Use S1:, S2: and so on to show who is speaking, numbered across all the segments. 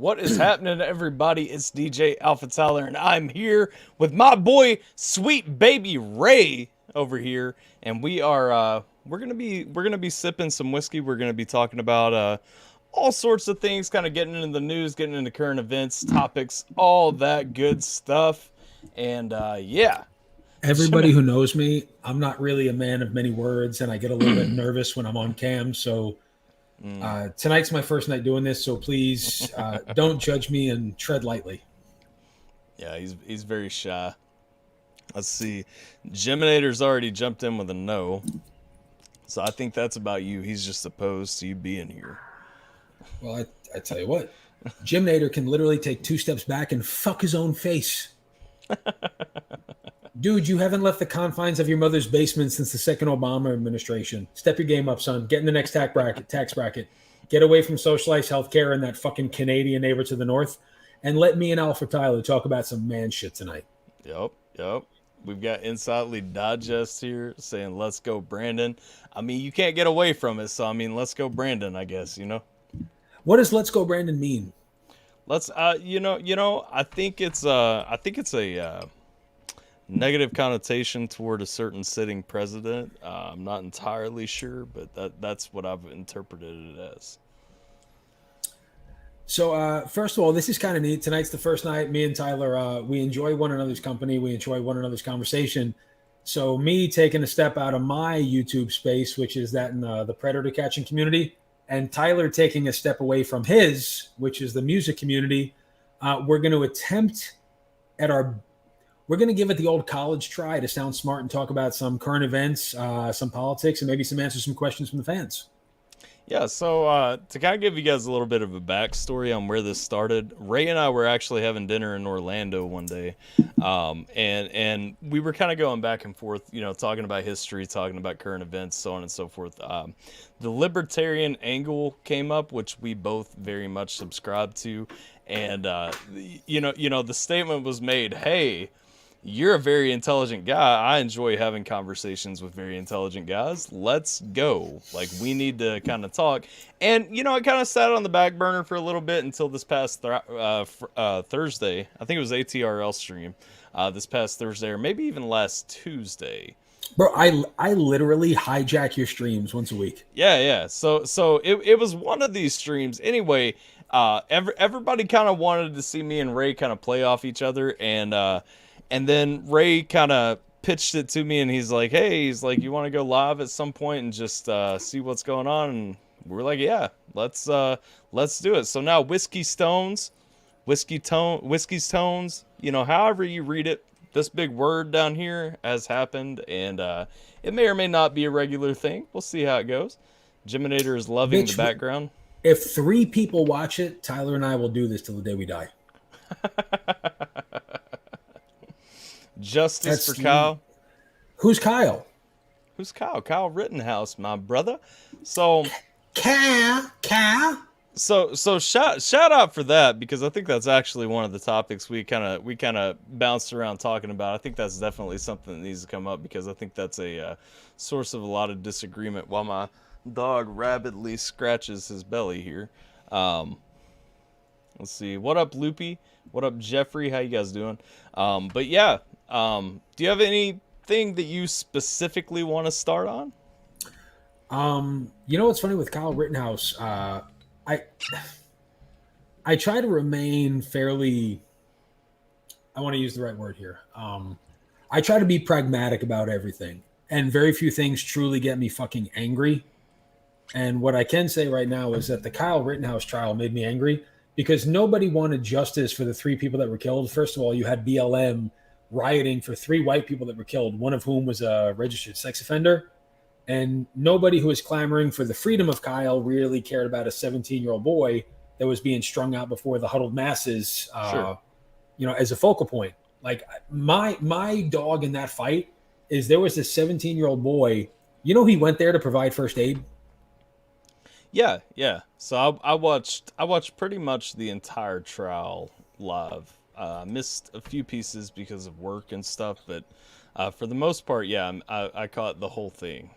S1: What is happening, everybody? It's DJ AlphaTyler, and I'm here with my boy, sweet baby Ray, over here, and we're gonna be sipping some whiskey. We're gonna be talking about all sorts of things, kind of getting into the news, getting into current events, topics, all that good stuff, and yeah,
S2: Everybody who knows me, I'm not really a man of many words, and I get a little bit nervous when I'm on cam. So tonight's my first night doing this, so please don't judge me and tread lightly.
S1: yeah, he's very shy. Let's see, Geminator's already jumped in with a no. So I think that's about you. He's just opposed to you being here.
S2: Well, I tell you what, Jim Nader can literally take 2 steps back and fuck his own face. Dude, you haven't left the confines of your mother's basement since the second Obama administration. Step your game up, son. Get in the next tax bracket. Get away from socialized healthcare and that fucking Canadian neighbor to the north. And let me and Alpha Tyler talk about some man shit tonight.
S1: Yep. We've got Insightly Digest here saying, let's go, Brandon. I mean, you can't get away from it. So, I mean, let's go, Brandon, I guess, you know?
S2: What does "Let's Go Brandon" mean?
S1: Let's, I think it's a negative connotation toward a certain sitting president. I'm not entirely sure, but that's what I've interpreted it as.
S2: So, first of all, this is kind of neat. Tonight's the first night. Me and Tyler, we enjoy one another's company. We enjoy one another's conversation. So, me taking a step out of my YouTube space, which is that in the predator catching community, and Tyler taking a step away from his, which is the music community, we're going to attempt we're going to give it the old college try to sound smart and talk about some current events, some politics, and maybe answer some questions from the fans.
S1: Yeah, so to kind of give you guys a little bit of a backstory on where this started, Ray and I were actually having dinner in Orlando one day, and we were kind of going back and forth, talking about history, talking about current events, so on and so forth. The libertarian angle came up, which we both very much subscribe to, and the statement was made, hey, you're a very intelligent guy. I enjoy having conversations with very intelligent guys. Let's go. Like, we need to kind of talk. And, it kind of sat on the back burner for a little bit until this past Thursday. I think it was ATRL stream this past Thursday, or maybe even last Tuesday.
S2: Bro, I literally hijack your streams once a week.
S1: Yeah. So it was one of these streams. Anyway, everybody kind of wanted to see me and Ray kind of play off each other, and then Ray kind of pitched it to me, and he's like, you want to go live at some point and just see what's going on? And we're like, yeah, let's do it. So now Whiskey's Tones, however you read it, this big word down here has happened, and it may or may not be a regular thing. We'll see how it goes. Geminator is loving the background.
S2: If 3 people watch it, Tyler and I will do this till the day we die.
S1: Justice for Kyle.
S2: Who's Kyle?
S1: Who's Kyle? Kyle Rittenhouse, my brother. So
S2: Kyle.
S1: So shout out for that, because I think that's actually one of the topics we kind of bounced around talking about. I think that's definitely something that needs to come up, because I think that's a source of a lot of disagreement while my dog rabidly scratches his belly here. Let's see. What up, Loopy? What up, Jeffrey? How you guys doing? But yeah, do you have anything that you specifically want to start on?
S2: What's funny with Kyle Rittenhouse? I try to remain fairly. I want to use the right word here. I try to be pragmatic about everything, and very few things truly get me fucking angry. And what I can say right now is that the Kyle Rittenhouse trial made me angry, because nobody wanted justice for the 3 people that were killed. First of all, you had BLM rioting for 3 white people that were killed, one of whom was a registered sex offender. And nobody who was clamoring for the freedom of Kyle really cared about a 17-year-old boy that was being strung out before the huddled masses,
S1: Sure.
S2: As a focal point. Like, my dog in that fight is there was this 17-year-old boy. He went there to provide first aid.
S1: Yeah. So I watched pretty much the entire trial live. Missed a few pieces because of work and stuff, but for the most part, yeah, I caught the whole thing.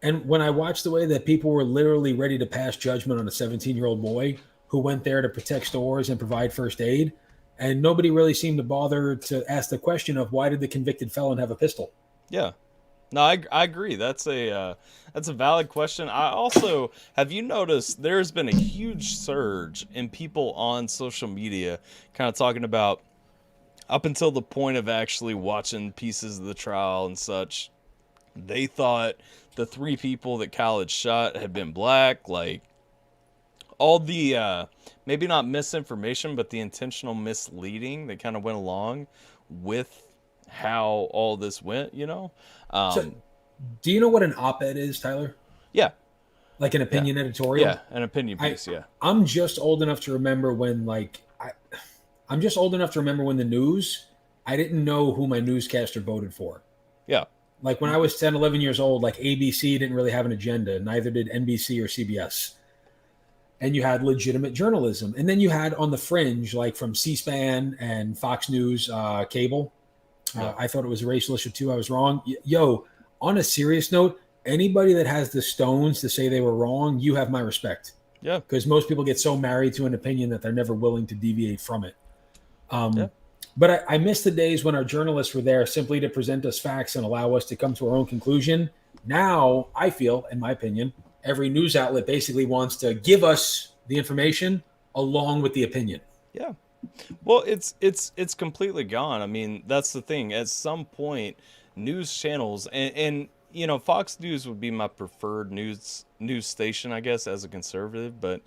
S2: And when I watched the way that people were literally ready to pass judgment on a 17-year-old boy who went there to protect stores and provide first aid. And nobody really seemed to bother to ask the question of why did the convicted felon have a pistol?
S1: Yeah. No, I agree. That's a valid question. I also, have you noticed there's been a huge surge in people on social media kind of talking about up until the point of actually watching pieces of the trial and such, they thought the 3 people that Khaled shot had been black. Like, all the maybe not misinformation, but the intentional misleading that kind of went along with how all this went, you know?
S2: So, do you know what an op-ed is, Tyler?
S1: Yeah.
S2: Like an opinion editorial?
S1: Yeah, an opinion piece, yeah.
S2: I'm just old enough to remember when, I'm just old enough to remember when the news, I didn't know who my newscaster voted for.
S1: Yeah.
S2: Like when I was 10, 11 years old, like ABC didn't really have an agenda. Neither did NBC or CBS. And you had legitimate journalism. And then you had on the fringe, like from C-SPAN and Fox News cable. I thought it was a racial issue too. I was wrong. Yo, on a serious note, anybody that has the stones to say they were wrong, you have my respect.
S1: Yeah.
S2: Because most people get so married to an opinion that they're never willing to deviate from it. But I miss the days when our journalists were there simply to present us facts and allow us to come to our own conclusion. Now, I feel, in my opinion, every news outlet basically wants to give us the information along with the opinion.
S1: Yeah. Well, it's completely gone. I mean, that's the thing. At some point, news channels and you know, Fox News would be my preferred news station, I guess, as a conservative. But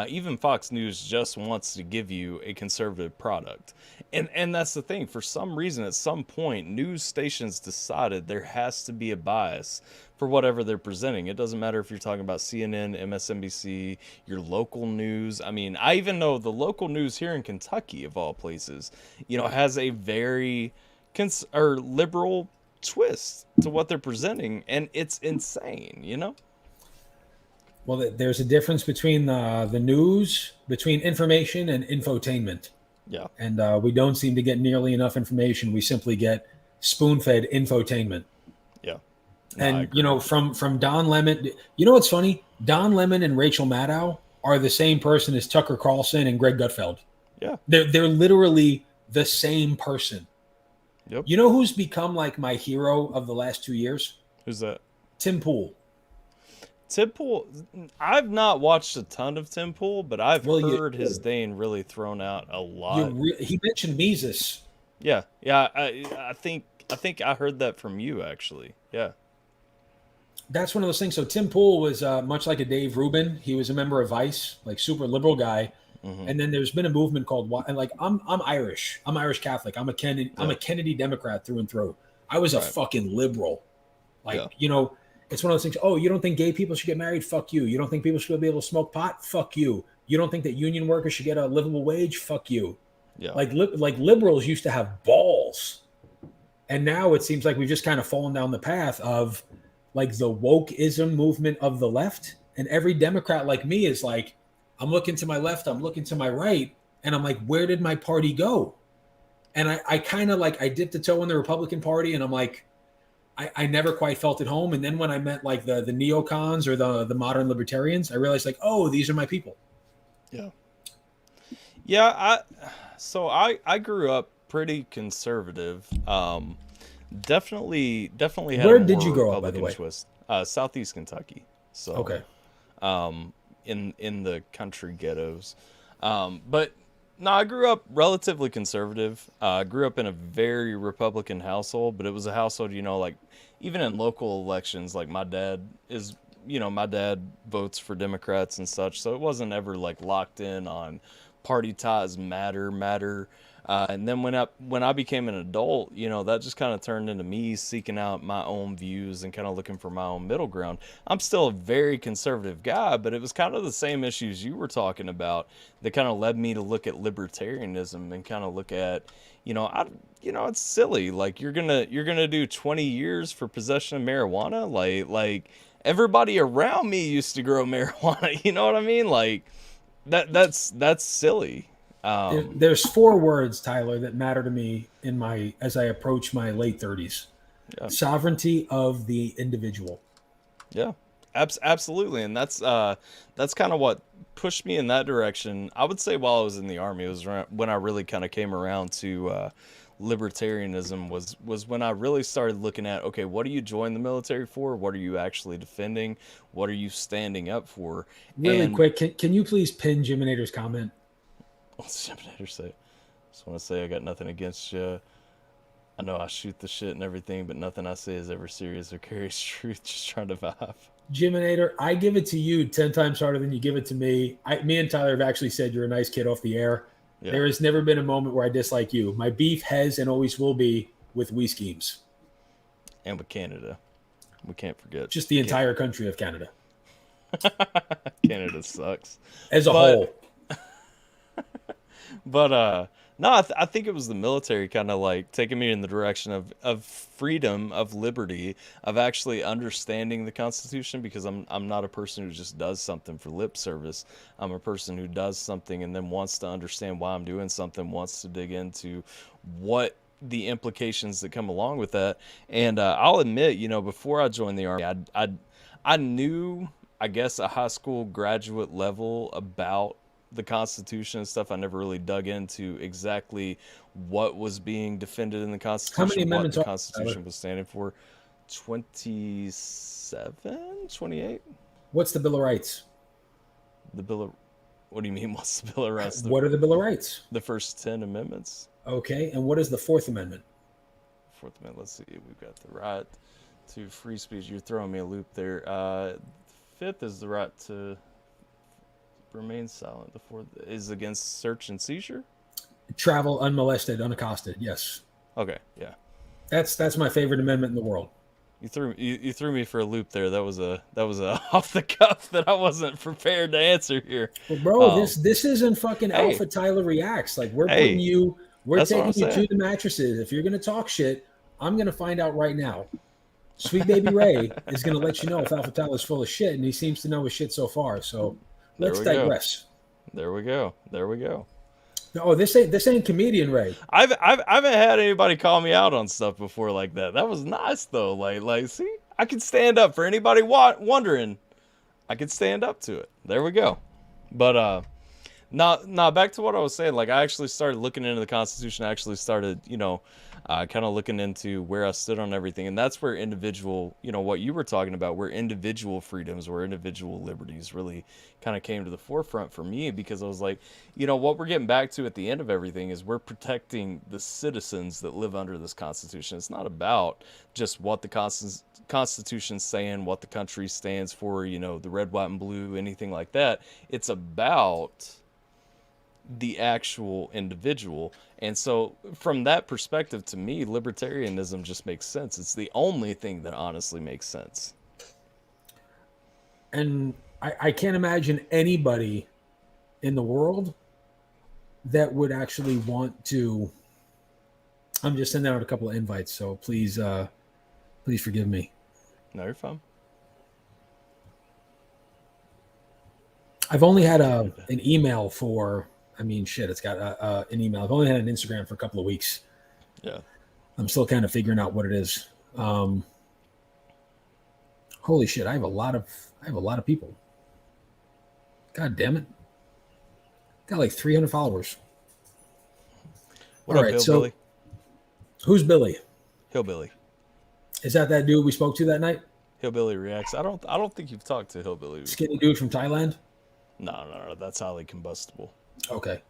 S1: even Fox News just wants to give you a conservative product, and that's the thing. For some reason, at some point, news stations decided there has to be a bias for whatever they're presenting. It doesn't matter if you're talking about CNN, MSNBC, your local news. I mean, I even know the local news here in Kentucky, of all places, you know, has a very liberal twist to what they're presenting, and it's insane, you know.
S2: Well, there's a difference between the news, between information and infotainment.
S1: Yeah.
S2: And we don't seem to get nearly enough information. We simply get spoon-fed infotainment.
S1: Yeah.
S2: No, and you know, from Don Lemon, you know what's funny? Don Lemon and Rachel Maddow are the same person as Tucker Carlson and Greg Gutfeld.
S1: Yeah.
S2: They're literally the same person.
S1: Yep.
S2: You know who's become like my hero of the last 2 years?
S1: Who's that?
S2: Tim Pool.
S1: Tim Pool. I've not watched a ton of Tim Pool, but I've heard his name really thrown out a lot.
S2: He mentioned Mises.
S1: Yeah. Yeah. I think I heard that from you, actually. Yeah.
S2: That's one of those things. So Tim Pool was much like a Dave Rubin. He was a member of Vice, like super liberal guy. Mm-hmm. And then there's been a movement called, and like I'm Irish. I'm Irish Catholic. I'm a Kennedy Democrat through and through. I was a fucking liberal. Like, you know, it's one of those things. Oh, you don't think gay people should get married? Fuck you. You don't think people should be able to smoke pot? Fuck you. You don't think that union workers should get a livable wage? Fuck you. Yeah. Like liberals used to have balls. And now it seems like we've just kind of fallen down the path of like the wokeism movement of the left. And every Democrat like me is like, I'm looking to my left, I'm looking to my right, and I'm like, where did my party go? And I kind of like, I dipped a toe in the Republican Party, and I'm like, I never quite felt at home. And then when I met like the neocons or the modern libertarians, I realized like, oh, these are my people.
S1: Yeah. Yeah, I grew up pretty conservative. Definitely had
S2: Where did you grow up, by the way?
S1: Twist. Southeast Kentucky. So
S2: okay.
S1: In the country ghettos. But no, I grew up relatively conservative. I grew up in a very Republican household, but it was a household, you know, like even in local elections, like my dad votes for Democrats and such. So it wasn't ever like locked in on party ties matter. And then when I became an adult, you know, that just kind of turned into me seeking out my own views and kind of looking for my own middle ground. I'm still a very conservative guy, but it was kind of the same issues you were talking about that kind of led me to look at libertarianism and kind of look at, it's silly. Like you're gonna do 20 years for possession of marijuana. Like everybody around me used to grow marijuana. You know what I mean? Like that's silly.
S2: There's 4 words, Tyler, that matter to me as I approach my late 30s. Yeah. Sovereignty of the individual.
S1: Yeah, Absolutely, and that's kind of what pushed me in that direction. I would say while I was in the army, it was when I really kind of came around to libertarianism. Was when I really started looking at, okay, what do you join the military for? What are you actually defending? What are you standing up for?
S2: Really quick, can you please pin Jiminator's comment?
S1: What's Jiminator say? Just want to say I got nothing against you. I know I shoot the shit and everything, but nothing I say is ever serious or carries truth. Just trying to vibe.
S2: Jiminator, I give it to you 10 times harder than you give it to me. Me and Tyler have actually said you're a nice kid off the air. Yeah. There has never been a moment where I dislike you. My beef has and always will be with WHISKEYS. And
S1: with Canada. We can't forget.
S2: Just the entire country of Canada.
S1: Canada sucks.
S2: As a whole.
S1: But, no, I think it was the military kind of like taking me in the direction of freedom, of liberty, of actually understanding the Constitution, because I'm not a person who just does something for lip service. I'm a person who does something and then wants to understand why I'm doing something, wants to dig into what the implications that come along with that. And I'll admit, before I joined the Army, I knew, I guess, a high school graduate level about the Constitution and stuff. I never really dug into exactly what was being defended in the Constitution.
S2: How many amendments
S1: what the Constitution was standing for. 27, 28.
S2: What's the Bill of Rights?
S1: What do you mean? What's the Bill of Rights?
S2: What are the Bill of Rights?
S1: The first 10 amendments.
S2: Okay, and what is the Fourth Amendment?
S1: Fourth Amendment. Let's see. We've got the right to free speech. You're throwing me a loop there. Fifth is the right to remain silent. The fourth is against search and seizure.
S2: Travel unmolested, unaccosted. Yes.
S1: Okay. Yeah.
S2: That's my favorite amendment in the world.
S1: You threw me for a loop there. That was a off the cuff that I wasn't prepared to answer here.
S2: Well, bro, this isn't fucking AlphaTyler Reacts. Like we're taking you to the mattresses. If you're gonna talk shit, I'm gonna find out right now. Sweet baby Ray is gonna let you know if AlphaTyler's full of shit, and he seems to know his shit so far. So let's digress.
S1: There we go.
S2: No, this ain't comedian Ray.
S1: I haven't had anybody call me out on stuff before like that. That was nice though. Like see, I can stand up for anybody wondering. I could stand up to it. There we go. But now back to what I was saying. Like I actually started looking into the Constitution. I actually started, kind of looking into where I stood on everything. And that's where individual, what you were talking about, where individual freedoms, where individual liberties really kind of came to the forefront for me, because I was like, what we're getting back to at the end of everything is we're protecting the citizens that live under this Constitution. It's not about just what the Constitution's saying, what the country stands for, the red, white, and blue, anything like that. It's about the actual individual. And so from that perspective, to me, libertarianism just makes sense. It's the only thing that honestly makes sense.
S2: And I can't imagine anybody in the world that would actually want to. I'm just sending out a couple of invites, so please forgive me.
S1: No, you're fine.
S2: I've only had an email for. It's got an email. I've only had an Instagram for a couple of weeks.
S1: Yeah.
S2: I'm still kind of figuring out what it is. Holy shit, I have a lot of people. God damn it. Got like 300 followers.
S1: What up, Hillbilly?
S2: Who's Billy?
S1: Hillbilly.
S2: Is that dude we spoke to that night?
S1: Hillbilly Reacts. I don't think you've talked to Hillbilly.
S2: Skinny dude from Thailand?
S1: No. That's highly combustible.
S2: Okay.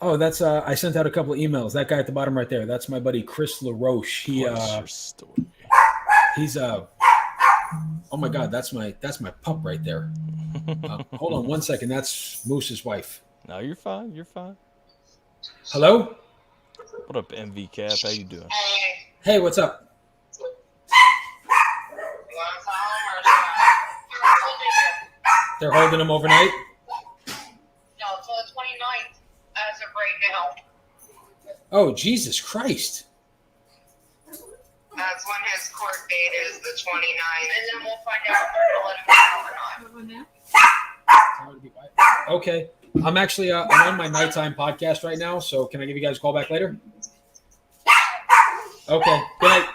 S2: Oh, that's I sent out a couple of emails. That guy at the bottom right there. That's my buddy Chris LaRoche.
S1: What's your story?
S2: He's oh my God, that's my pup right there. Hold on one second. That's Moose's wife.
S1: No, you're fine.
S2: Hello?
S1: What up, MV Cap? How you doing?
S2: Hey, what's up? They're holding him overnight?
S3: No, it's on the 29th as of right now.
S2: Oh, Jesus Christ.
S3: That's when his court date is, the 29th. And then we'll find out if they're going to let him go or not.
S2: Okay. I'm actually I'm on my nighttime podcast right now, so can I give you guys a call back later? Okay. Good night.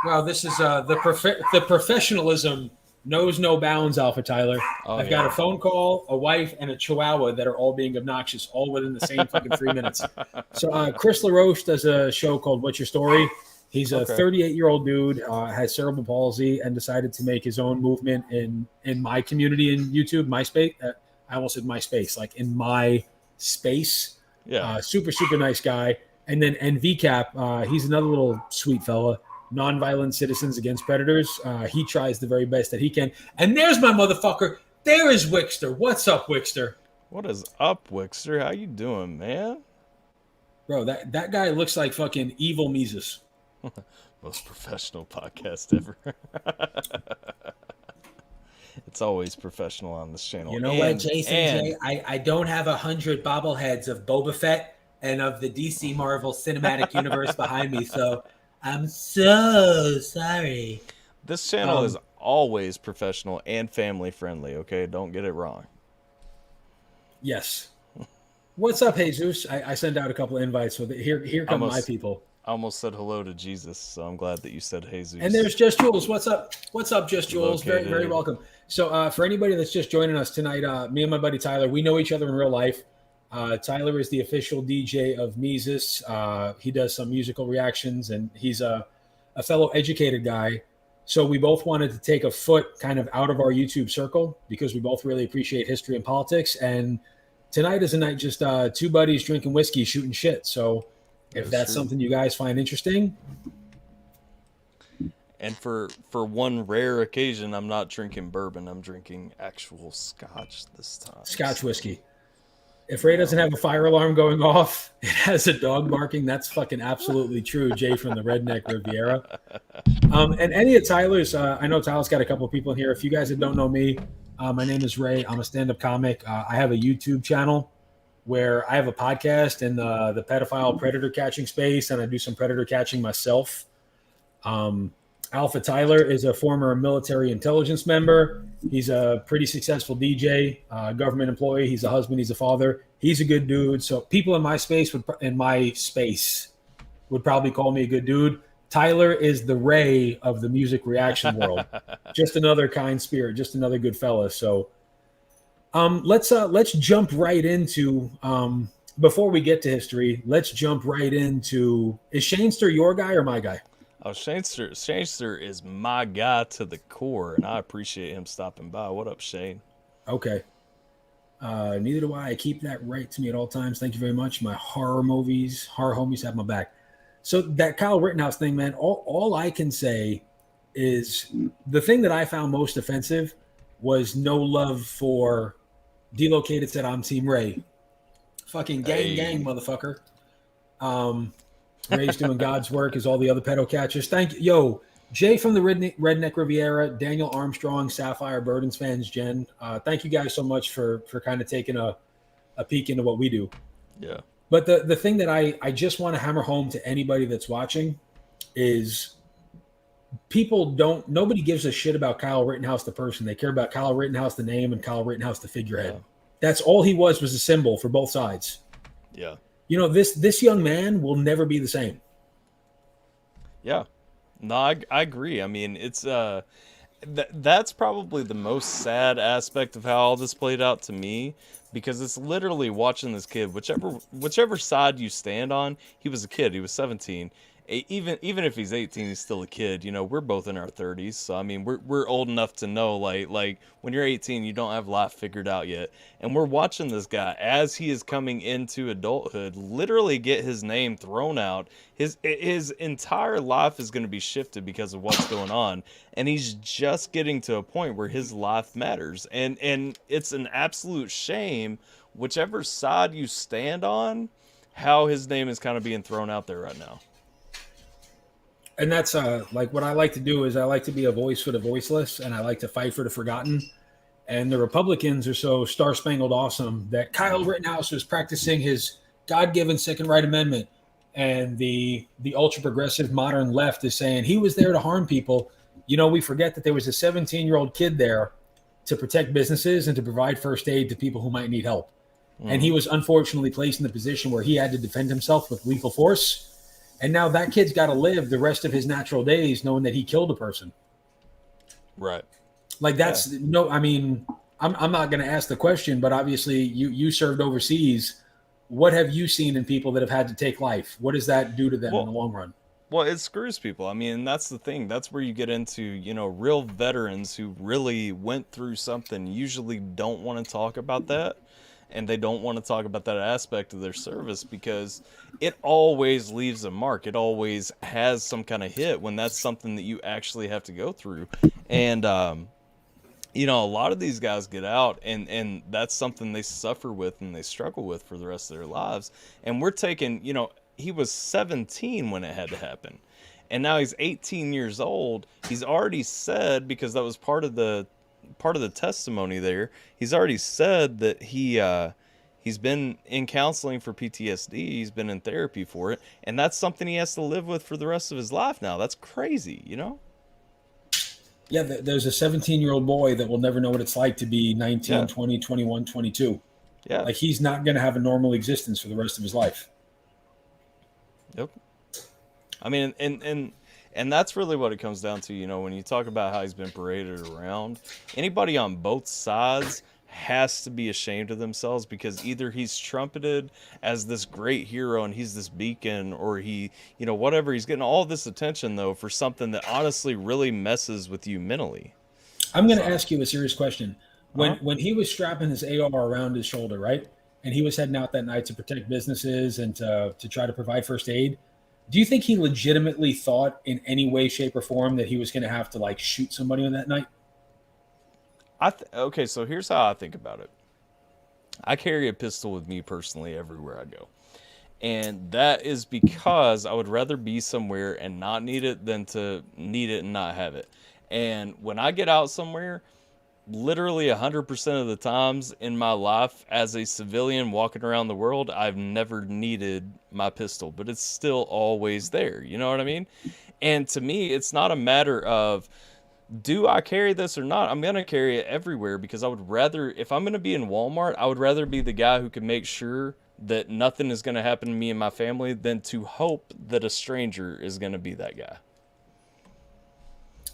S2: Wow, this is the professionalism knows no bounds, AlphaTyler. I've got a phone call, a wife, and a chihuahua that are all being obnoxious, all within the same fucking 3 minutes. So Chris LaRoche does a show called What's Your Story? He's a 38-year-old dude, has cerebral palsy, and decided to make his own movement in my community in YouTube, MySpace. I almost said MySpace, like in my space.
S1: Yeah.
S2: Super, super nice guy. And then NVCap, he's another little sweet fella. Nonviolent Citizens Against Predators. He tries the very best that he can. And there's my motherfucker. There is Wixter. What's up, Wixter?
S1: What is up, Wixter? How you doing, man?
S2: Bro, that guy looks like fucking evil Mises.
S1: Most professional podcast ever. It's always professional on this channel.
S2: You know what, Jason J? I don't have 100 bobbleheads of Boba Fett and of the DC Marvel Cinematic Universe behind me, so I'm so sorry.
S1: This channel is always professional and family friendly, okay? Don't get it wrong.
S2: Yes. What's up, Jesus? I sent out a couple of invites, so here come my people.
S1: I almost said hello to Jesus, so I'm glad that you said Jesus.
S2: And there's Just Jules. What's up? What's up, Just Jules? Very, very welcome. So for anybody that's just joining us tonight, me and my buddy Tyler, we know each other in real life. Tyler is the official DJ of Mises. He does some musical reactions, and he's a fellow educated guy. So we both wanted to take a foot kind of out of our YouTube circle because we both really appreciate history and politics. And tonight is a night just two buddies drinking whiskey, shooting shit. So if that's something you guys find interesting.
S1: And for one rare occasion, I'm not drinking bourbon. I'm drinking actual scotch this time. Scotch
S2: whiskey. If Ray doesn't have a fire alarm going off, it has a dog barking. That's fucking absolutely true, Jay from the Redneck Riviera. And any of Tyler's, I know Tyler's got a couple of people in here. If you guys that don't know me, my name is Ray. I'm a stand-up comic. I have a YouTube channel where I have a podcast in the pedophile predator catching space, and I do some predator catching myself. AlphaTyler is a former military intelligence member. He's a pretty successful DJ, government employee. He's a husband. He's a father. He's a good dude. So people in my space would probably call me a good dude. Tyler is the Ray of the music reaction world. Just another kind spirit. Just another good fella. So let's jump right into before we get to history. Let's jump right into, is Shanester your guy or my guy?
S1: Oh, Shanester is my guy to the core, and I appreciate him stopping by. What up, Shane?
S2: Okay. Neither do I. I keep that right to me at all times. Thank you very much. My horror homies have my back. So that Kyle Rittenhouse thing, man, all I can say is the thing that I found most offensive was no love for Delocated said, I'm Team Ray. Fucking gang, motherfucker. Ray's doing God's work as all the other pedo catchers. Thank you. Yo, Jay from the Redneck Riviera, Daniel Armstrong, Sapphire, Burdens fans, Jen. Thank you guys so much for kind of taking a peek into what we do.
S1: Yeah.
S2: But the thing that I just want to hammer home to anybody that's watching is nobody gives a shit about Kyle Rittenhouse, the person. They care about Kyle Rittenhouse, the name, and Kyle Rittenhouse, the figurehead. Yeah. That's all he was a symbol for both sides.
S1: Yeah.
S2: You know, this young man will never be the same.
S1: Yeah. No, I agree. I mean, it's that's probably the most sad aspect of how all this played out to me, because it's literally watching this kid, whichever side you stand on. He was a kid. He was 17. Even if he's 18, he's still a kid. You know, we're both in our 30s, so I mean, we're old enough to know, like when you're 18, you don't have life figured out yet. And we're watching this guy as he is coming into adulthood literally get his name thrown out. His entire life is going to be shifted because of what's going on, and he's just getting to a point where his life matters. And it's an absolute shame, whichever side you stand on, how his name is kind of being thrown out there right now.
S2: And that's like what I like to do is I like to be a voice for the voiceless, and I like to fight for the forgotten. And the Republicans are so star-spangled awesome that Kyle Rittenhouse was practicing his God-given Second Right Amendment, and the ultra-progressive modern left is saying he was there to harm people. You know, we forget that there was a 17-year-old kid there to protect businesses and to provide first aid to people who might need help. And he was unfortunately placed in the position where he had to defend himself with lethal force. And now that kid's got to live the rest of his natural days knowing that he killed a person.
S1: Right.
S2: Like that's no, I mean, I'm not going to ask the question, but obviously you served overseas. What have you seen in people that have had to take life? What does that do to them in the long run?
S1: Well, it screws people. I mean, that's the thing. That's where you get into, real veterans who really went through something usually don't want to talk about that. And they don't want to talk about that aspect of their service because it always leaves a mark. It always has some kind of hit when that's something that you actually have to go through. And, a lot of these guys get out and that's something they suffer with and they struggle with for the rest of their lives. And we're taking, he was 17 when it had to happen. And now he's 18 years old. He's already said, because that was part of the testimony there, he's already said that he's been in counseling for PTSD. He's been in therapy for it. And that's something he has to live with for the rest of his life now. That's crazy,
S2: Yeah, there's a 17-year-old boy that will never know what it's like to be 19, 20, 21, 22.
S1: Yeah.
S2: Like he's not going to have a normal existence for the rest of his life.
S1: Yep. I mean, and that's really what it comes down to, when you talk about how he's been paraded around. Anybody on both sides has to be ashamed of themselves because either he's trumpeted as this great hero and he's this beacon, or he, whatever, he's getting all this attention though for something that honestly really messes with you mentally.
S2: I'm going to ask you a serious question. When he was strapping his AR around his shoulder, right? And he was heading out that night to protect businesses and to try to provide first aid. Do you think he legitimately thought in any way, shape, or form that he was going to have to like shoot somebody on that night?
S1: Okay, so here's how I think about it. I carry a pistol with me personally everywhere I go. And that is because I would rather be somewhere and not need it than to need it and not have it. And when I get out somewhere, literally 100% of the times in my life as a civilian walking around the world, I've never needed my pistol, but it's still always there. You know what I mean? And to me, it's not a matter of, do I carry this or not? I'm going to carry it everywhere because I would rather, if I'm going to be in Walmart, I would rather be the guy who can make sure that nothing is going to happen to me and my family than to hope that a stranger is going to be that guy.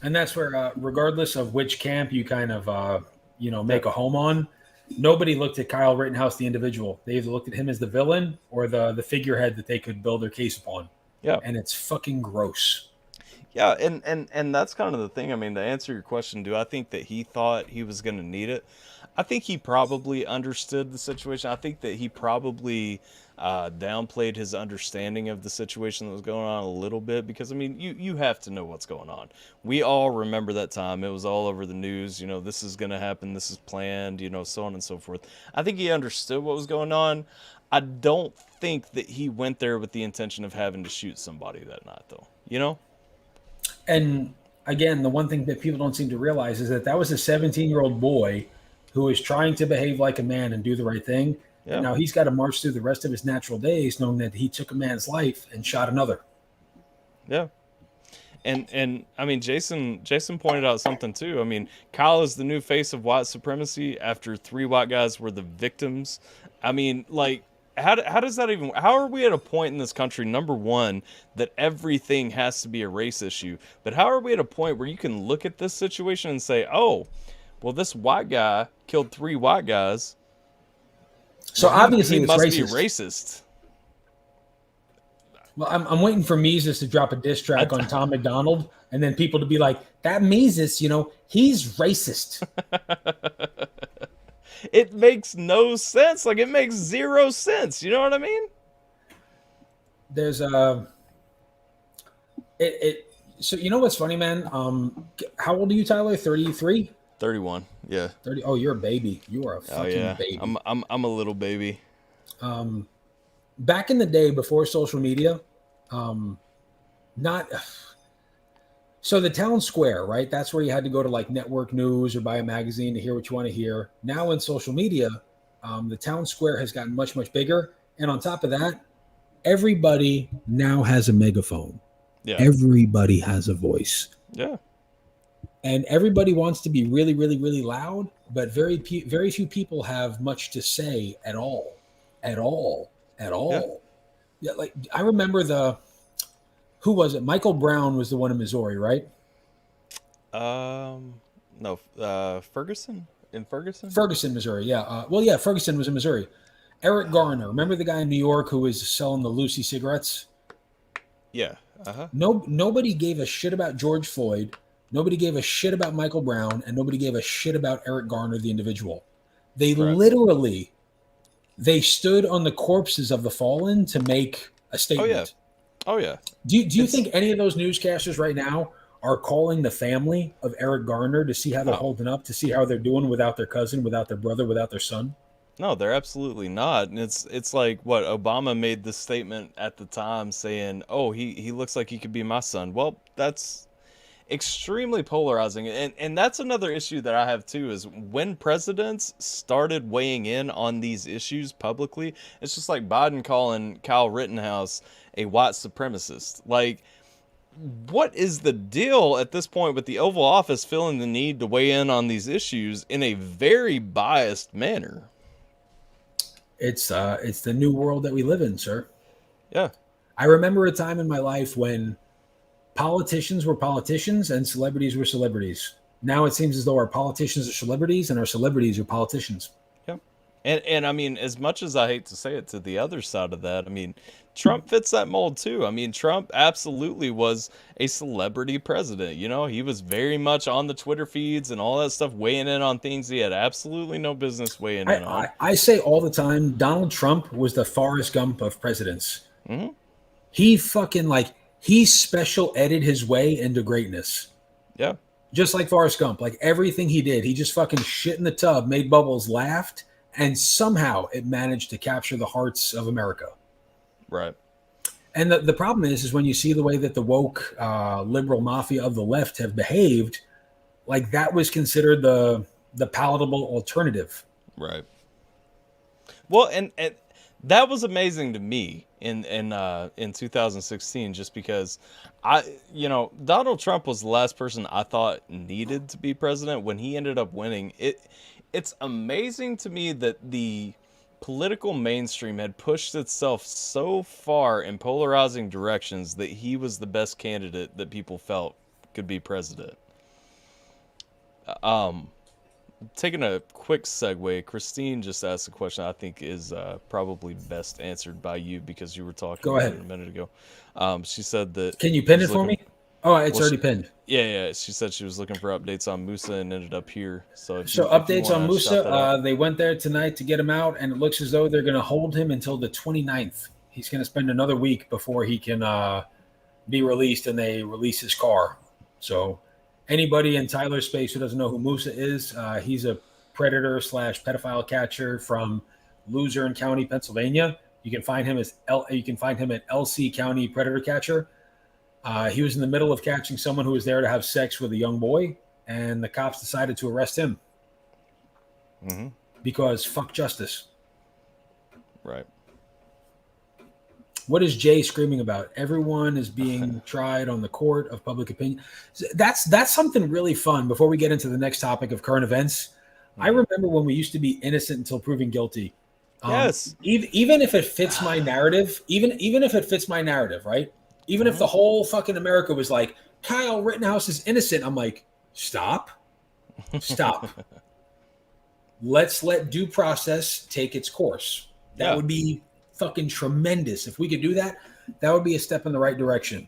S2: And that's where, regardless of which camp you kind of, make a home on, nobody looked at Kyle Rittenhouse, the individual. They either looked at him as the villain or the figurehead that they could build their case upon.
S1: Yeah.
S2: And it's fucking gross.
S1: Yeah, and that's kind of the thing. I mean, to answer your question, do I think that he thought he was going to need it? I think he probably understood the situation. I think that he probably downplayed his understanding of the situation that was going on a little bit because, I mean, you have to know what's going on. We all remember that time. It was all over the news. This is going to happen. This is planned, so on and so forth. I think he understood what was going on. I don't think that he went there with the intention of having to shoot somebody that night, though,
S2: And again, the one thing that people don't seem to realize is that was a 17-year-old boy who is trying to behave like a man and do the right thing. Yeah. And now he's got to march through the rest of his natural days knowing that he took a man's life and shot another.
S1: Yeah. And I mean, Jason pointed out something too. I mean, Kyle is the new face of white supremacy after 3 white guys were the victims. I mean, like, how does that even, how are we at a point in this country, number one, that everything has to be a race issue, but how are we at a point where you can look at this situation and say, oh, well, this white guy killed 3 white guys,
S2: so
S1: well,
S2: obviously
S1: he
S2: it's
S1: must
S2: racist.
S1: be racist.
S2: Well, I'm waiting for Mises to drop a diss track on Tom McDonald and then people to be like, that Mises, he's racist.
S1: It makes no sense. Like, it makes 0 sense. You know what I mean?
S2: There's so you know what's funny, man? How old are you, Tyler? 33?
S1: 31. Yeah.
S2: 30. Oh, you're a baby. You are a fucking baby.
S1: I'm a little baby.
S2: Back in the day before social media, so the town square, right? That's where you had to go to like network news or buy a magazine to hear what you want to hear. Now in social media, the town square has gotten much, much bigger. And on top of that, everybody now has a megaphone.
S1: Yeah.
S2: Everybody has a voice.
S1: Yeah.
S2: And everybody wants to be really, really, really loud, but very few people have much to say at all. Yeah, like I remember Who was it? Michael Brown was the one in Missouri, right?
S1: No, Ferguson in Ferguson.
S2: Ferguson, Missouri. Yeah. Well, yeah, Ferguson was in Missouri. Eric Garner, remember the guy in New York who was selling the Lucy cigarettes?
S1: Yeah. Uh-huh.
S2: Nobody gave a shit about George Floyd. Nobody gave a shit about Michael Brown, and nobody gave a shit about Eric Garner, the individual. They literally, they stood on the corpses of the fallen to make a statement.
S1: Oh yeah.
S2: Do you think any of those newscasters right now are calling the family of Eric Garner to see how they're holding up, to see how they're doing without their cousin, without their brother, without their son?
S1: No, they're absolutely not. And it's like what Obama made this statement at the time saying, "Oh, he looks like he could be my son." Well, that's extremely polarizing. And that's another issue that I have too, is when presidents started weighing in on these issues publicly, it's just like Biden calling Kyle Rittenhouse a white supremacist. Like, what is the deal at this point with the Oval Office feeling the need to weigh in on these issues in a very biased manner?
S2: It's the new world that we live in, sir.
S1: Yeah.
S2: I remember a time in my life when politicians were politicians and celebrities were celebrities. Now it seems as though our politicians are celebrities and our celebrities are politicians.
S1: Yeah. And I mean, as much as I hate to say it, to the other side of that, I mean, Trump fits that mold too. I mean, Trump absolutely was a celebrity president. You know, he was very much on the Twitter feeds and all that stuff, weighing in on things he had absolutely no business weighing in on.
S2: I say all the time, Donald Trump was the Forrest Gump of presidents.
S1: Mm-hmm.
S2: He fucking he special edited his way into greatness.
S1: Yeah.
S2: Just like Forrest Gump. Like everything he did, he just fucking shit in the tub, made bubbles, laughed, and somehow it managed to capture the hearts of America.
S1: Right.
S2: And the problem is when you see the way that the woke liberal mafia of the left have behaved, like that was considered the palatable alternative.
S1: Right. Well, and that was amazing to me in 2016, just because Donald Trump was the last person I thought needed to be president. When he ended up winning, it's amazing to me that the political mainstream had pushed itself so far in polarizing directions that he was the best candidate that people felt could be president. Taking a quick segue, Christine just asked a question I think is probably best answered by you, because you were talking
S2: Go
S1: about
S2: ahead.
S1: it a minute ago. She said that...
S2: Can you pin it for me? Oh, it's already pinned.
S1: Yeah. She said she was looking for updates on Musa and ended up here. So
S2: updates on Musa, they went there tonight to get him out, and it looks as though they're going to hold him until the 29th. He's going to spend another week before he can be released, and they release his car. So anybody in Tyler space who doesn't know who Musa is, he's a predator / pedophile catcher from Luzerne County, Pennsylvania. You can find him at LC County Predator Catcher. He was in the middle of catching someone who was there to have sex with a young boy, and the cops decided to arrest him.
S1: Mm-hmm.
S2: Because fuck justice.
S1: Right.
S2: What is Jay screaming about? Everyone is being tried on the court of public opinion. That's something really fun. Before we get into the next topic of current events, I remember when we used to be innocent until proven guilty.
S1: Yes.
S2: Even if it fits my narrative, even if it fits my narrative, right? Even if the whole fucking America was like, Kyle Rittenhouse is innocent, I'm like, stop. Let's let due process take its course. That would be fucking tremendous. If we could do that, that would be a step in the right direction.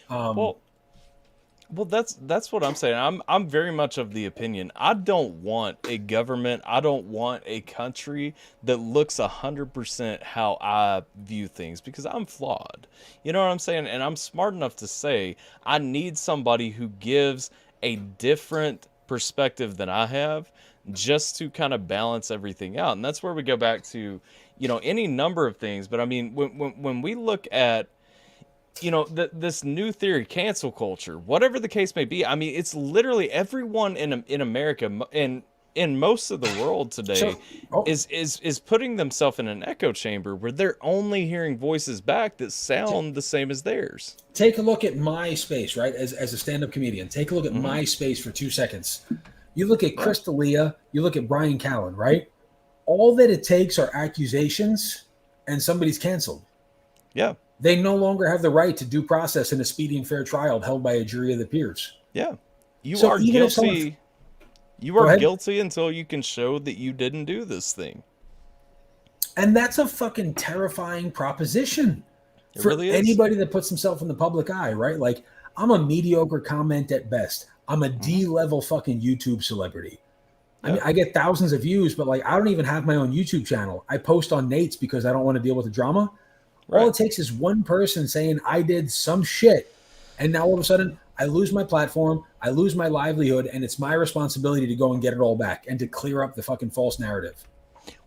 S1: Well, that's what I'm saying. I'm very much of the opinion, I don't want a government, I don't want a country that looks 100% how I view things, because I'm flawed. You know what I'm saying? And I'm smart enough to say I need somebody who gives a different perspective than I have, just to kind of balance everything out. And that's where we go back to, any number of things. But I mean, when we look at this new theory, cancel culture, whatever the case may be, I mean, it's literally everyone in America and in most of the world today is putting themselves in an echo chamber where they're only hearing voices back that sound the same as theirs.
S2: Take a look at MySpace, right? As a stand-up comedian, take a look at MySpace for 2 seconds. You look at Chris D'Elia, you look at Brian Callen, right? All that it takes are accusations and somebody's canceled.
S1: Yeah.
S2: They no longer have the right to due process in a speedy and fair trial held by a jury of their peers.
S1: Yeah. You
S2: So
S1: are
S2: even if
S1: guilty.
S2: someone-
S1: You
S2: Go
S1: are
S2: ahead.
S1: guilty until you can show that you didn't do this thing.
S2: And that's a fucking terrifying proposition
S1: It
S2: for
S1: really is.
S2: anybody that puts himself in the public eye, right? Like, I'm a mediocre comment at best. I'm a D-level fucking YouTube celebrity. I mean,
S1: Yeah.
S2: I get thousands of views, but like, I don't even have my own YouTube channel. I post on Nate's because I don't want to deal with the drama. All
S1: Right.
S2: it takes is one person saying I did some shit, and now all of a sudden I lose my platform, I lose my livelihood, and it's my responsibility to go and get it all back and to clear up the fucking false narrative.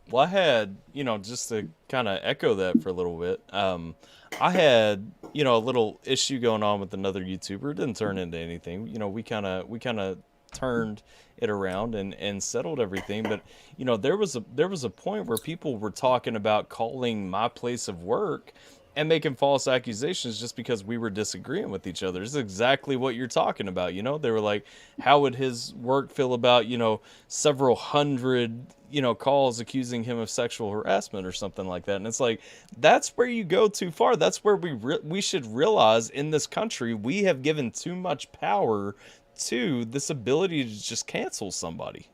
S1: Well, I had, just to kind of echo that for a little bit, I had, a little issue going on with another YouTuber. It didn't turn into anything. We kind of turned it around and settled everything. But, there was a point where people were talking about calling my place of work and making false accusations just because we were disagreeing with each other. It's exactly what you're talking about. They were like, how would his work feel about, several hundred, calls accusing him of sexual harassment or something like that. And it's like, that's where you go too far. That's where we should realize in this country, we have given too much power to this ability to just cancel somebody.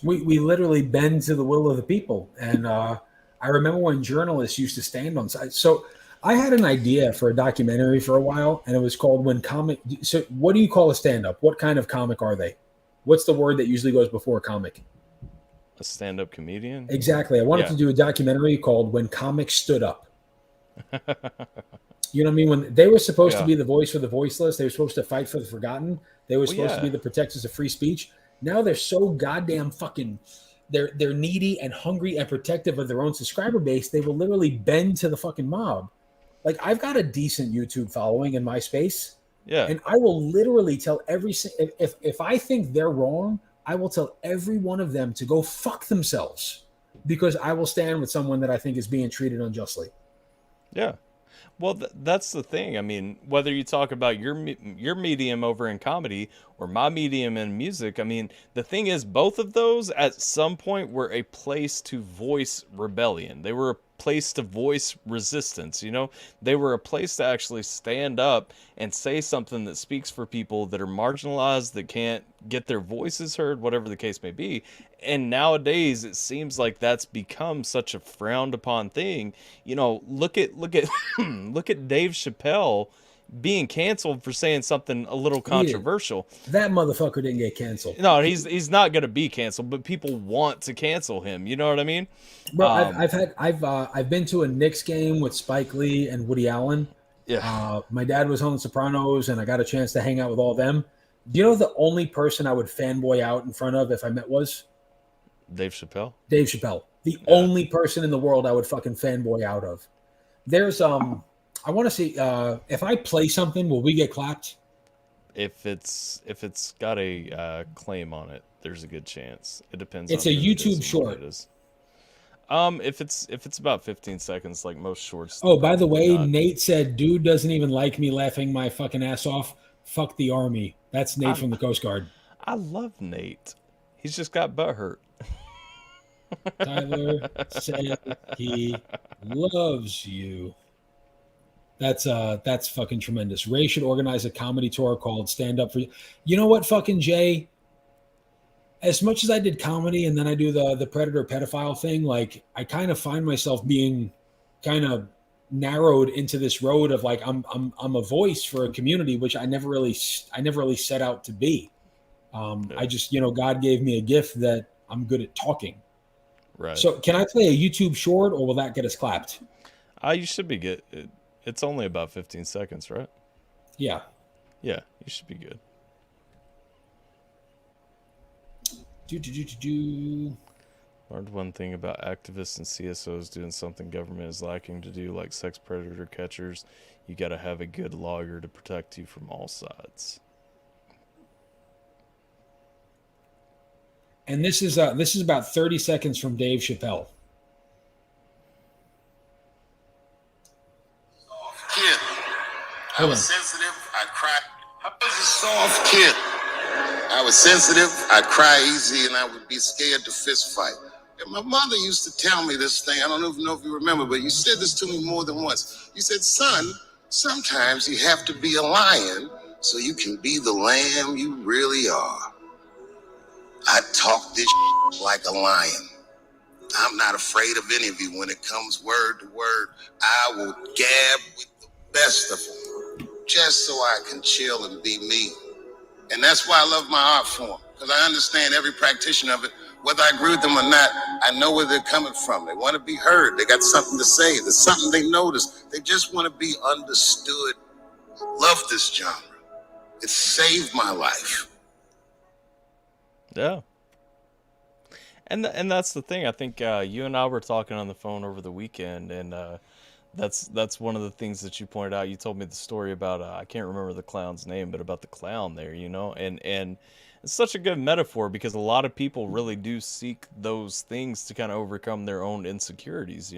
S2: We literally bend to the will of the people. And I remember when journalists used to stand on side. So I had an idea for a documentary for a while, and it was called When Comic. So what do you call a stand-up? What kind of comic are they? What's the word that usually goes before comic?
S1: A stand-up comedian?
S2: Exactly. I wanted
S1: Yeah.
S2: to do a documentary called When Comics Stood Up. You know what I mean? When they were supposed to
S1: Yeah.
S2: be the voice for the voiceless, they were supposed to fight for the forgotten. They were
S1: Well,
S2: supposed to be
S1: yeah.
S2: the protectors of free speech. Now they're so goddamn fucking they're needy and hungry and protective of their own subscriber base. They will literally bend to the fucking mob. Like, I've got a decent YouTube following in my space,
S1: Yeah.
S2: and I will literally tell if I think they're wrong, I will tell every one of them to go fuck themselves, because I will stand with someone that I think is being treated unjustly.
S1: Yeah. Well, that's the thing. I mean, whether you talk about your medium over in comedy or my medium in music, I mean, the thing is, both of those at some point were a place to voice rebellion. They were a place to voice resistance. They were a place to actually stand up and say something that speaks for people that are marginalized, that can't get their voices heard, whatever the case may be. And nowadays, it seems like that's become such a frowned upon thing. Look at look at Dave Chappelle being canceled for saying something a little controversial.
S2: That motherfucker didn't get canceled.
S1: No, he's not going to be canceled, but people want to cancel him. You know what I mean?
S2: Bro, I've been to a Knicks game with Spike Lee and Woody Allen.
S1: Yeah.
S2: My dad was on The Sopranos, and I got a chance to hang out with all of them. Do you know the only person I would fanboy out in front of if I met was
S1: Dave Chappelle?
S2: Dave Chappelle. The only person in the world I would fucking fanboy out of. There's I want to see if I play something, will we get clapped?
S1: If it's got a claim on it, there's a good chance. It depends.
S2: It's
S1: on
S2: a
S1: who it is
S2: YouTube
S1: and
S2: short.
S1: what it is. If it's about 15 seconds, like most shorts.
S2: Oh, by the way,
S1: not.
S2: Nate said, dude doesn't even like me laughing my fucking ass off. Fuck the Army. That's Nate from the Coast Guard.
S1: I love Nate. He's just got butt hurt.
S2: Tyler said he loves you. That's fucking tremendous. Ray should organize a comedy tour called Stand Up For You. You know what, fucking Jay? As much as I did comedy and then I do the predator pedophile thing, like, I kind of find myself being kind of narrowed into this road of like I'm a voice for a community, which I never really set out to be. I just, God gave me a gift that I'm good at talking.
S1: Right.
S2: So can I play a YouTube short, or will that get us clapped?
S1: You should be good. It's only about 15 seconds, right?
S2: Yeah.
S1: Yeah, you should be good. Learned one thing about activists and CSOs doing something government is lacking to do, like sex predator catchers. You got to have a good lawyer to protect you from all sides.
S2: And this is about 30 seconds from Dave Chappelle.
S4: Kid, I was sensitive. I cried. I was a soft kid. I was sensitive. I cry easy, and I would be scared to fist fight. My mother used to tell me this thing. I don't know if you remember, but you said this to me more than once. You said, son, sometimes you have to be a lion so you can be the lamb you really are. I talk this like a lion. I'm not afraid of any of you when it comes word to word. I will gab with the best of them just so I can chill and be me. And that's why I love my art form, because I understand every practitioner of it. Whether I agree with them or not, I know where they're coming from. They want to be heard. They got something to say. There's something they notice. They just want to be understood. Love this genre. It saved my life.
S1: Yeah. And that's the thing. I think you and I were talking on the phone over the weekend, and that's one of the things that you pointed out. You told me the story about I can't remember the clown's name, but about the clown there, and it's such a good metaphor because a lot of people really do seek those things to kind of overcome their own insecurities,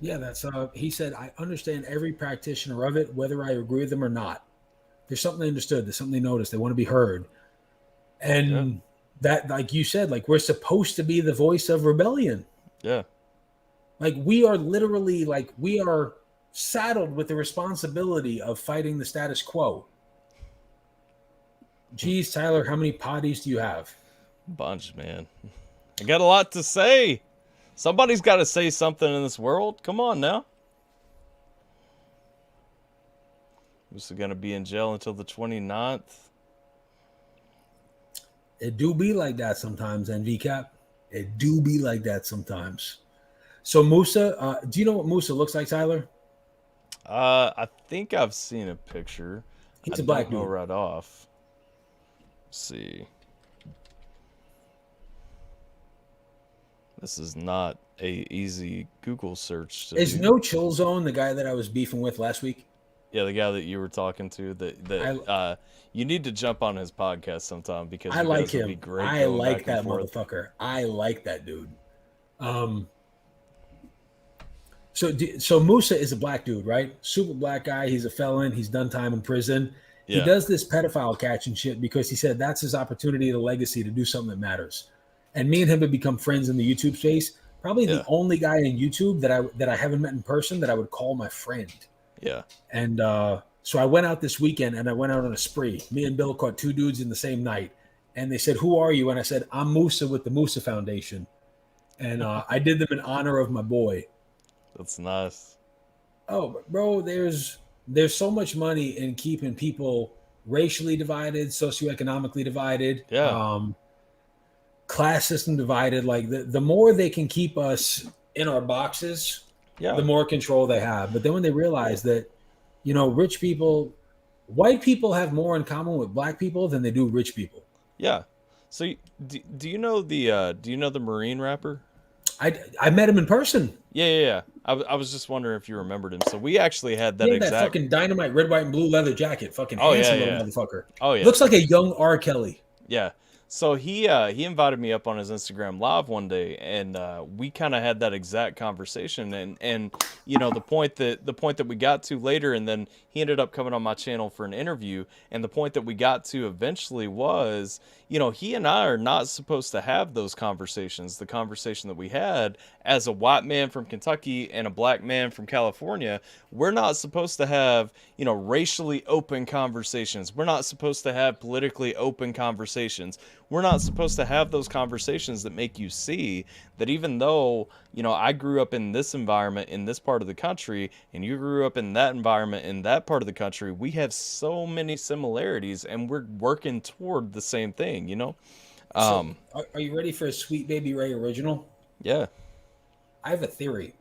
S2: Yeah, that's he said, I understand every practitioner of it, whether I agree with them or not. There's something they understood, there's something they noticed, they want to be heard. And that, like you said, like we're supposed to be the voice of rebellion.
S1: Yeah.
S2: Like we are literally, like we are saddled with the responsibility of fighting the status quo. Geez, Tyler, how many potties do you have?
S1: Bunch, man. I got a lot to say. Somebody's got to say something in this world. Come on now. Who's going to be in jail until the 29th?
S2: It do be like that sometimes, NVCap. It do be like that sometimes. So Musa, do you know what Musa looks like, Tyler?
S1: I think I've seen a picture.
S2: He's a black
S1: dude.
S2: dude.
S1: Right off. Let's see. This is not a easy Google search.
S2: Is No Chill Zone the guy that I was beefing with last week?
S1: Yeah, the guy that you were talking to. That you need to jump on his podcast sometime because
S2: I like him.
S1: Be great
S2: I like
S1: back
S2: that
S1: and forth.
S2: motherfucker. I like that dude. So Musa is a black dude, right? Super black guy. He's a felon. He's done time in prison.
S1: Yeah.
S2: He does this pedophile catching shit because he said that's his opportunity, the legacy to do something that matters. And me and him have become friends in the YouTube space. Probably the only guy in YouTube that I haven't met in person that I would call my friend.
S1: Yeah.
S2: And so I went out this weekend and I went out on a spree. Me and Bill caught two dudes in the same night. And they said, "Who are you?" And I said, "I'm Musa with the Musa Foundation." And I did them in honor of my boy.
S1: That's nice.
S2: Oh, bro, there's so much money in keeping people racially divided, socioeconomically divided, class system divided. Like the more they can keep us in our boxes, the more control they have. But then when they realize that, rich people, white people have more in common with black people than they do rich people.
S1: Yeah. So do you know the Marine rapper?
S2: I met him in person.
S1: Yeah. I was just wondering if you remembered him. So we actually had that
S2: that fucking dynamite red, white, and blue leather jacket. Fucking handsome little motherfucker.
S1: Oh yeah.
S2: Looks like a young R. Kelly.
S1: Yeah. So he invited me up on his Instagram live one day, and we kind of had that exact conversation. And the point that we got to later, and then he ended up coming on my channel for an interview. And the point that we got to eventually was, he and I are not supposed to have those conversations. The conversation that we had as a white man from Kentucky and a black man from California, we're not supposed to have, racially open conversations. We're not supposed to have politically open conversations. We're not supposed to have those conversations that make you see that even though, I grew up in this environment in this part of the country and you grew up in that environment in that part of the country, we have so many similarities and we're working toward the same thing,
S2: So, are you ready for a Sweet Baby Ray original?
S1: Yeah.
S2: I have a theory.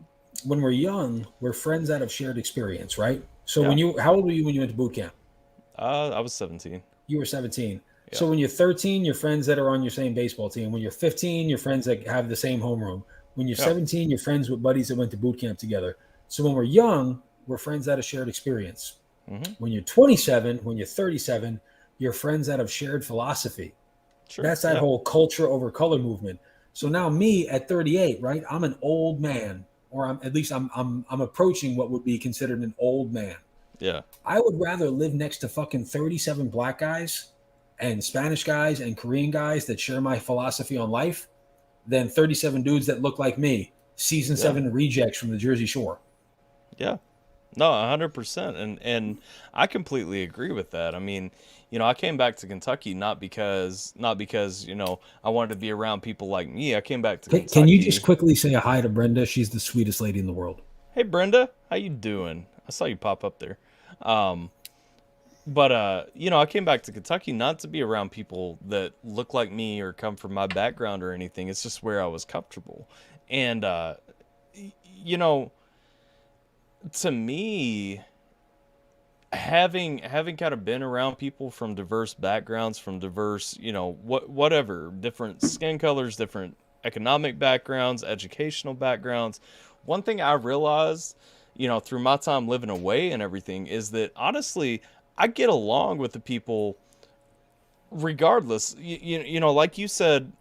S2: When we're young, we're friends out of shared experience, right? So how old were you when you went to boot camp?
S1: I was 17.
S2: You were 17.
S1: Yeah.
S2: So when you're 13, you're friends that are on your same baseball team. When you're 15, you're friends that have the same homeroom. When you're 17, you're friends with buddies that went to boot camp together. So when we're young, we're friends out of shared experience. Mm-hmm. When you're 27, when you're 37, you're friends out of shared philosophy. Sure. That's that whole culture over color movement. So now me at 38, right? I'm an old man, or I'm approaching what would be considered an old man.
S1: Yeah.
S2: I would rather live next to fucking 37 black guys and Spanish guys and Korean guys that share my philosophy on life than 37 dudes that look like me, season 7 rejects from the Jersey Shore.
S1: Yeah. No, 100%. And I completely agree with that. I mean, you know, I came back to Kentucky not because, you know, I wanted to be around people like me. I came back to Kentucky.
S2: Can you just quickly say a hi to Brenda? She's the sweetest lady in the world.
S1: Hey, Brenda, how you doing? I saw you pop up there. But you know, I came back to Kentucky not to be around people that look like me or come from my background or anything. It's just where I was comfortable. And, you know, to me, having kind of been around people from diverse backgrounds, from diverse, you know, whatever, different skin colors, different economic backgrounds, educational backgrounds, one thing I realized, you know, through my time living away and everything is that honestly, I get along with the people regardless. You know, like you said,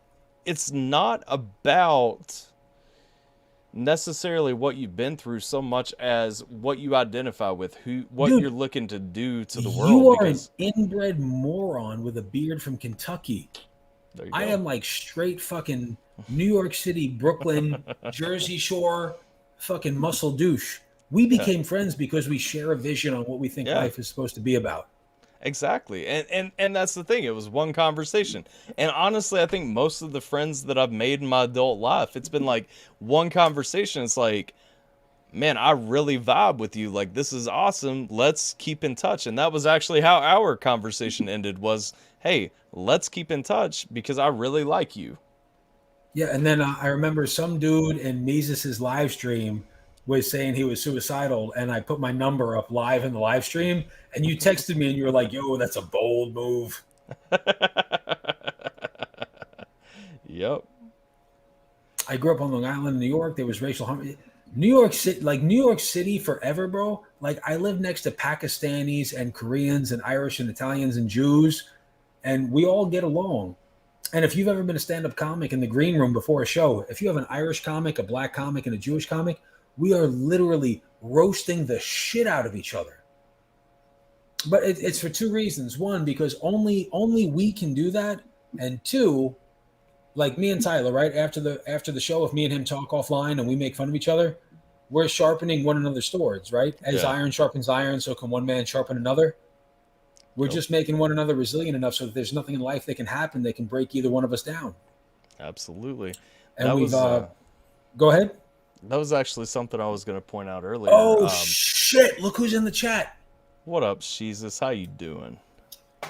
S1: it's not about necessarily what you've been through so much as what you identify with, what
S2: Dude,
S1: you're looking to do to the world.
S2: You are an inbred moron with a beard from Kentucky.
S1: There you
S2: I
S1: go.
S2: am like straight fucking New York City, Brooklyn, Jersey Shore, fucking muscle douche. We became friends because we share a vision on what we think life is supposed to be about.
S1: Exactly. And that's the thing. It was one conversation. And honestly, I think most of the friends that I've made in my adult life, it's been like one conversation. It's like, man, I really vibe with you. Like, this is awesome. Let's keep in touch. And that was actually how our conversation ended was, hey, let's keep in touch because I really like you.
S2: Yeah. And then I remember some dude in Mises's live stream was saying he was suicidal, and I put my number up live in the live stream, and you texted me and you were like, yo, that's a bold move.
S1: Yep.
S2: I grew up on Long Island, New York. There was racial harmony. New York City forever, bro. Like, I lived next to Pakistanis and Koreans and Irish and Italians and Jews, and we all get along. And if you've ever been a stand-up comic in the green room before a show, if you have an Irish comic, a black comic, and a Jewish comic, we are literally roasting the shit out of each other. But it's for two reasons. One, because only we can do that. And two, like me and Tyler, right? After the show, if me and him talk offline and we make fun of each other, we're sharpening one another's swords, right? As iron sharpens iron, so can one man sharpen another. We're just making one another resilient enough so that there's nothing in life that can happen that can break either one of us down.
S1: Absolutely.
S2: And go ahead.
S1: That was actually something I was going to point out earlier.
S2: Oh, shit. Look who's in the chat.
S1: What up, Jesus? How you doing?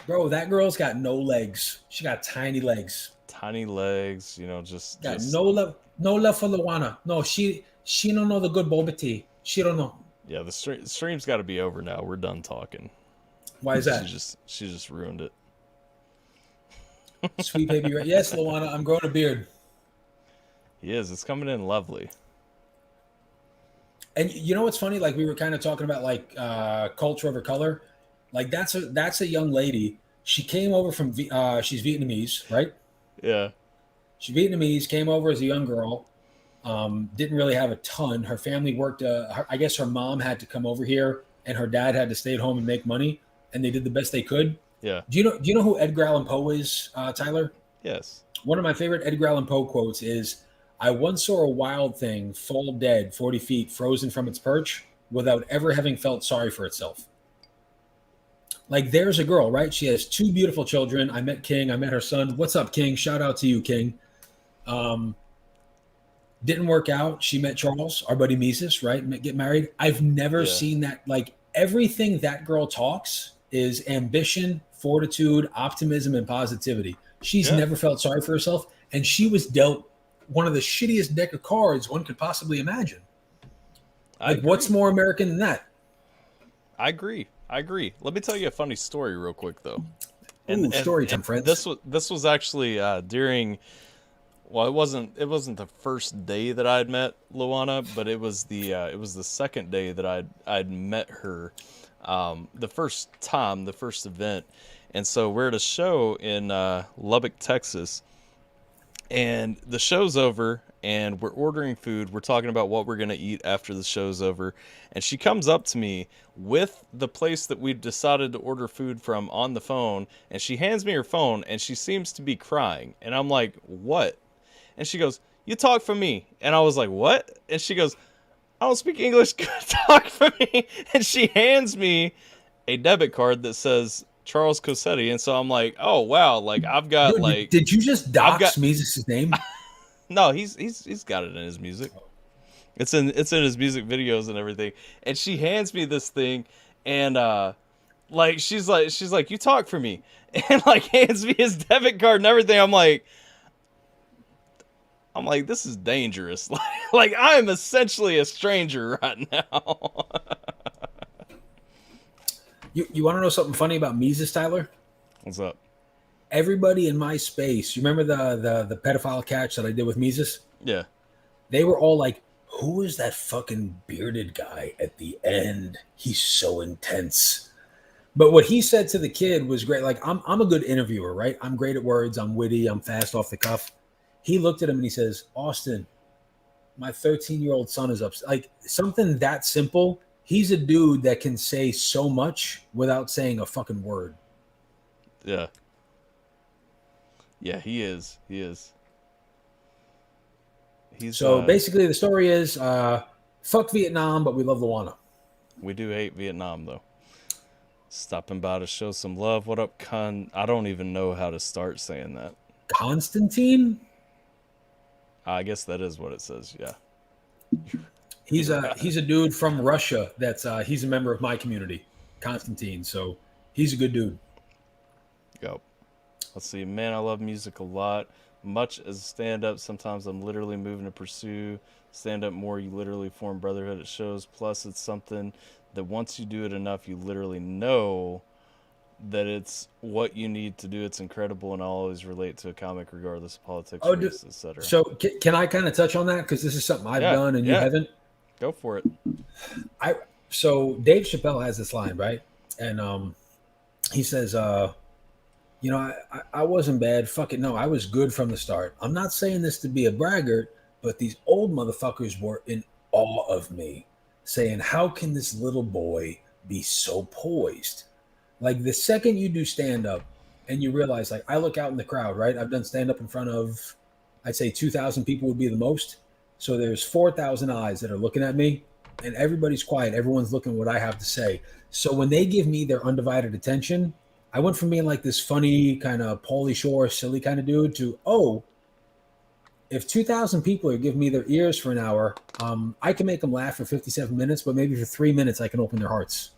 S2: Bro, that girl's got no legs. She got tiny legs.
S1: Tiny legs, you know, just
S2: no love for Luana. No, she don't know the good boba tea. She don't know.
S1: Yeah, the stream's got to be over now. We're done talking.
S2: Why is that?
S1: She just ruined it.
S2: Sweet baby. Yes, Luana, I'm growing a beard.
S1: He is. It's coming in lovely.
S2: And you know what's funny? Like, we were kind of talking about like culture over color. Like, that's a young lady. She came over from she's Vietnamese, right?
S1: Yeah.
S2: She's Vietnamese. Came over as a young girl. Didn't really have a ton. Her family worked. I guess her mom had to come over here, and her dad had to stay at home and make money. And they did the best they could.
S1: Yeah.
S2: Do you know who Edgar Allan Poe is, Tyler?
S1: Yes.
S2: One of my favorite Edgar Allan Poe quotes is, I once saw a wild thing fall dead 40 feet, frozen from its perch, without ever having felt sorry for itself. Like, there's a girl, right? She has 2 beautiful children. I met King. I met her son. What's up, King? Shout out to you, King. Didn't work out. She met Charles, our buddy Mises, right? Get married. I've never seen that. Like, everything that girl talks is ambition, fortitude, optimism, and positivity. She's never felt sorry for herself. And she was dealt one of the shittiest deck of cards one could possibly imagine. Like, what's more American than that?
S1: I agree. Let me tell you a funny story real quick, though.
S2: Story time, friends.
S1: This was actually during. Well, it wasn't the first day that I had met Luana, but it was the second day that I'd met her. The first event, and so we're at a show in Lubbock, Texas. And the show's over, and we're ordering food. We're talking about what we're going to eat after the show's over. And she comes up to me with the place that we decided to order food from on the phone. And she hands me her phone and she seems to be crying. And I'm like, what? And she goes, you talk for me. And I was like, what? And she goes, I don't speak English. Talk for me. And she hands me a debit card that says Charles Cosetti. And so I'm like, oh, wow. Like, I've got,
S2: Dude,
S1: like...
S2: Did you just dox Mises' name?
S1: No, he's got it in his music. It's in his music videos and everything. And she hands me this thing, and like she's like, you talk for me, and like hands me his debit card and everything. I'm like, this is dangerous. Like I am essentially a stranger right now.
S2: You want to know something funny about Mises, Tyler?
S1: What's up?
S2: Everybody in my space, you remember the pedophile catch that I did with Mises?
S1: Yeah.
S2: They were all like, who is that fucking bearded guy at the end? He's so intense. But what he said to the kid was great. Like, I'm a good interviewer, right? I'm great at words. I'm witty. I'm fast off the cuff. He looked at him and he says, Austin, my 13-year-old son is upset. Like, something that simple. He's a dude that can say so much without saying a fucking word.
S1: Yeah. Yeah, he is. He's
S2: so basically the story is fuck Vietnam, but we love Luana.
S1: We do hate Vietnam though. Stopping by to show some love. What up, I don't even know how to start saying that.
S2: Constantine?
S1: I guess that is what it says, yeah.
S2: He's a dude from Russia that's he's a member of my community, Constantine. So he's a good dude.
S1: Go. Let's see, man, I love music a lot. Much as a stand-up, sometimes I'm literally moving to pursue stand-up more. You literally form brotherhood at shows. Plus, it's something that once you do it enough, you literally know that it's what you need to do. It's incredible, and I'll always relate to a comic regardless of politics, race, etc.
S2: So can I kind of touch on that? Because this is something I've done and you haven't?
S1: Go for it.
S2: So Dave Chappelle has this line, right? And he says, you know, I wasn't bad. Fuck it. No, I was good from the start. I'm not saying this to be a braggart, but these old motherfuckers were in awe of me, saying, how can this little boy be so poised? Like the second you do stand-up and you realize, like I look out in the crowd, right? I've done stand-up in front of, I'd say 2,000 people would be the most. So there's 4,000 eyes that are looking at me and everybody's quiet. Everyone's looking at what I have to say. So when they give me their undivided attention, I went from being like this funny kind of Pauly Shore, silly kind of dude to, oh, if 2,000 people are giving me their ears for an hour, I can make them laugh for 57 minutes, but maybe for 3 minutes I can open their hearts.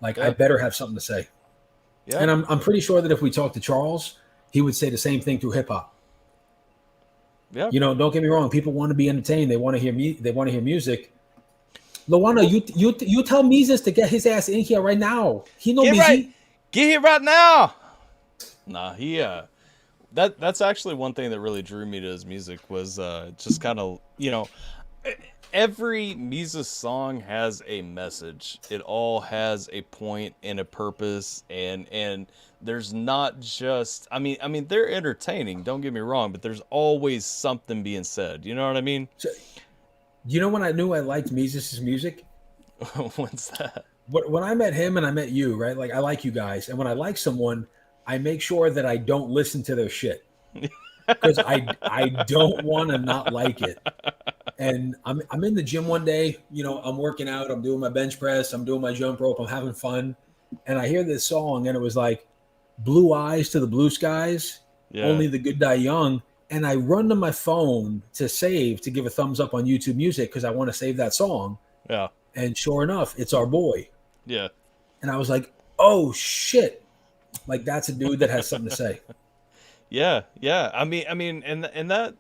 S2: Like I better have something to say. Yeah. And I'm pretty sure that if we talked to Charles, he would say the same thing through hip hop. Yeah. You know, don't get me wrong. People want to be entertained. They want to hear me. They want to hear music. Luana, you tell Mises to get his ass in here right now. He know Mises.
S1: Get here right now. Nah, that's actually one thing that really drew me to his music was just kind of, you know, every Mises song has a message. It all has a point and a purpose, and there's not just, I mean they're entertaining, don't get me wrong, but there's always something being said. You know what I mean?
S2: So, you know when I knew I liked Mises' music?
S1: What's that?
S2: When I met him and I met you, right? Like I like you guys, and when I like someone, I make sure that I don't listen to their shit because I don't want to not like it. And I'm in the gym one day, you know, I'm working out, I'm doing my bench press, I'm doing my jump rope, I'm having fun, and I hear this song, and it was like, "Blue eyes to the blue skies, only the good die young." And I run to my phone to save, to give a thumbs up on YouTube Music because I want to save that song.
S1: Yeah.
S2: And sure enough, it's our boy.
S1: Yeah.
S2: And I was like, oh shit. Like that's a dude that has something to say.
S1: Yeah. I mean, and that,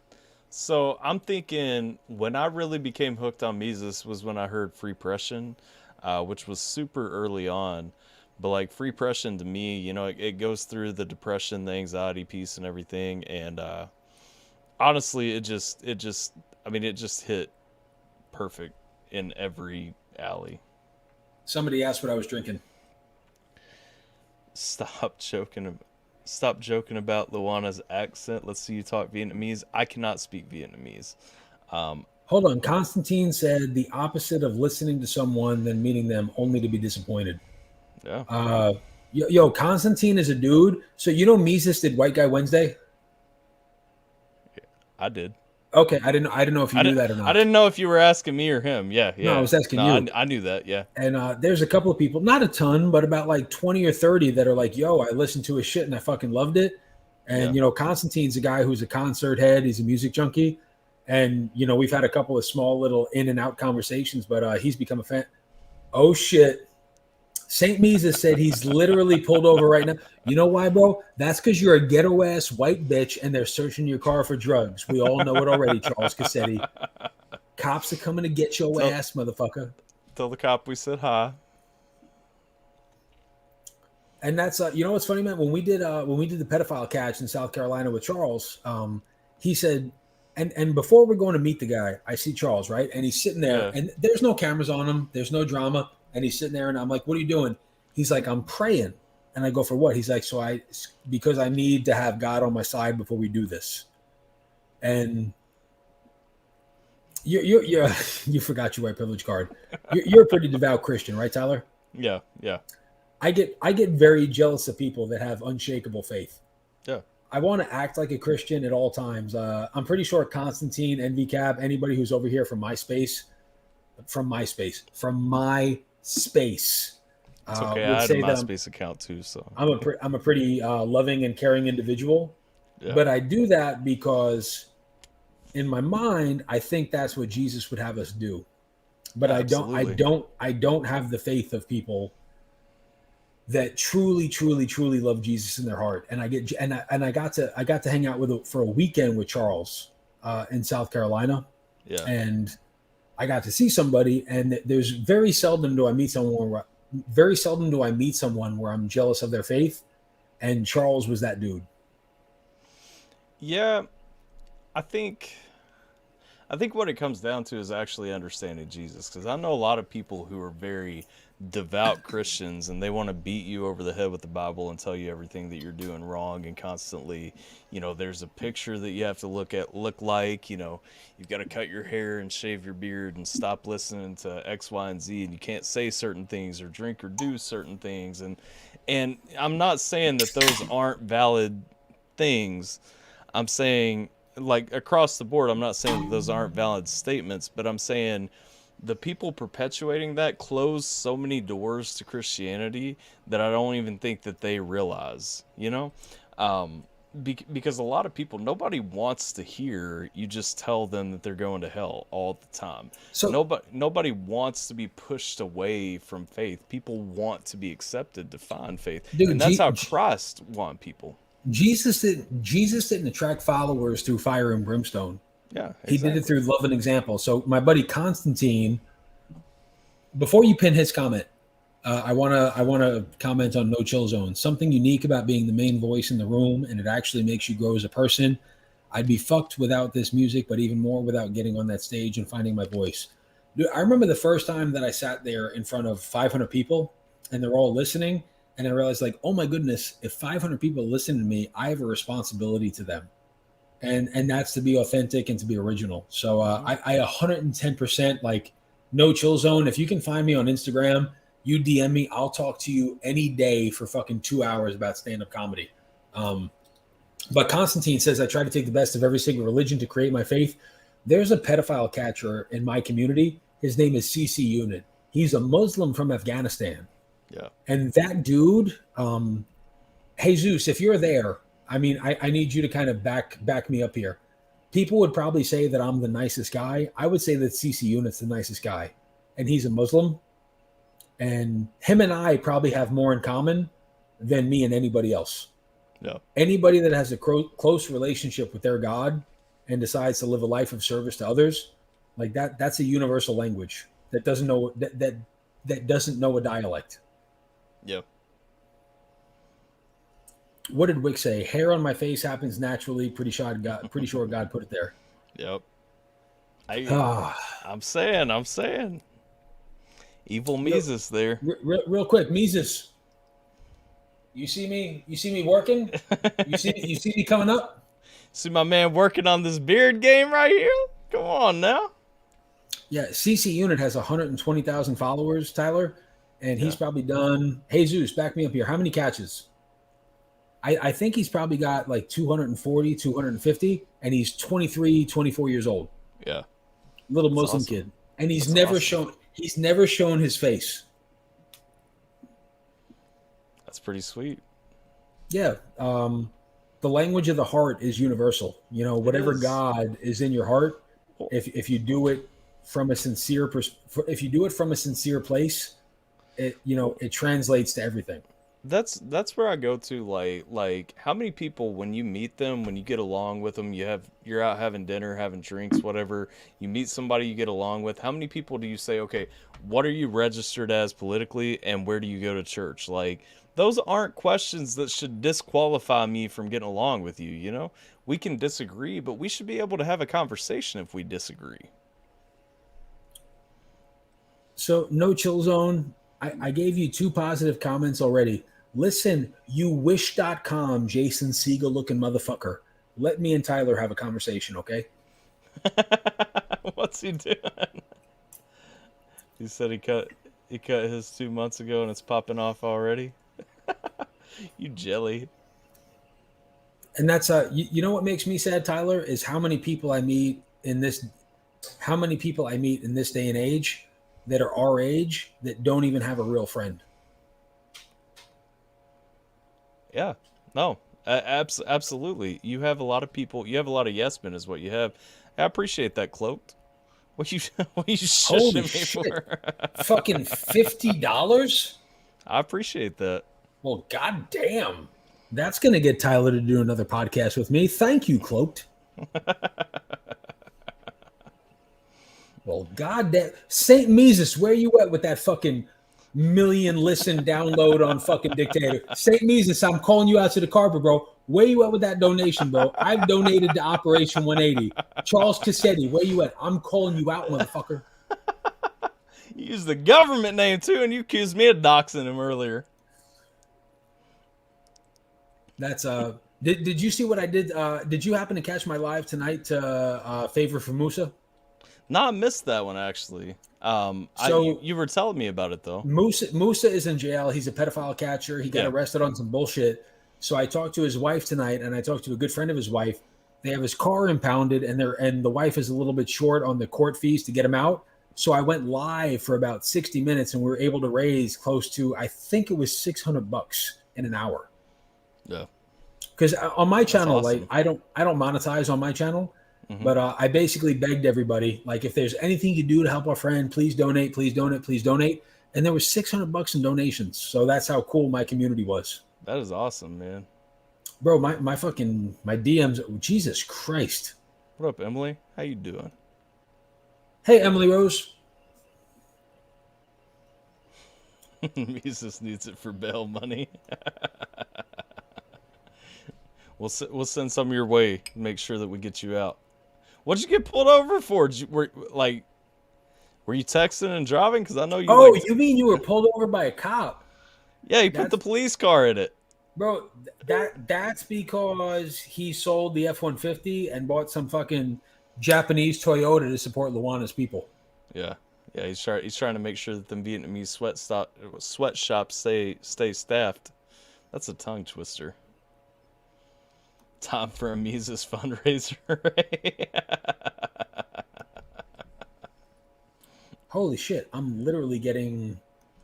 S1: so I'm thinking when I really became hooked on Mises was when I heard Free Pression, which was super early on. But like Free Pression to me, you know, it goes through the depression, the anxiety piece and everything. And honestly, it just hit perfect in every alley.
S2: Somebody asked what I was drinking.
S1: Stop joking about Luana's accent. Let's see you talk Vietnamese. I cannot speak Vietnamese.
S2: Hold on. Constantine said the opposite of listening to someone than meeting them only to be disappointed.
S1: Yeah.
S2: Yo, Constantine is a dude. So you know Mises did White Guy Wednesday?
S1: I did.
S2: Okay, I didn't know if you knew that or not.
S1: I didn't know if you were asking me or him. Yeah, yeah.
S2: No, I was asking you.
S1: I knew that. Yeah.
S2: And there's a couple of people, not a ton, but about like 20 or 30 that are like, yo, I listened to his shit and I fucking loved it. And, Constantine's a guy who's a concert head. He's a music junkie. And, we've had a couple of small little in and out conversations, but he's become a fan. Oh, shit. St. Mises said he's literally pulled over right now. You know why, bro? That's because you're a ghetto-ass white bitch and they're searching your car for drugs. We all know it already, Charles Cassetti. Cops are coming to get your ass, motherfucker.
S1: Tell the cop we said hi.
S2: And that's what's funny, man. When we did the pedophile catch in South Carolina with Charles, he said, and before we're going to meet the guy, I see Charles, right? And he's sitting there, and there's no cameras on him, there's no drama, and he's sitting there, and I'm like, "What are you doing?" He's like, "I'm praying." And I go, "For what?" He's like, because I need to have God on my side before we do this. And you forgot your white privilege card. You're a pretty devout Christian, right, Tyler?
S1: Yeah, yeah.
S2: I get very jealous of people that have unshakable faith.
S1: Yeah.
S2: I want to act like a Christian at all times. I'm pretty sure Constantine, NVCab, anybody who's over here from my space. It's
S1: okay. I had a MySpace account too, so
S2: I'm a pretty loving and caring individual. Yeah. But I do that because in my mind, I think that's what Jesus would have us do. But
S1: Absolutely.
S2: I don't have the faith of people that truly, truly, truly love Jesus in their heart. And I got to hang out for a weekend with Charles in South Carolina.
S1: Yeah.
S2: And I got to see somebody, and there's very seldom do I meet someone where I'm jealous of their faith. And Charles was that dude.
S1: Yeah. I think what it comes down to is actually understanding Jesus, because I know a lot of people who are very devout Christians and they want to beat you over the head with the Bible and tell you everything that you're doing wrong, and constantly, there's a picture that you have to look like, you've got to cut your hair and shave your beard and stop listening to X, Y, and Z, and you can't say certain things or drink or do certain things. And I'm not saying that those aren't valid things. I'm saying, like, across the board, I'm not saying that those aren't valid statements, but I'm saying the people perpetuating that close so many doors to Christianity that I don't even think that they realize, because a lot of people, nobody wants to hear you just tell them that they're going to hell all the time. So nobody wants to be pushed away from faith. People want to be accepted to find faith. Dude, and that's how Christ want people.
S2: Jesus didn't attract followers through fire and brimstone.
S1: Yeah, exactly.
S2: He did it through love and example. So my buddy Constantine, before you pin his comment, I wanna comment on No Chill Zone. Something unique about being the main voice in the room, and it actually makes you grow as a person. I'd be fucked without this music, but even more without getting on that stage and finding my voice. Dude, I remember the first time that I sat there in front of 500 people and they're all listening, and I realized, like, oh my goodness, if 500 people listen to me, I have a responsibility to them. And that's to be authentic and to be original. So I 110% like No Chill Zone. If you can find me on Instagram, you DM me, I'll talk to you any day for fucking 2 hours about stand-up comedy. But Constantine says, I try to take the best of every single religion to create my faith. There's a pedophile catcher in my community. His name is CC Unit. He's a Muslim from Afghanistan.
S1: Yeah.
S2: And that dude, Jesus, if you're there, I mean, I need you to kind of back me up here. People would probably say that I'm the nicest guy. I would say that CC Unit's the nicest guy. And he's a Muslim. And him and I probably have more in common than me and anybody else.
S1: Yeah.
S2: Anybody that has a close relationship with their God and decides to live a life of service to others, like that's a universal language that doesn't know that doesn't know a dialect.
S1: Yep.
S2: What did Wick say? Hair on my face happens naturally. Pretty sure God put it there.
S1: Yep. I'm saying. Evil Mises there.
S2: Real quick, Mises. You see me working? You see me coming up?
S1: See my man working on this beard game right here? Come on now.
S2: Yeah, CC Unit has 120,000 followers, Tyler, and he's probably done. Hey Zeus, back me up here. How many catches? I think he's probably got like 240, 250, and he's 23, 24 years old.
S1: Yeah.
S2: Little
S1: That's
S2: Muslim
S1: awesome.
S2: kid. And he's
S1: That's
S2: never
S1: awesome.
S2: shown his face.
S1: That's pretty sweet.
S2: Yeah. The language of the heart is universal. You know, whatever
S1: is.
S2: God is in your heart, if you do it from a sincere if you do it from a sincere place, it translates to everything.
S1: That's where I go to, like how many people, when you meet them, when you get along with them, you're out having dinner, having drinks, whatever, you meet somebody you get along with, how many people do you say, okay, what are you registered as politically and where do you go to church? Like, those aren't questions that should disqualify me from getting along with you, you know? We can disagree, but we should be able to have a conversation if we disagree.
S2: So no chill zone. I gave you 2 positive comments already. Listen, you wish.com, Jason Siegel looking motherfucker. Let me and Tyler have a conversation, okay?
S1: What's he doing? He said he cut his 2 months ago and it's popping off already. You jelly.
S2: And that's you know what makes me sad, Tyler, is how many people I meet in this day and age that are our age that don't even have a real friend.
S1: Yeah, no, absolutely. You have a lot of people. You have a lot of yes men, is what you have. I appreciate that, Cloaked. What you
S2: Holy
S1: shushing me
S2: shit.
S1: for?
S2: Fucking $50?
S1: I appreciate that.
S2: Well, goddamn. That's going to get Tyler to do another podcast with me. Thank you, Cloaked. Well, goddamn. St. Mises, where you at with that fucking million listen download on fucking Dictator? St. Mises, I'm calling you out to the carpet, bro. Where you at with that donation, bro? I've donated to Operation 180. Charles Cassetti, where you at? I'm calling you out, motherfucker.
S1: You used the government name too, and you accused me of doxing him earlier.
S2: That's Did you see what I did? Did you happen to catch my live tonight to favor for Musa?
S1: No, I missed that one actually. You were telling me about it though.
S2: Musa is in jail. He's a pedophile catcher. He got arrested on some bullshit. So I talked to his wife tonight, and I talked to a good friend of his wife. They have his car impounded, and the wife is a little bit short on the court fees to get him out. So I went live for about 60 minutes, and we were able to raise close to, I think it was $600 in an hour.
S1: Yeah.
S2: Because on my channel,
S1: awesome.
S2: like I don't monetize on my channel. Mm-hmm. But I basically begged everybody, like, if there's anything you do to help our friend, please donate, please donate, please donate. And there was $600 in donations. So that's how cool my community was.
S1: That is awesome, man.
S2: Bro, my DMs, Jesus Christ.
S1: What up, Emily? How you doing?
S2: Hey, Emily Rose.
S1: Mises needs it for bail money. We'll send some your way. Make sure that we get you out. What'd you get pulled over for? Were you texting and driving? Because I know you.
S2: Oh, you mean you were pulled over by a cop?
S1: Yeah, he put the police car in it.
S2: Bro, that's because he sold the F-150 and bought some fucking Japanese Toyota to support Luana's people.
S1: Yeah, he's trying to make sure that them Vietnamese sweatshops stay staffed. That's a tongue twister. Time for a Mises fundraiser.
S2: Holy shit! I'm literally getting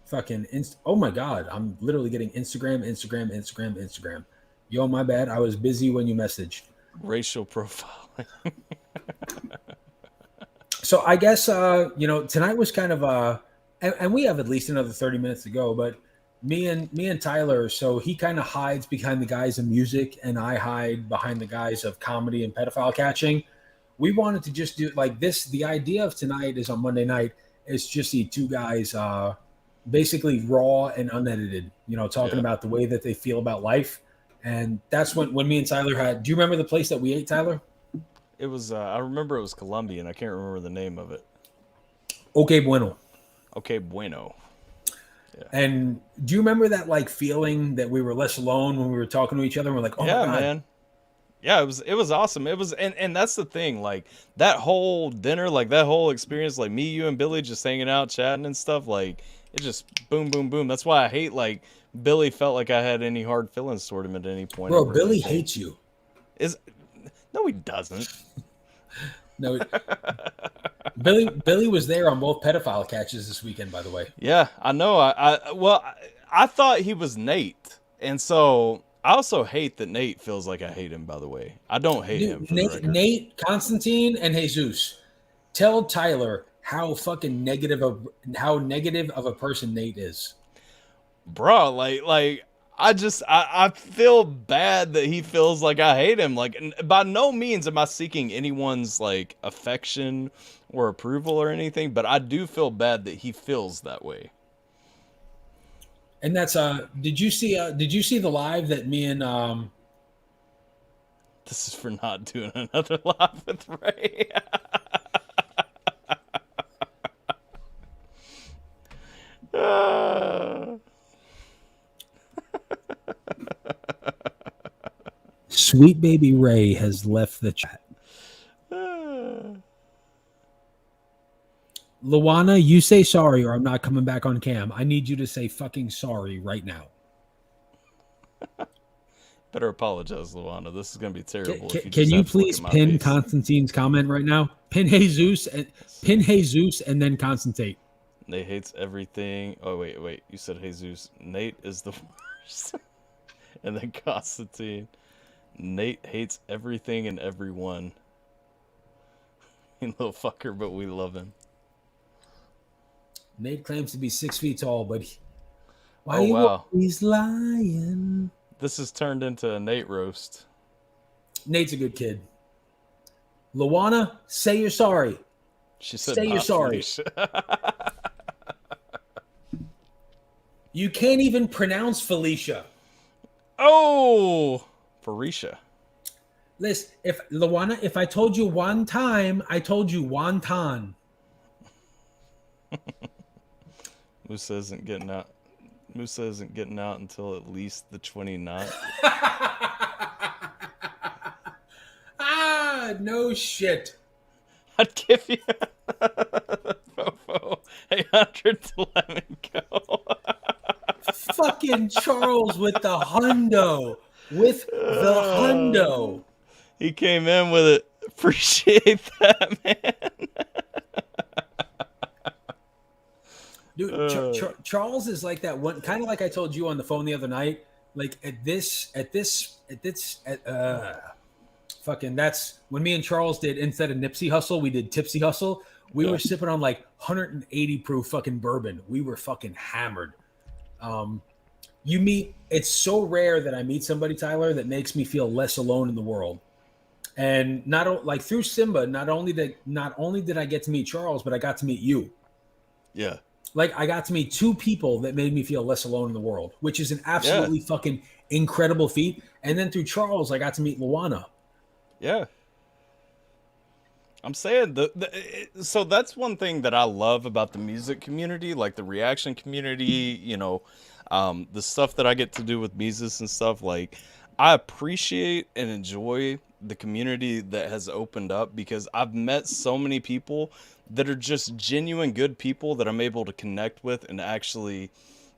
S2: fucking oh my god! I'm literally getting Instagram. Yo, my bad. I was busy when you messaged.
S1: Racial profiling.
S2: So I guess tonight was kind of and we have at least another 30 minutes to go, but me and Tyler, so he kind of hides behind the guys of music and I hide behind the guys of comedy and pedophile catching. We wanted to just do like this. The idea of tonight is on Monday night is just the 2 guys basically raw and unedited, talking about the way that they feel about life. And that's when me and Tyler had, do you remember the place that we ate, Tyler?
S1: It was, I remember it was Colombian. I can't remember the name of it.
S2: Okay, Bueno.
S1: Okay, Bueno.
S2: Yeah. And do you remember that like feeling that we were less alone when we were talking to each other? And we're like, oh
S1: yeah,
S2: my God.
S1: man. Yeah, it was awesome. It was, and that's the thing, like that whole dinner, like that whole experience, like me, you, and Billy just hanging out, chatting and stuff, like it just boom, boom, boom. That's why I hate like Billy felt like I had any hard feelings toward him at any point.
S2: Bro,
S1: Over
S2: Billy
S1: anything.
S2: hates you.
S1: Is no, he doesn't.
S2: No, Billy was there on both pedophile catches this weekend, by the way.
S1: Yeah, I know. I thought he was Nate, and so I also hate that Nate feels like I hate him. By the way, I don't hate him. For the record.
S2: Nate, Constantine, and Jesus, tell Tyler how fucking negative of a person Nate is.
S1: Bro, like I feel bad that he feels like I hate him. Like, by no means am I seeking anyone's like affection or approval or anything, but I do feel bad that he feels that way.
S2: And that's did you see the live that me and
S1: This is for not doing another live with Ray.
S2: Sweet Baby Ray has left the chat. Luana, you say sorry or I'm not coming back on cam. I need you to say fucking sorry right now.
S1: Better apologize, Luana. This is going to be terrible.
S2: Can you please pin Constantine's comment right now? Pin Jesus and then Constantine.
S1: Nate hates everything. Oh, wait. You said Jesus. Nate is the worst. And then Constantine. Nate hates everything and everyone. Little fucker, but we love him.
S2: Nate claims to be 6 feet tall, but he's lying.
S1: This has turned into a Nate roast.
S2: Nate's a good kid. Luana, say you're sorry.
S1: She said,
S2: say you're sorry. You can't even pronounce Felicia.
S1: Oh, Felicia.
S2: Listen, if I told you one time, I told you wonton.
S1: Musa isn't getting out. Musa isn't getting out until at least the 29th.
S2: No shit.
S1: I'd give you Fofo 800 to let me go.
S2: Fucking Charles with the hundo.
S1: He came in with it. Appreciate that, man.
S2: Dude, Charles is like that one, kind of like I told you on the phone the other night. Like fucking, that's when me and Charles did, instead of Nipsey Hustle, we did Tipsy Hustle. We were sipping on like 180 proof fucking bourbon. We were fucking hammered. It's so rare that I meet somebody, Tyler, that makes me feel less alone in the world. And like through Simba, not only did I get to meet Charles, but I got to meet you.
S1: Yeah.
S2: Like I got to meet two people that made me feel less alone in the world, which is an absolutely fucking incredible feat. And then through Charles, I got to meet Luana.
S1: Yeah. I'm saying so that's one thing that I love about the music community, like the reaction community, the stuff that I get to do with Mises and stuff. Like, I appreciate and enjoy the community that has opened up, because I've met so many people that are just genuine good people that I'm able to connect with and actually,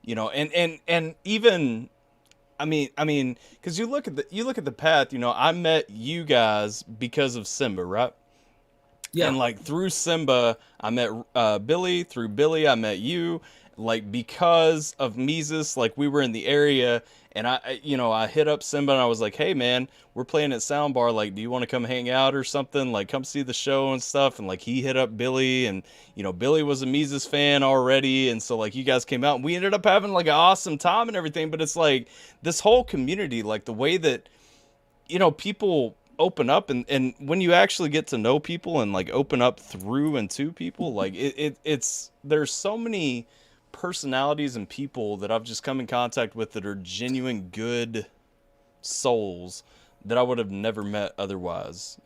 S1: and even, I mean, because you look at the path, I met you guys because of Simba, right? Yeah. And like through Simba, I met Billy. Through Billy, I met you. Like, because of Mises, like we were in the area, and I hit up Simba and I was like, hey man, we're playing at Soundbar. Like, do you want to come hang out or something? Like, come see the show and stuff. And like, he hit up Billy, and Billy was a Mises fan already, and so like you guys came out and we ended up having like an awesome time and everything. But it's like this whole community, like the way that people open up, and when you actually get to know people and like open up through and to people, like it's there's so many personalities and people that I've just come in contact with that are genuine good souls that I would have never met otherwise,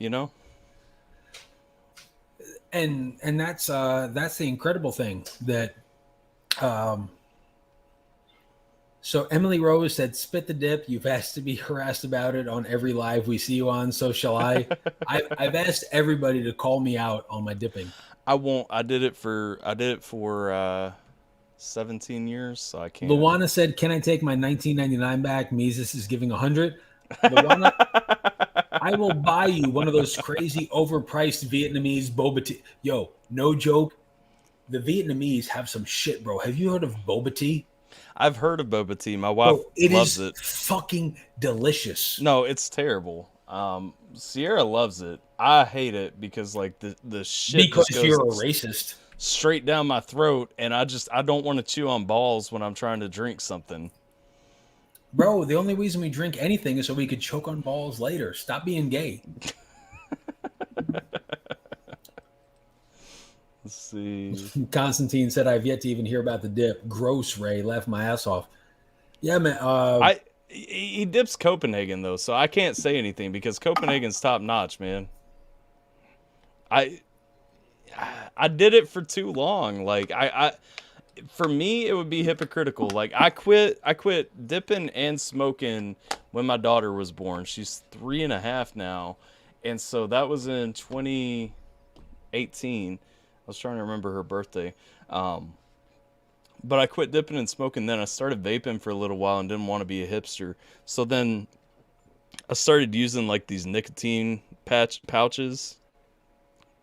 S1: And
S2: that's the incredible thing, that So Emily Rose said, "Spit the dip. You've asked to be harassed about it on every live we see you on. So shall I?" I've asked everybody to call me out on my dipping.
S1: I won't. I did it for 17 years, so I can't.
S2: Luana said, "Can I take my 1999 back? Mises is giving 100." Luana, I will buy you one of those crazy overpriced Vietnamese boba tea. Yo, no joke. The Vietnamese have some shit, bro. Have you heard of boba tea?
S1: I've heard of boba tea. My wife loves it.
S2: Fucking delicious.
S1: No, it's terrible. Sierra loves it. I hate it because like the shit
S2: because
S1: just goes
S2: you're a racist
S1: straight down my throat, and I don't want to chew on balls when I'm trying to drink something.
S2: Bro, the only reason we drink anything is so we could choke on balls later. Stop being gay.
S1: Let's see.
S2: Constantine said, "I've yet to even hear about the dip. Gross, Ray. Laughed my ass off." Yeah, man.
S1: He dips Copenhagen though, so I can't say anything because Copenhagen's top notch, man. I did it for too long. Like for me, it would be hypocritical. Like I quit dipping and smoking when my daughter was born. She's 3.5 now, and so that was in 2018. I was trying to remember her birthday. But I quit dipping and smoking. Then I started vaping for a little while and didn't want to be a hipster. So then I started using like these nicotine pouches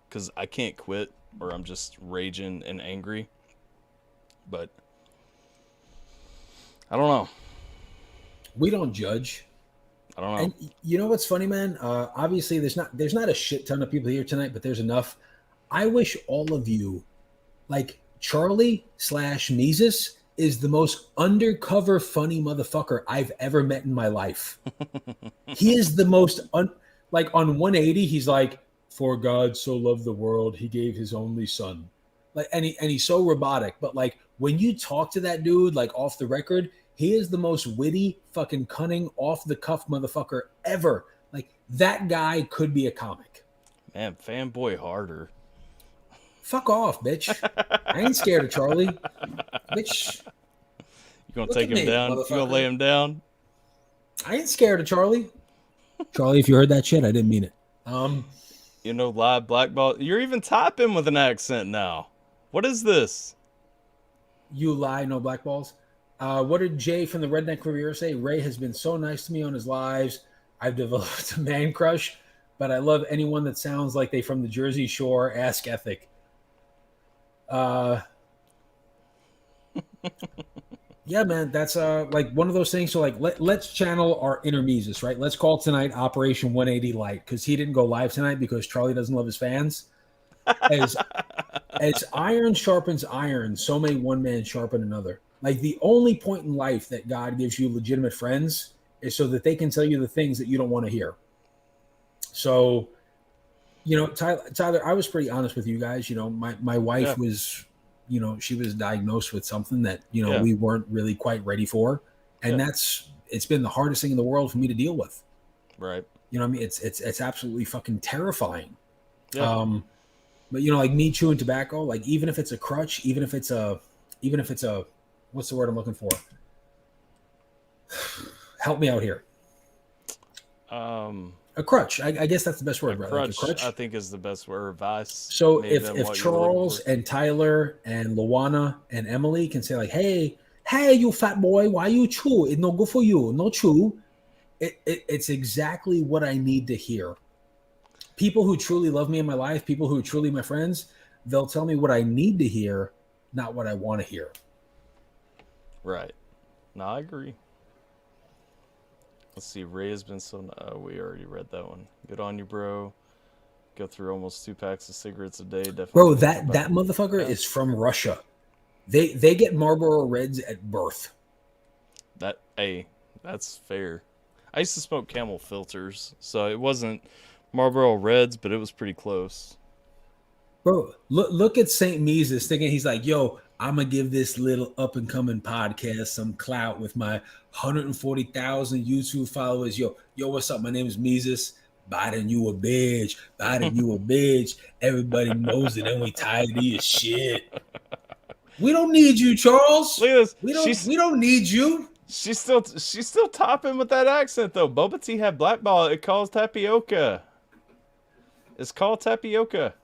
S1: because I can't quit or I'm just raging and angry. But I don't know.
S2: We don't judge.
S1: I don't know.
S2: And you know what's funny, man? Obviously, there's not a shit ton of people here tonight, but there's enough. I wish all of you, like Charlie / Mises, is the most undercover funny motherfucker I've ever met in my life. He is the most like on 180. He's like, "For God so loved the world, he gave his only son." Like, and he's so robotic. But like when you talk to that dude, like off the record, he is the most witty, fucking cunning, off the cuff motherfucker ever. Like that guy could be a comic.
S1: Man, fanboy harder.
S2: Fuck off, bitch. I ain't scared of Charlie. Bitch.
S1: You gonna take him down? You gonna lay him down?
S2: I ain't scared of Charlie. Charlie, if you heard that shit, I didn't mean it.
S1: You know, live blackball. You're even typing with an accent now. What is this?
S2: You lie, no black balls. What did Jay from the Redneck Riviera say? Ray has been so nice to me on his lives. I've developed a man crush, but I love anyone that sounds like they from the Jersey Shore. Ask ethic. Yeah, man, that's like one of those things. So like let's channel our inner Mises, right? Let's call tonight Operation 180 Light, because he didn't go live tonight because Charlie doesn't love his fans. As iron sharpens iron, so may one man sharpen another. Like the only point in life that God gives you legitimate friends is so that they can tell you the things that you don't want to hear. So, you know, Tyler, I was pretty honest with you guys. You know, my wife was, you know, she was diagnosed with something that, you know, we weren't really quite ready for. And it's been the hardest thing in the world for me to deal with.
S1: Right.
S2: You know what I mean? It's absolutely fucking terrifying.
S1: Yeah.
S2: But you know, like me chewing tobacco, like even if it's a crutch, even if it's a, what's the word I'm looking for? Help me out here. A crutch. I guess that's the best word, right?
S1: Crutch,
S2: like a crutch,
S1: I think, is the best word. Vice.
S2: So if Charles and Tyler and Luana and Emily can say like, hey, you fat boy, why you chew? It's no good for you. No chew. It's exactly what I need to hear. People who truly love me in my life, people who are truly my friends, they'll tell me what I need to hear, not what I want to hear.
S1: Right. No, I agree. Let's see. Ray has been so... we already read that one. Good on you, bro. Go through almost 2 packs of cigarettes a day. Definitely.
S2: Bro, that motherfucker is from Russia. They get Marlboro Reds at birth.
S1: That's fair. I used to smoke Camel filters, so it wasn't Marlboro Reds, but it was pretty close.
S2: Bro, look at St. Mises thinking he's like, yo, I'm going to give this little up-and-coming podcast some clout with my 140,000 YouTube followers. Yo, what's up? My name is Mises. Biden, you a bitch. Biden, you a bitch. Everybody knows it, and we tired of your shit. We don't need you, Charles.
S1: Look at this.
S2: We don't need you.
S1: She's still topping with that accent though. Boba tea had black ball. It calls tapioca. It's called tapioca.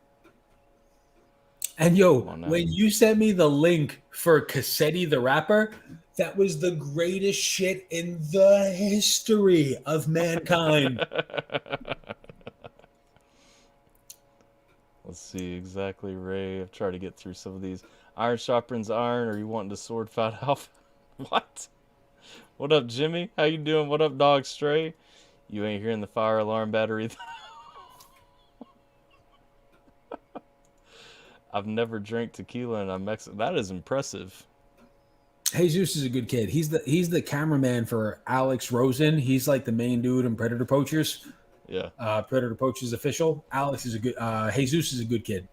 S2: And yo,
S1: Come on now.
S2: when you sent me the link for Cassetti the rapper, that was the greatest shit in the history of mankind.
S1: Let's see exactly, Ray. I've tried to get through some of these. Iron sharpens iron. Are you wanting to sword fight Alpha? What? What up, Jimmy? How you doing? What up, Dog Stray? You ain't hearing the fire alarm battery. I've never drank tequila and I'm Mexican. That is impressive.
S2: Jesus is a good kid. He's the cameraman for Alex Rosen. He's like the main dude in Predator Poachers.
S1: Yeah.
S2: Predator Poachers official. Alex is a good. Jesus is a good kid.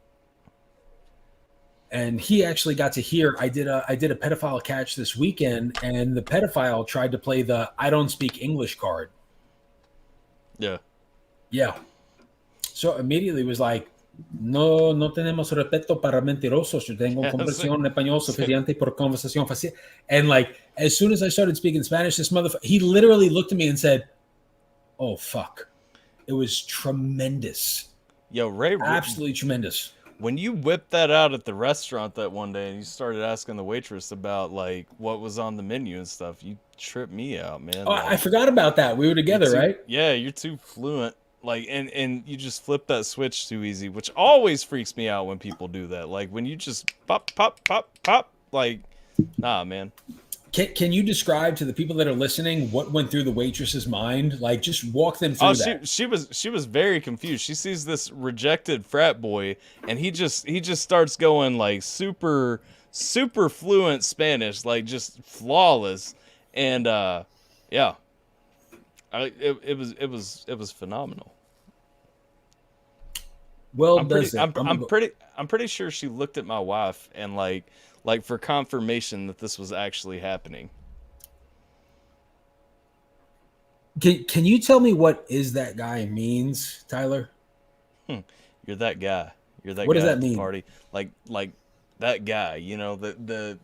S2: And he actually got to hear. I did a pedophile catch this weekend, and the pedophile tried to play the "I don't speak English" card.
S1: Yeah.
S2: Yeah. So immediately was like, no tenemos respeto para mentirosos. Yo tengo conversación en español suficiente por conversación fácil. And like, as soon as I started speaking Spanish, this motherfucker, he literally looked at me and said, "Oh fuck." It was tremendous.
S1: Yo, Ray,
S2: Absolutely tremendous.
S1: when you whipped that out at the restaurant that one day and you started asking the waitress about like what was on the menu and stuff, you tripped me out, man.
S2: Oh,
S1: like,
S2: I forgot about that. We were together, right?
S1: Yeah, you're too fluent. Like, and you just flip that switch too easy, which always freaks me out when people do that. Like when you just pop, like, nah, man.
S2: Can you describe to the people that are listening what went through the waitress's mind? Like, just walk them through that.
S1: She was very confused. She sees this rejected frat boy, and he just starts going like super fluent Spanish, like just flawless, and yeah, it was phenomenal.
S2: Well,
S1: I'm pretty sure she looked at my wife and like for confirmation that this was actually happening.
S2: Can you tell me what "is that guy" means, Tyler?
S1: You're that guy. You're that
S2: what
S1: guy
S2: does that
S1: at the
S2: mean?
S1: party. Like that guy, you know, the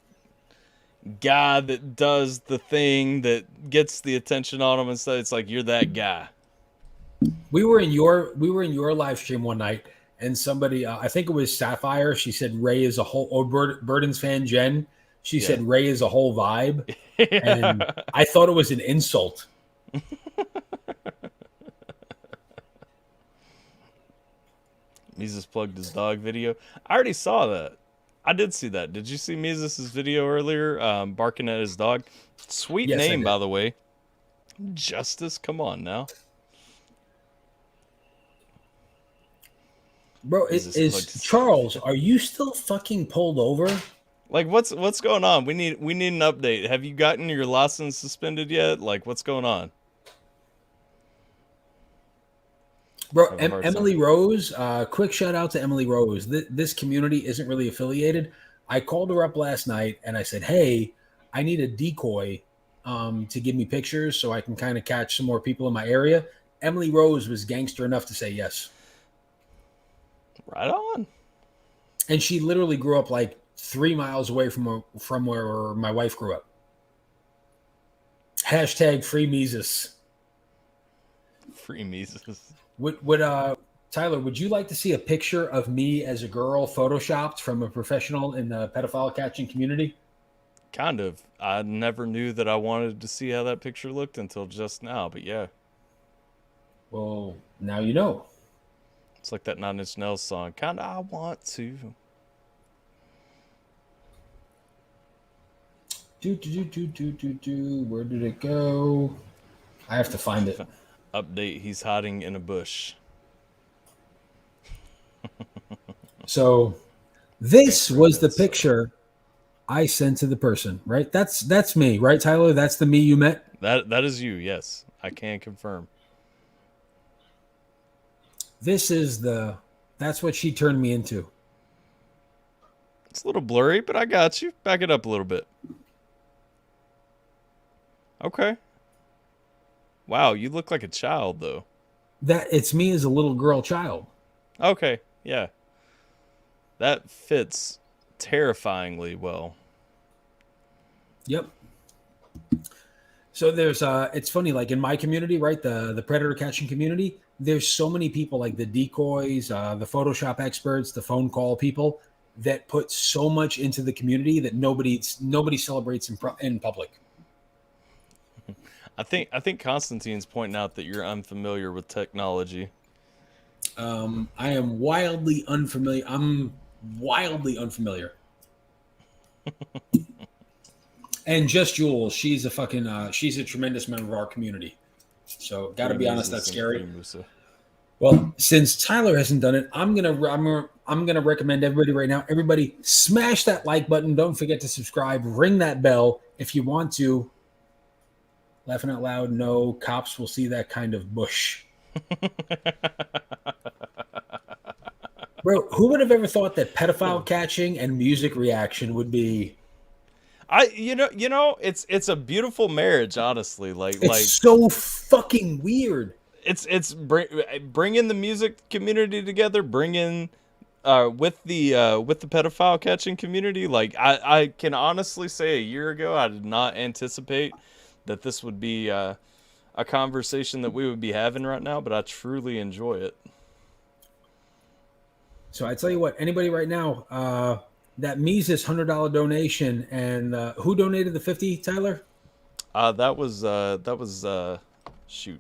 S1: guy that does the thing that gets the attention on him and stuff. It's like you're that guy.
S2: We were in your live stream one night, and somebody, I think it was Sapphire, she said Ray is a whole, or Burden's fan Jen, she said Ray is a whole vibe, and I thought it was an insult.
S1: Mises plugged his dog video. I already saw that. I did see that. Did you see Mises' video earlier, barking at his dog? Sweet name, by the way. Justice, come on now.
S2: Bro, is Charles, are you still fucking pulled over?
S1: Like, what's going on? We need an update. Have you gotten your license suspended yet? Like, what's going on?
S2: Bro, Emily Rose, quick shout out to Emily Rose. This community isn't really affiliated. I called her up last night and I said, hey, I need a decoy to give me pictures so I can kind of catch some more people in my area. Emily Rose was gangster enough to say yes.
S1: Right on.
S2: And she literally grew up like 3 miles away from where my wife grew up. Hashtag free Mises.
S1: Free Mises.
S2: Tyler, would you like to see a picture of me as a girl photoshopped from a professional in the pedophile catching community?
S1: Kind of. I never knew that I wanted to see how that picture looked until just now, but yeah.
S2: Well, now you know.
S1: It's like that 9 Inch Nails song. Kinda I want to.
S2: Where did it go? I have to find it.
S1: Update, he's hiding in a bush.
S2: So this was the picture I sent to the person, right? That's me, right, Tyler? That's the me you met?
S1: That is you, yes. I can confirm.
S2: That's what she turned me into.
S1: It's a little blurry, but I got you. Back it up a little bit. Okay. Wow, you look like a child, though.
S2: It's me as a little girl child.
S1: Okay, yeah. That fits terrifyingly well.
S2: Yep. So there's it's funny, like in my community, right? The predator catching community, there's so many people like the decoys, the Photoshop experts, the phone call people that put so much into the community that nobody celebrates in public.
S1: I think Constantine's pointing out that you're unfamiliar with technology.
S2: I am wildly unfamiliar. I'm wildly unfamiliar. And just Jules, she's a tremendous member of our community. So, gotta be honest, that's scary. Well, since Tyler hasn't done it, I'm gonna recommend everybody right now. Everybody, smash that like button. Don't forget to subscribe. Ring that bell if you want to. Laughing out loud. No cops will see that kind of bush. Bro, who would have ever thought that pedophile catching and music reaction would be?
S1: It's a beautiful marriage, honestly.
S2: It's so fucking weird.
S1: It's bringing the music community together, bringing with the pedophile catching community. Like I can honestly say, a year ago, I did not anticipate that this would be a conversation that we would be having right now, but I truly enjoy it.
S2: So I tell you what, anybody right now, that Mises $100 donation, and who donated the 50, Tyler?
S1: That was shoot.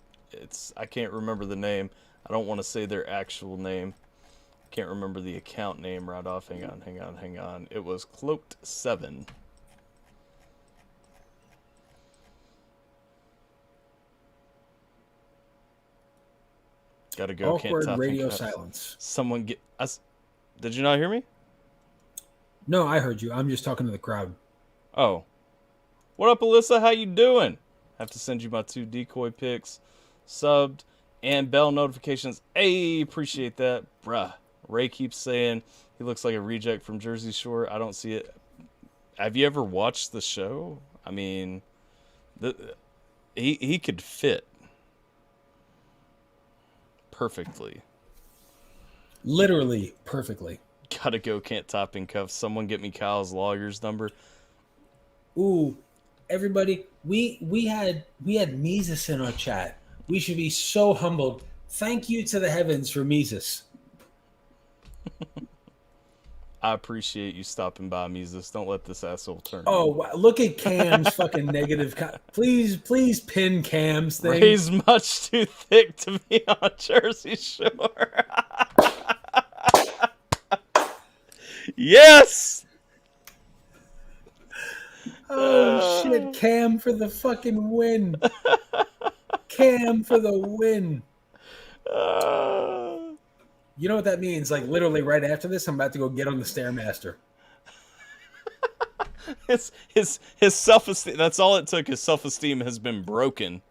S1: I can't remember the name. I don't want to say their actual name. Can't remember the account name right off. Hang on. It was Cloaked7. Gotta go.
S2: Awkward
S1: Can't
S2: radio silence.
S1: Someone get us. Did you not hear me?
S2: No, I heard you. I'm just talking to the crowd.
S1: Oh. What up, Alyssa? How you doing? Have to send you my 2 decoy pics, subbed, and bell notifications. Hey, appreciate that. Bruh. Ray keeps saying he looks like a reject from Jersey Shore. I don't see it. Have you ever watched the show? I mean, he could fit perfectly.
S2: Literally perfectly.
S1: Gotta go, can't top in cuffs. Someone get me Kyle's lawyer's number.
S2: Ooh, everybody, we had Mises in our chat. We should be so humbled. Thank you to the heavens for Mises.
S1: I appreciate you stopping by, Mises. Don't let this asshole turn.
S2: Oh, wow. Look at Cam's fucking negative. Please pin Cam's thing.
S1: Ray's much too thick to be on Jersey Shore. Yes!
S2: Oh, shit. Cam for the fucking win. Cam for the win. You know what that means? Like, literally right after this, I'm about to go get on the Stairmaster.
S1: His self-esteem, that's all it took. His self-esteem has been broken.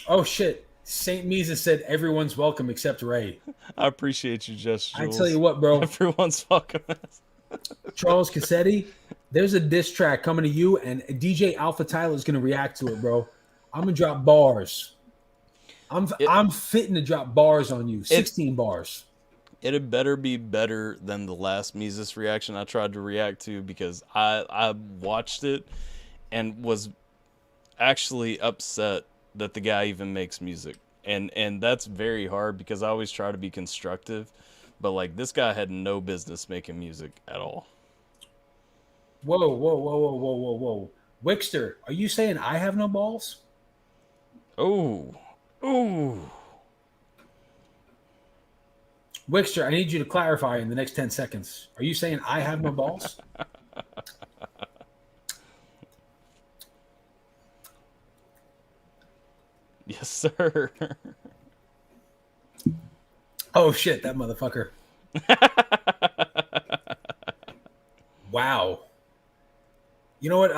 S2: Oh, shit. St. Mises said everyone's welcome except Ray.
S1: I appreciate you, Jules.
S2: I tell you what, bro.
S1: Everyone's welcome.
S2: Charles Cassetti, there's a diss track coming to you, and DJ AlphaTyler is going to react to it, bro. I'm going to drop bars. I'm fitting to drop bars on you. 16 bars.
S1: It had better be better than the last Mises reaction I tried to react to, because I watched it and was actually upset that the guy even makes music. And that's very hard, because I always try to be constructive. But, like, this guy had no business making music at all.
S2: Whoa. Wickster, are you saying I have no balls?
S1: Oh. Ooh.
S2: Wickster, I need you to clarify in the next 10 seconds. Are you saying I have no balls?
S1: Yes, sir.
S2: Oh, shit, that motherfucker. Wow. You know what?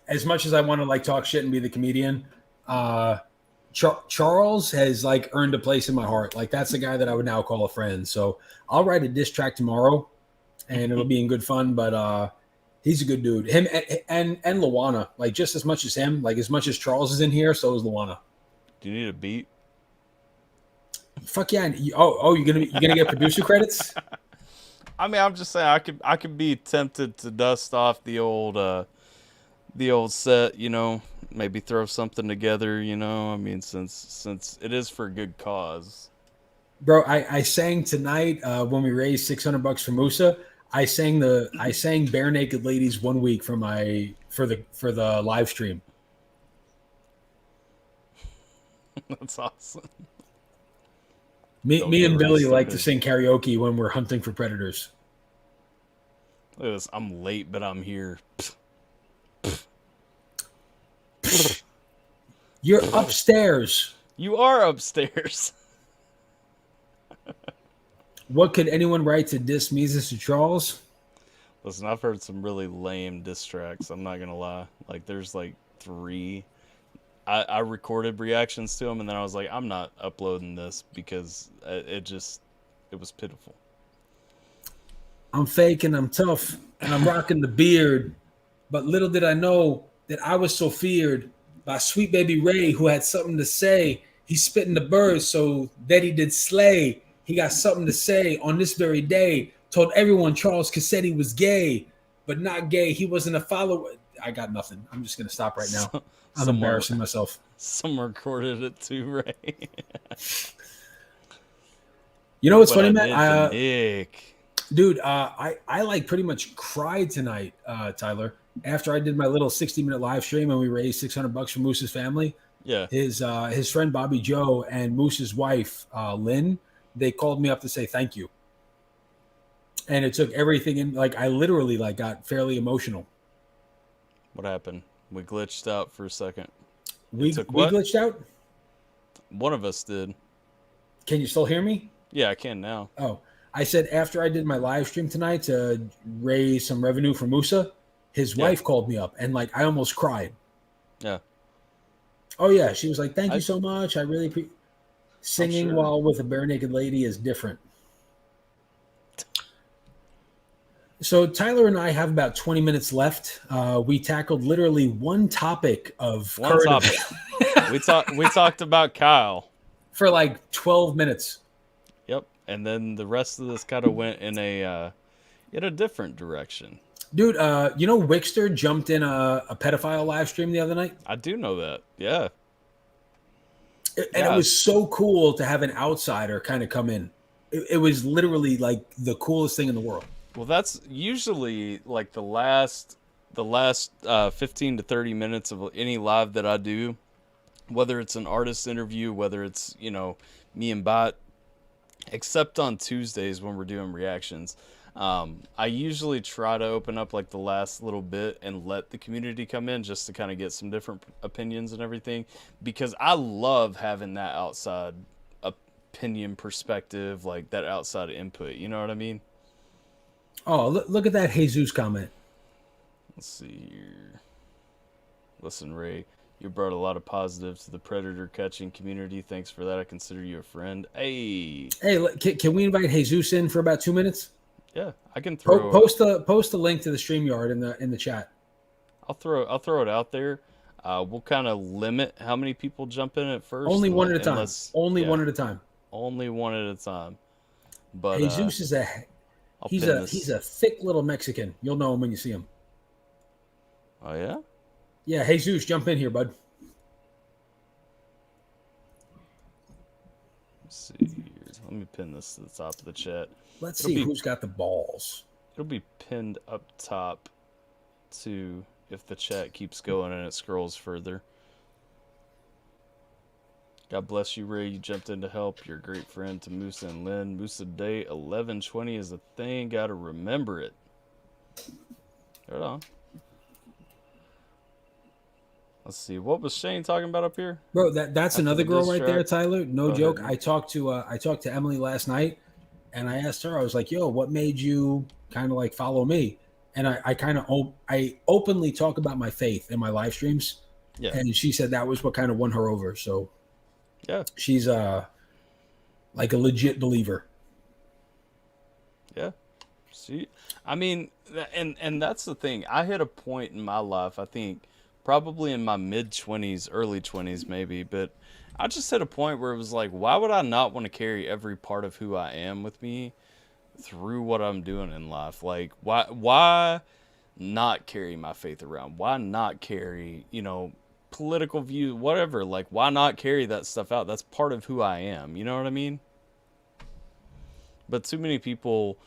S2: As much as I want to, like, talk shit and be the comedian, Charles has, like, earned a place in my heart. Like, that's the guy that I would now call a friend. So I'll write a diss track tomorrow, and it'll be in good fun. But he's a good dude. Him and Luana, like, just as much as him, like, as much as Charles is in here, so is Luana.
S1: Do you need a beat?
S2: Fuck yeah! You're gonna get producer credits?
S1: I mean, I'm just saying, I could be tempted to dust off the old the old set, you know, maybe throw something together, you know. I mean, since it is for a good cause.
S2: Bro, I sang tonight when we raised $600 for Musa. I sang Bare Naked Ladies 1 week for the live stream.
S1: That's awesome.
S2: Me and Billy like to sing karaoke when we're hunting for predators.
S1: Look at this. I'm late, but I'm here.
S2: You're upstairs.
S1: You are upstairs.
S2: What could anyone write to diss Mises to Charles?
S1: Listen, I've heard some really lame diss tracks. I'm not gonna lie. Like, there's like 3. I recorded reactions to them, and then I was like, I'm not uploading this because it was pitiful.
S2: I'm fake and I'm tough and I'm rocking the beard, but little did I know that I was so feared by sweet baby Ray, who had something to say. He spitting the birds so that he did slay. He got something to say on this very day. Told everyone Charles Cassetti was gay, but not gay. He wasn't a follower. I got nothing. I'm just gonna stop right now. I'm embarrassing myself.
S1: Someone recorded it too, Ray.
S2: You know what's funny, man?
S1: Nick.
S2: Dude, I like pretty much cried tonight, Tyler. After I did my little 60-minute live stream and we raised $600 for Moose's family.
S1: Yeah.
S2: His friend Bobby Joe and Moose's wife Lynn, they called me up to say thank you. And it took everything in. Like, I literally got fairly emotional.
S1: What happened? We glitched out for a second.
S2: We glitched out?
S1: One of us did.
S2: Can you still hear me?
S1: Yeah, I can now.
S2: Oh, I said after I did my live stream tonight to raise some revenue for Musa, his wife called me up and I almost cried.
S1: Yeah.
S2: Oh yeah, she was like, "Thank you so much. I really appreciate." Singing while with a bare naked lady is different. So Tyler and I have about 20 minutes left. We tackled literally one topic of
S1: we talked about Kyle
S2: for 12 minutes.
S1: Yep, and then the rest of this kind of went in a different direction.
S2: Dude, you know Wixter jumped in a pedophile live stream the other night?
S1: I do know that. Yeah.
S2: And it was so cool to have an outsider kind of come in. It was literally the coolest thing in the world.
S1: Well, that's usually the last 15 to 30 minutes of any live that I do, whether it's an artist interview, whether it's, me and Bot, except on Tuesdays when we're doing reactions. I usually try to open up the last little bit and let the community come in just to kind of get some different opinions and everything, because I love having that outside opinion perspective, that outside input. You know what I mean?
S2: Oh, look at that Jesus comment.
S1: Let's see here. Listen, Ray, you brought a lot of positive to the predator catching community. Thanks for that. I consider you a friend. Hey,
S2: can we invite Jesus in for about 2 minutes?
S1: Yeah, I can throw
S2: post a link to the StreamYard in the chat.
S1: I'll throw it out there. We'll kind of limit how many people jump in at first.
S2: Only one at a time. Only one at a time.
S1: Only one at a time. But
S2: Jesus is he's a thick little Mexican. You'll know him when you see him.
S1: Oh yeah?
S2: Yeah, Jesus, jump in here, bud.
S1: Let's see here. Let me pin this to the top of the chat.
S2: Let's see who's got the balls.
S1: It'll be pinned up top too if the chat keeps going and it scrolls further. God bless you, Ray. You jumped in to help. You're a great friend to Musa and Lynn. Musa Day 1120 is a thing. Gotta remember it. Right on. Let's see. What was Shane talking about up here?
S2: Bro, that's another girl right there, Tyler. No joke.
S1: Ahead.
S2: I talked to Emily last night, and I asked her. I was like, "Yo, what made you kind of follow me?" And I openly talk about my faith in my live streams. Yeah. And she said that was what kind of won her over. So
S1: yeah,
S2: she's a legit believer.
S1: Yeah. See, I mean, and that's the thing. I hit a point in my life, I think, probably in my mid-20s, early 20s maybe, but I just hit a point where it was why would I not want to carry every part of who I am with me through what I'm doing in life? Why not carry my faith around? Why not carry, political view, whatever? Like, why not carry that stuff out? That's part of who I am. You know what I mean? But too many people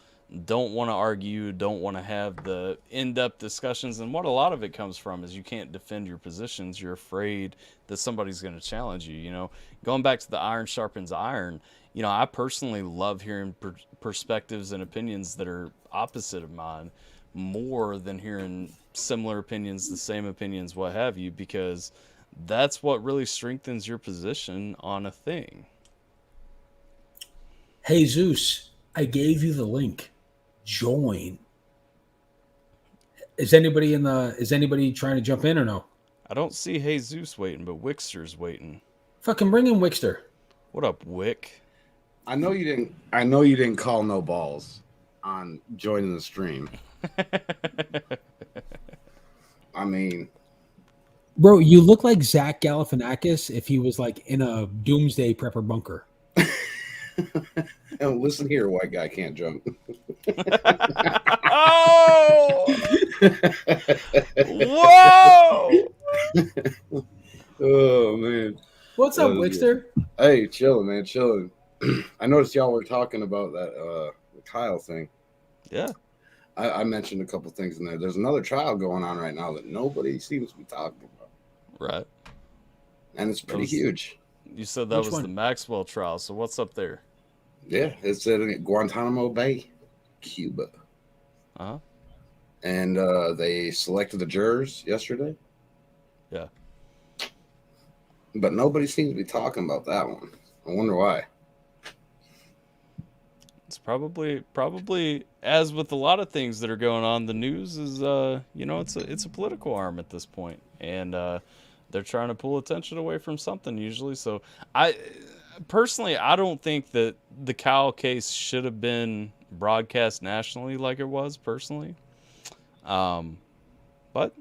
S1: don't want to argue, don't want to have the in-depth discussions. And what a lot of it comes from is you can't defend your positions. You're afraid that somebody's going to challenge you. Going back to the iron sharpens iron, I personally love hearing perspectives and opinions that are opposite of mine more than hearing similar opinions, the same opinions, what have you, because that's what really strengthens your position on a thing.
S2: Hey, Zeus, I gave you the link. Join. Is anybody trying to jump in or no?
S1: I don't see Jesus waiting, but Wixter's waiting.
S2: Fucking bring in Wixter.
S1: What up, Wick?
S5: I know you didn't call no balls on joining the stream. I mean,
S2: bro, you look like Zach Galifianakis if he was like in a doomsday prepper bunker.
S5: And listen here, white guy can't jump.
S1: Oh! Whoa!
S5: Oh man,
S2: what's up, Wixter?
S5: Hey, chilling, man, chilling. I noticed y'all were talking about that Kyle thing.
S1: Yeah,
S5: I mentioned a couple things in there. There's another trial going on right now that nobody seems to be talking about.
S1: Right.
S5: And it's pretty huge.
S1: You said that was the Maxwell trial. So what's up there?
S5: Yeah, it's at Guantanamo Bay, Cuba.
S1: Uh-huh.
S5: And they selected the jurors yesterday.
S1: Yeah.
S5: But nobody seems to be talking about that one. I wonder why.
S1: It's probably as with a lot of things that are going on, the news is it's a political arm at this point, and they're trying to pull attention away from something usually. So I don't think that the Kyle case should have been broadcast nationally like it was personally. But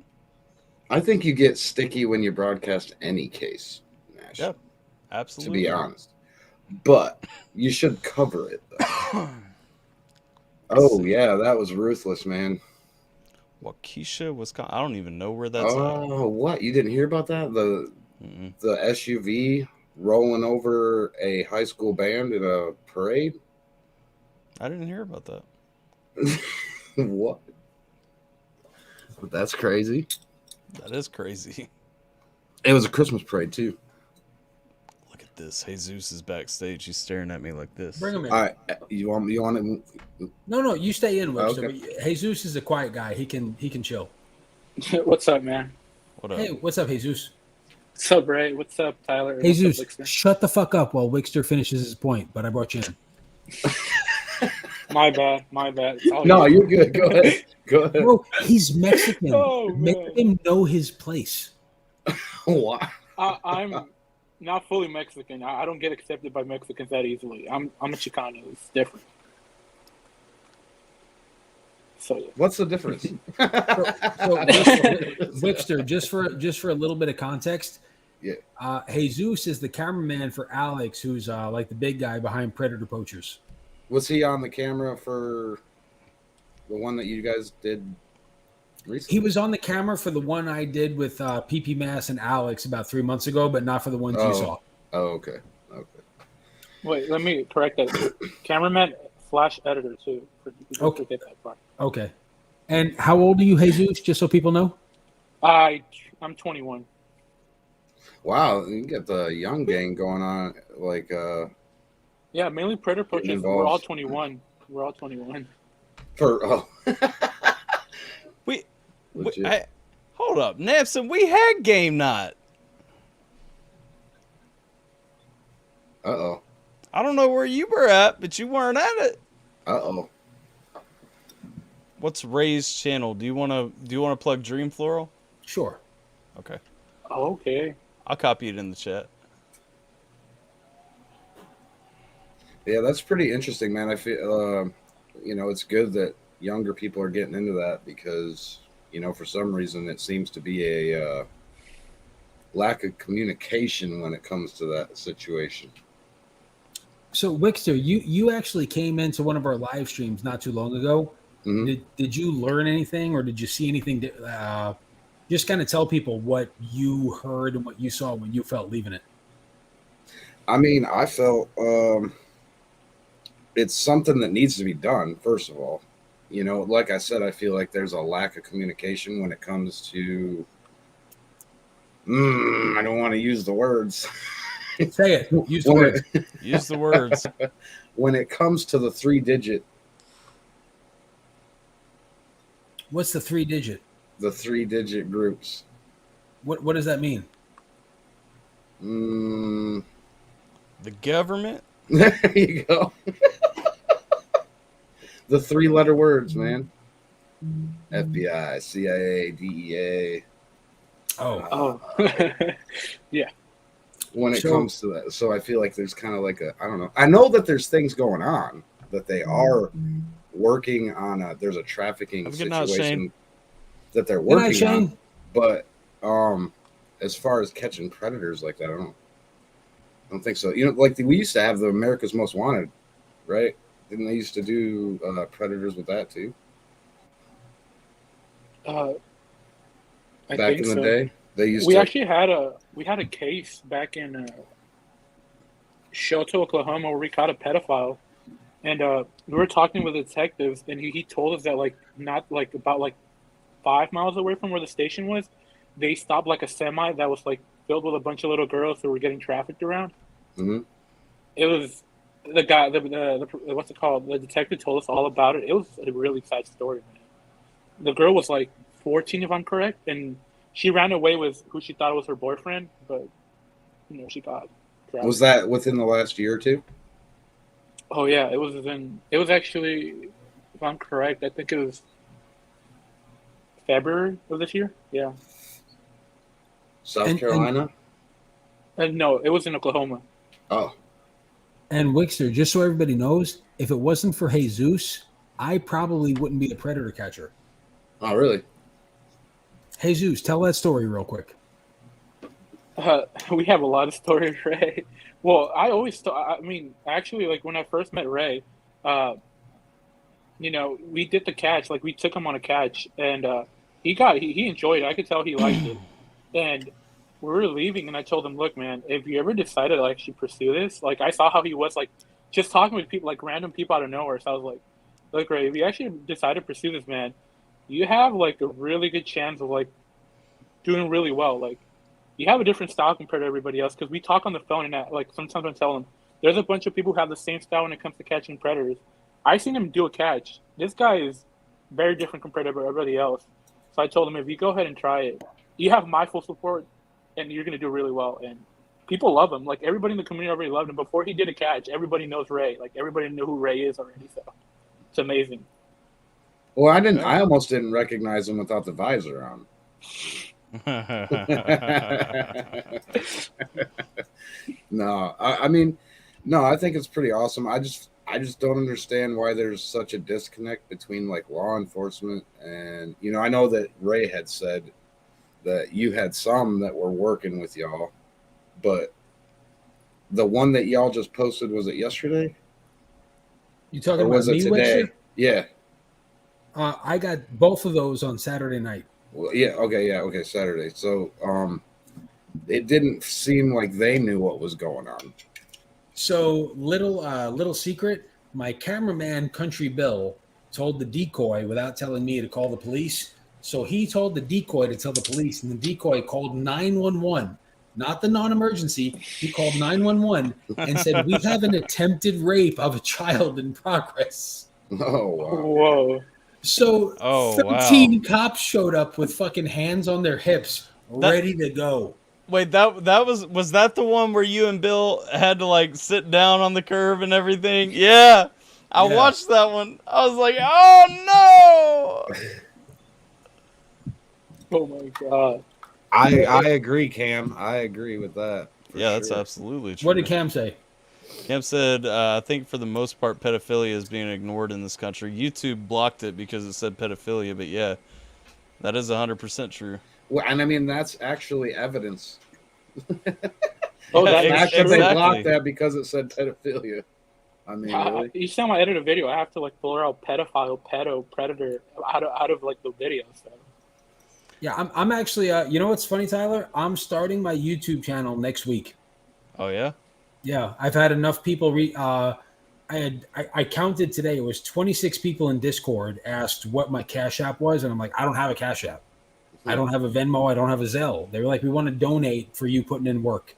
S5: I think you get sticky when you broadcast any case nationally.
S1: Yeah, absolutely.
S5: To be honest. But you should cover it, though. Oh, yeah, that was ruthless, man.
S1: Waukesha, Wisconsin. I don't even know where that's at.
S5: Oh, what? You didn't hear about that? The SUV rolling over a high school band in a parade?
S1: I didn't hear about that.
S5: What? That's crazy.
S1: That is crazy. It
S5: was a Christmas parade, too.
S1: This Jesus is backstage. He's staring at me like this.
S2: Bring him in.
S5: All right, you want it?
S2: No, you stay in, Webster.
S5: Okay.
S2: Jesus is a quiet guy. He can chill.
S6: What's up, man?
S1: What up?
S2: Hey, what's up, Jesus?
S6: What's up, Ray? What's up, Tyler?
S2: Jesus,
S6: What's up,
S2: shut the fuck up while Wixter finishes his point. But I brought you in.
S6: My bad.
S5: No, you're good. Go ahead.
S2: Bro, he's Mexican.
S6: Oh,
S2: Make him know his place.
S5: Why?
S6: I'm not fully Mexican. I don't get accepted by Mexicans that easily. I'm a Chicano. It's different. So yeah.
S5: What's the difference?
S2: So Wixter, just for a little bit of context.
S5: Yeah.
S2: Jesus is the cameraman for Alex, who's like the big guy behind Predator Poachers.
S5: Was he on the camera for the one that you guys did recently?
S2: He was on the camera for the one I did with PP Mass and Alex about 3 months ago, but not for the ones you saw.
S5: Oh, okay.
S6: Wait, let me correct that. Cameraman / editor too.
S2: Okay.
S6: Forget that part.
S2: Okay. And how old are you, Jesus? Just so people know.
S6: I'm 21.
S5: Wow, you get the young gang going on, like.
S6: Yeah, mainly Predator Poachers. We're all 21.
S1: Hold up, Napson. We had game night.
S5: Uh-oh.
S1: I don't know where you were at, but you weren't at it.
S5: Uh-oh.
S1: What's Ray's channel? Do you want to plug Dream Floral?
S2: Sure.
S1: Okay.
S6: Okay.
S1: I'll copy it in the chat.
S5: Yeah, that's pretty interesting, man. I feel, it's good that younger people are getting into that because, for some reason it seems to be a lack of communication when it comes to that situation.
S2: So, Wixter, you actually came into one of our live streams not too long ago, Did you learn anything, or did you see anything? Just kind of tell people what you heard and what you saw when you felt leaving it.
S5: I mean, I felt it's something that needs to be done. First of all, you know, like I said, I feel like there's a lack of communication when it comes to. I don't want to use the words.
S2: Say it. Use the words.
S1: Use the words.
S5: When it comes to the 3-digit.
S2: What's the 3-digit?
S5: The 3-digit groups.
S2: What does that mean?
S1: The government.
S5: There you go. The 3-letter words, man. FBI, CIA, DEA.
S6: Oh. Yeah.
S5: When it comes to that. So I feel like there's kind of like I don't know. I know that there's things going on, that they are working on there's a trafficking situation that they're working on. But as far as catching predators like that, I don't think so. You know, like we used to have the America's Most Wanted, right? Didn't they used to do predators with that too? Back in the day, they used. We
S6: actually had a case back in Shelter, Oklahoma, where we caught a pedophile, and we were talking with detectives, and he told us that about 5 miles away from where the station was, they stopped like a semi that was like filled with a bunch of little girls who were getting trafficked around. Mm-hmm. It was the guy, the what's it called? The detective told us all about it. It was a really sad story, man. The girl was like 14, if I'm correct, and she ran away with who she thought was her boyfriend, but you know, she got trapped.
S5: Was that within the last year or two?
S6: Oh yeah, it was actually, if I'm correct, I think it was February of this year. Yeah.
S5: South Carolina?
S6: No, it was in Oklahoma.
S5: Oh.
S2: And Wixter, just so everybody knows, if it wasn't for Jesus, I probably wouldn't be a predator catcher.
S5: Oh, really?
S2: Jesus, tell that story real quick.
S6: We have a lot of stories, Ray. Well, actually, like when I first met Ray, you know, we did the catch. Like we took him on a catch, and he enjoyed it. I could tell he liked it. And we were leaving, and I told him, "Look, man, if you ever decided to actually pursue this, like I saw how he was, like just talking with people, like random people out of nowhere. So I was like, look, Ray, if you actually decide to pursue this, man, you have like a really good chance of like doing really well. Like you have a different style compared to everybody else, because we talk on the phone, and like sometimes I tell them there's a bunch of people who have the same style when it comes to catching predators. I seen him do a catch. This guy is very different compared to everybody else. So I told him, if you go ahead and try it, you have my full support, and you're gonna do really well. And people love him. Like everybody in the community already loved him before he did a catch. Everybody knows Ray. Like everybody knew who Ray is already. So it's amazing.
S5: Well, I almost didn't recognize him without the visor on. No, I think it's pretty awesome. I just don't understand why there's such a disconnect between like law enforcement and, you know, I know that Ray had said that you had some that were working with y'all, but the one that y'all just posted, was it yesterday?
S2: You talking about me, today? Wixter?
S5: Yeah.
S2: I got both of those on Saturday night.
S5: Well, okay, Saturday. So, it didn't seem like they knew what was going on.
S2: So, little secret, my cameraman, Country Bill, told the decoy without telling me to call the police. So he told the decoy to tell the police, and the decoy called 911, not the non-emergency. He called 911 and said, "We have an attempted rape of a child in progress."
S5: Oh, wow.
S6: Whoa.
S2: So 13 cops showed up with fucking hands on their hips, ready to go.
S1: Wait, was that the one where you and Bill had to like sit down on the curb and everything? Yeah. I watched that one. I was like, oh no.
S6: Oh my god.
S5: I agree, Cam. I agree with that.
S1: Yeah, that's absolutely true.
S2: What did Cam say?
S1: Cam said, I think for the most part, pedophilia is being ignored in this country. YouTube blocked it because it said pedophilia, but yeah, that is 100% true.
S5: Well, and I mean, that's actually evidence.
S6: Oh, that's
S5: actually, they blocked that because it said pedophilia. I mean, really?
S6: Each time I edit a video, I have to like blur out pedophile, predator out of like the video. So.
S2: Yeah, I'm actually. You know what's funny, Tyler? I'm starting my YouTube channel next week.
S1: Oh yeah.
S2: Yeah, I've had enough people. I counted today. It was 26 people in Discord asked what my Cash App was, and I'm like, I don't have a Cash App. I don't have a Venmo. I don't have a Zelle. They were like, we want to donate for you putting in work.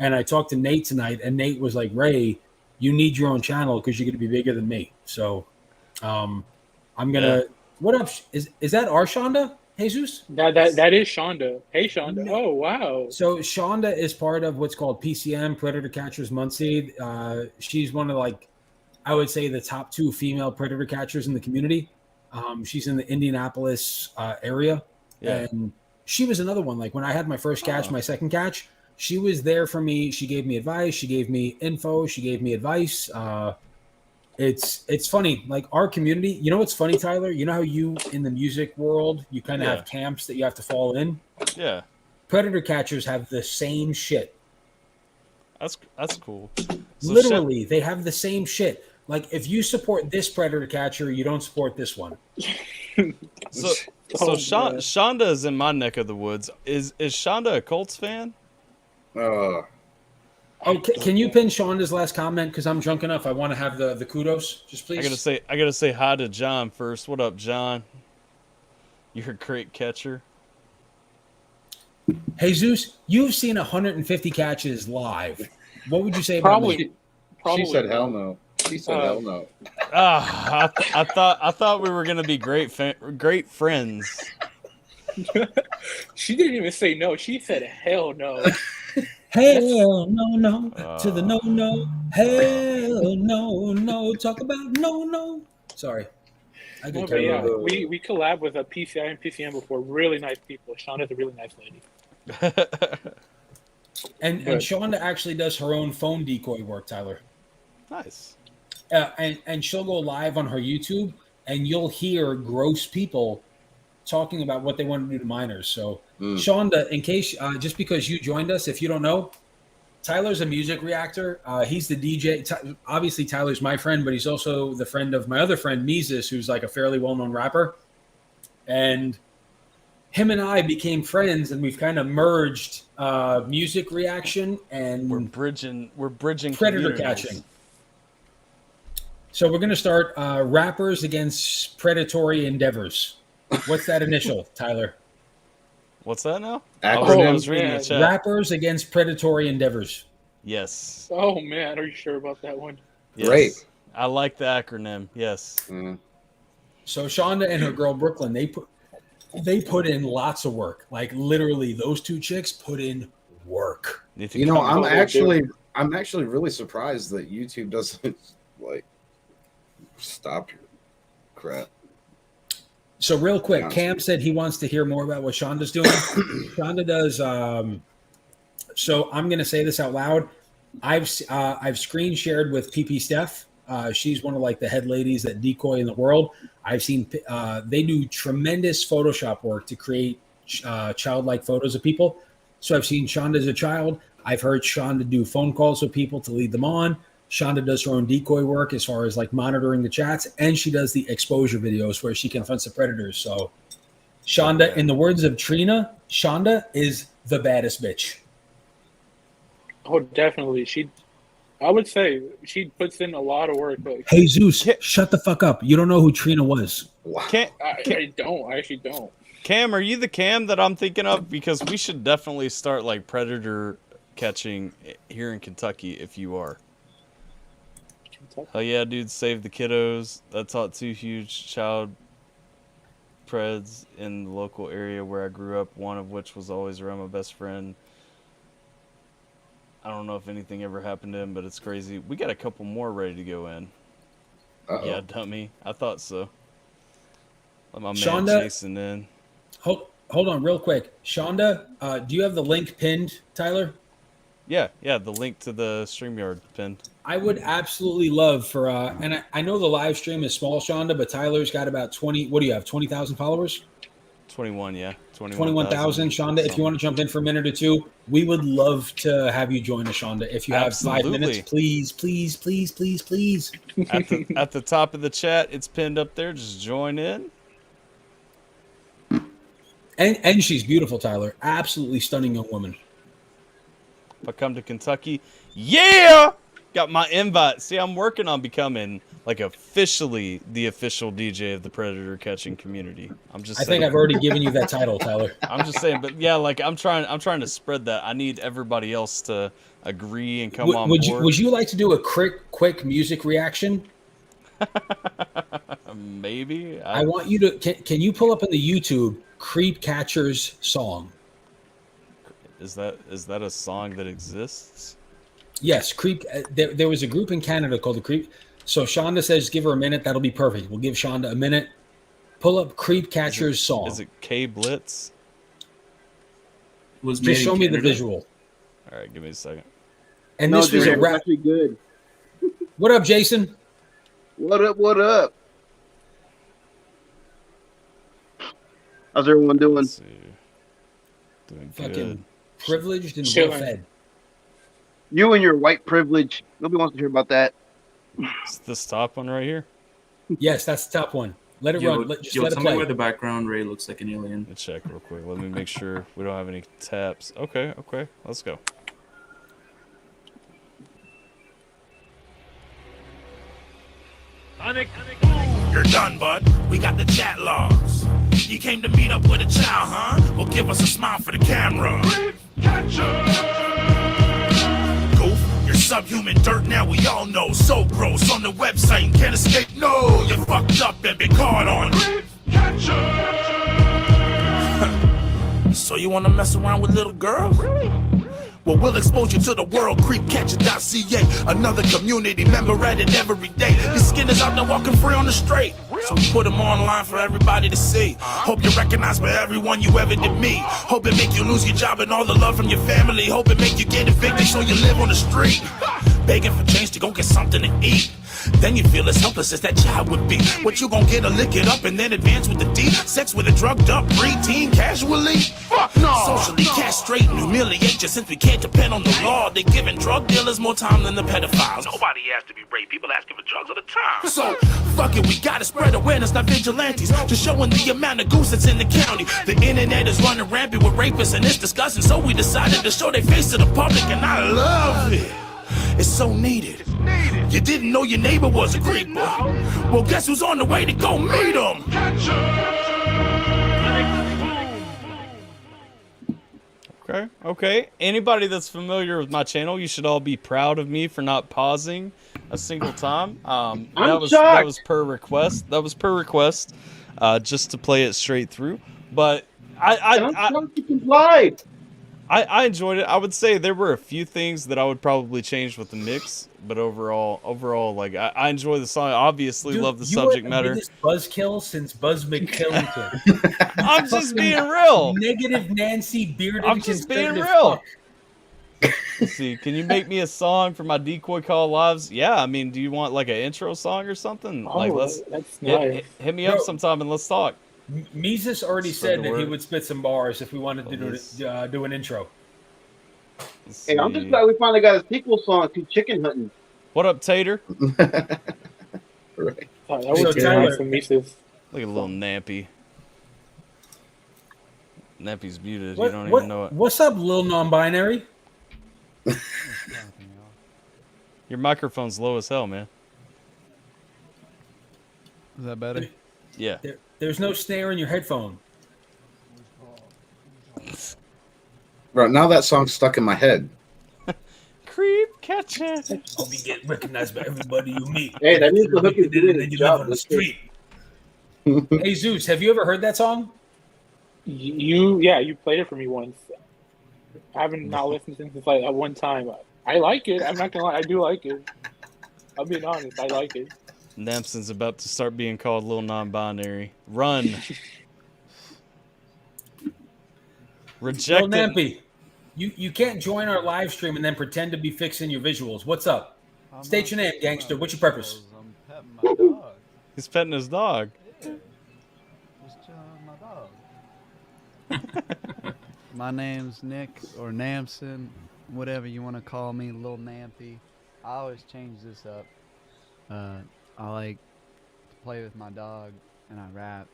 S2: And I talked to Nate tonight, and Nate was like, Ray, you need your own channel because you're going to be bigger than me. So, I'm gonna. Yeah. What up? Is that our Shonda? Jesus?
S6: That is Shonda. Hey, Shonda. Oh, wow.
S2: So Shonda is part of what's called PCM, Predator Catchers Muncie. She's one of, like, I would say the top 2 female predator catchers in the community. She's in the Indianapolis area. Yeah. And she was another one. Like when I had my first catch, my second catch, she was there for me. She gave me advice. She gave me info. She gave me advice. It's funny, like our community. You know what's funny, Tyler? You know how you in the music world, you kind of have camps that you have to fall in.
S1: Yeah.
S2: Predator catchers have the same shit.
S1: That's cool. So
S2: literally, they have the same shit. Like if you support this predator catcher, you don't support this one.
S1: So Shonda is in my neck of the woods. Is Shonda a Colts fan?
S2: Oh, can you pin Shonda's last comment? Because I'm drunk enough. I want to have the kudos. Just please.
S1: I gotta say hi to John first. What up, John? You're a great catcher.
S2: Hey Zeus, you've seen 150 catches live. What would you say about
S6: probably?
S5: She said hell no. She said hell no.
S1: I thought we were gonna be great friends.
S6: She didn't even say no. She said hell no.
S2: Hell no to the no. Hell no. Talk about no. Sorry.
S6: We collab with a PCI and PCM before. Really nice people. Shonda's a really nice lady.
S2: and Shonda actually does her own phone decoy work, Tyler.
S1: Nice.
S2: And she'll go live on her YouTube, and you'll hear gross people talking about what they want to do to minors. So, Shonda, in case, just because you joined us, if you don't know, Tyler's a music reactor. He's the DJ. Obviously, Tyler's my friend, but he's also the friend of my other friend, Mises, who's like a fairly well-known rapper. And him and I became friends, and we've kind of merged music reaction and
S1: we're bridging
S2: predator catching. So we're going to start rappers against predatory endeavors. What's that initial, Tyler?
S1: What's that now?
S5: I
S1: was reading the chat.
S2: Rappers against predatory endeavors.
S1: Yes.
S6: Oh man, are you sure about that one?
S1: Yes.
S5: Great.
S1: I like the acronym. Yes.
S5: Mm-hmm.
S2: So Shonda and her girl Brooklyn, they put in lots of work. Like literally, those two chicks put in work.
S5: You know, I'm actually really surprised that YouTube doesn't like stop your crap.
S2: So real quick, Cam said he wants to hear more about what Shonda's doing. Shonda does. So I'm going to say this out loud. I've screen shared with PP Steph. She's one of like the head ladies that decoy in the world. I've seen they do tremendous Photoshop work to create childlike photos of people. So I've seen Shonda as a child. I've heard Shonda do phone calls with people to lead them on. Shonda does her own decoy work as far as like monitoring the chats, and she does the exposure videos where she confronts the predators. So Shonda, in the words of Trina, Shonda is the baddest bitch.
S6: Oh, definitely. I would say she puts in a lot of work. But
S2: hey, Zeus, shut the fuck up. You don't know who Trina was.
S6: I actually don't.
S1: Cam, are you the Cam that I'm thinking of? Because we should definitely start like predator catching here in Kentucky if you are. Oh yeah, dude, save the kiddos. I taught 2 huge child preds in the local area where I grew up, one of which was always around my best friend. I don't know if anything ever happened to him, but it's crazy. We got a couple more ready to go in.
S5: Uh-oh.
S1: Yeah, dummy. I thought so. Let my man
S2: Shonda,
S1: chasing in.
S2: Hold on real quick. Shonda, do you have the link pinned, Tyler?
S1: Yeah, the link to the StreamYard pinned.
S2: I would absolutely love for, and I know the live stream is small, Shonda, but Tyler's got about 20, what do you have, 20,000 followers?
S1: 21, yeah.
S2: 21,000. Shonda, if you want to jump in for a minute or two, we would love to have you join us, Shonda. If you have
S1: Absolutely.
S2: 5 minutes, please, please, please, please, please.
S1: At the top of the chat, it's pinned up there. Just join in.
S2: And she's beautiful, Tyler. Absolutely stunning young woman.
S1: If I come to Kentucky, yeah! Got my invite. See, I'm working on becoming like officially the official DJ of the predator catching community. I
S2: think I've already given you that title, Tyler.
S1: I'm just saying, but yeah, like I'm trying to spread that. I need everybody else to agree and come on board.
S2: Would you like to do a quick music reaction?
S1: Maybe.
S2: I want you to. Can you pull up in the YouTube Creep Catcher's song?
S1: Is that a song that exists?
S2: Yes, Creep. There was a group in Canada called the Creep. So Shonda says, give her a minute. That'll be perfect. We'll give Shonda a minute. Pull up Creep Catcher's song.
S1: Is it K Blitz?
S2: Just show me the visual.
S1: All right, give me a second.
S2: And this was a rap.
S7: Actually good.
S2: What up, Jason?
S7: What up? What up? How's everyone doing?
S1: Let's see. Doing
S2: Fucking
S1: good.
S2: privileged and
S6: Chilling.
S2: well fed.
S7: You and your white privilege. Nobody wants to hear about that.
S1: Is this top one right here?
S2: Yes, that's the top one. Let it run. Just let it
S8: tell me
S2: play.
S8: where the background Ray looks like an alien.
S1: Let me check real quick. Let me make sure we don't have any taps. Okay, let's go.
S9: You're done, bud. We got the chat logs. You came to meet up with a child, huh? Well, give us a smile for the camera. Goof, you're subhuman dirt now, we all know. So gross on the website and can't escape. No, you fucked up and been caught on. So you wanna mess around with little girls? Well, we'll expose you to the world. Creepcatcher.ca, another community member at it every day. Your skin is out there walking free on the street, so we put them online for everybody to see. Hope you're recognized by everyone you ever did meet. Hope it make you lose your job and all the love from your family. Hope it make you get evicted so you live on the street, begging for change to go get something to eat. Then you feel as helpless as that child would be. What you gon' get a lick it up and then advance with the D? Sex with a drugged up preteen casually? Fuck no! Socially castrate and humiliate you since we can't depend on the law. They giving drug dealers more time than the pedophiles. Nobody asked to be raped. People asking for drugs all the time. So, fuck it, we gotta spread awareness, not vigilantes. Just showing the amount of goose that's in the county. The internet is running rampant with rapists and it's disgusting. So we decided to show their face to the public and I love it. It's so needed. You didn't know your neighbor was a creeper. Well, guess who's on the way to go meet him?
S1: Okay. Anybody that's familiar with my channel, you should all be proud of me for not pausing a single time. That was per request. Just to play it straight through. But I enjoyed it. I would say there were a few things that I would probably change with the mix, but overall, like I enjoy the song. Obviously, love the subject matter.
S2: You are the biggest buzzkill since Buzz McKillington.
S1: I'm just being real.
S2: Negative Nancy bearded.
S1: I'm just being real. Let's see, can you make me a song for my decoy call lives? Yeah, I mean, do you want like an intro song or something?
S6: Oh,
S1: like,
S6: that's nice.
S1: Hit me up sometime and let's talk.
S2: Mises already said that he would spit some bars if we wanted to do an intro.
S7: Hey, I'm just glad we finally got a sequel song to Chicken Hunting.
S1: What up, Tater?
S5: Right.
S6: Oh, that was nice from Mises.
S1: Look at little Nappy. Nappy's muted. You don't even know it.
S2: What's up, little non-binary?
S1: Your microphone's low as hell, man.
S10: Is that better?
S1: Yeah.
S2: There's no snare in your headphone.
S5: Right now, that song's stuck in my head.
S1: Creep catcher.
S2: I'll be getting recognized by everybody you meet.
S7: Hey, that means the hook is doing
S2: and
S7: its
S2: you
S7: job.
S2: live on the street. Hey Zeus, have you ever heard that song?
S6: You played it for me once. I haven't not listened since it's like at one time. I like it. I'm not gonna lie, I do like it. I'll be honest, I like it.
S1: Nampson's about to start being called little non-binary. Run. Rejected.
S2: Well, Nampy, you can't join our live stream and then pretend to be fixing your visuals. What's up? State your name, gangster. What's your purpose?
S10: I'm petting my dog.
S1: He's petting his dog.
S10: Yeah. Just chilling with my dog. My name's Nick or Namson, whatever you want to call me, Lil Nampy. I always change this up. I like to play with my dog, and I rap,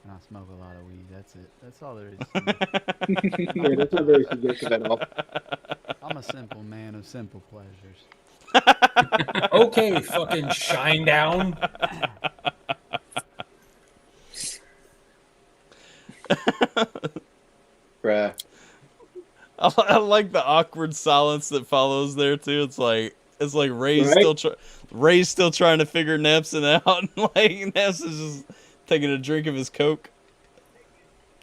S10: and I smoke a lot of weed. That's it. That's all there is to me.
S7: Yeah, that's not very suggestive at all.
S10: I'm a simple man of simple pleasures.
S2: Okay, fucking shine down.
S7: Bruh.
S1: I like the awkward silence that follows there too. It's like Ray's
S7: Right?
S1: Ray's still trying to figure Nepson out, and like Nepson's just taking a drink of his Coke.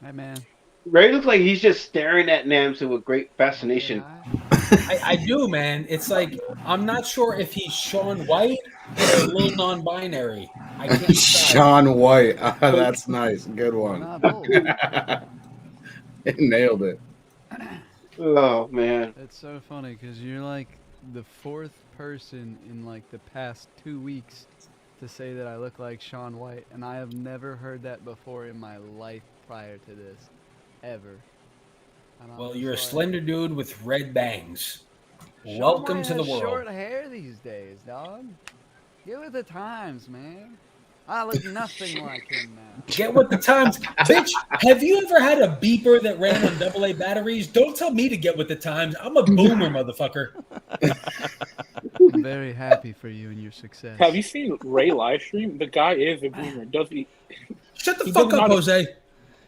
S10: Hey, man.
S7: Ray looks like he's just staring at Namson with great fascination.
S2: I do, man. It's like I'm not sure if he's Sean White or a little non-binary. I can't decide.
S5: Sean White. That's nice. Good one. Nailed it.
S7: Oh, man.
S10: It's so funny because you're like the fourth person in like the past 2 weeks to say that I look like Sean White, and I have never heard that before in my life prior to this, ever. And
S2: Well,
S10: I'm
S2: you're a
S10: just
S2: slender dude with red bangs.
S10: Sean
S2: Welcome
S10: White
S2: to the
S10: has
S2: world.
S10: Short hair these days, dog. Get with the times, man. I look nothing like him now.
S2: Get with the times. Bitch, have you ever had a beeper that ran on AA batteries? Don't tell me to get with the times. I'm a boomer, motherfucker.
S10: I'm very happy for you and your success.
S6: Have you seen Ray live stream? The guy is a boomer. Does he?
S2: Shut the
S6: He
S2: fuck
S6: doesn't know
S2: up,
S6: how to-
S2: Jose.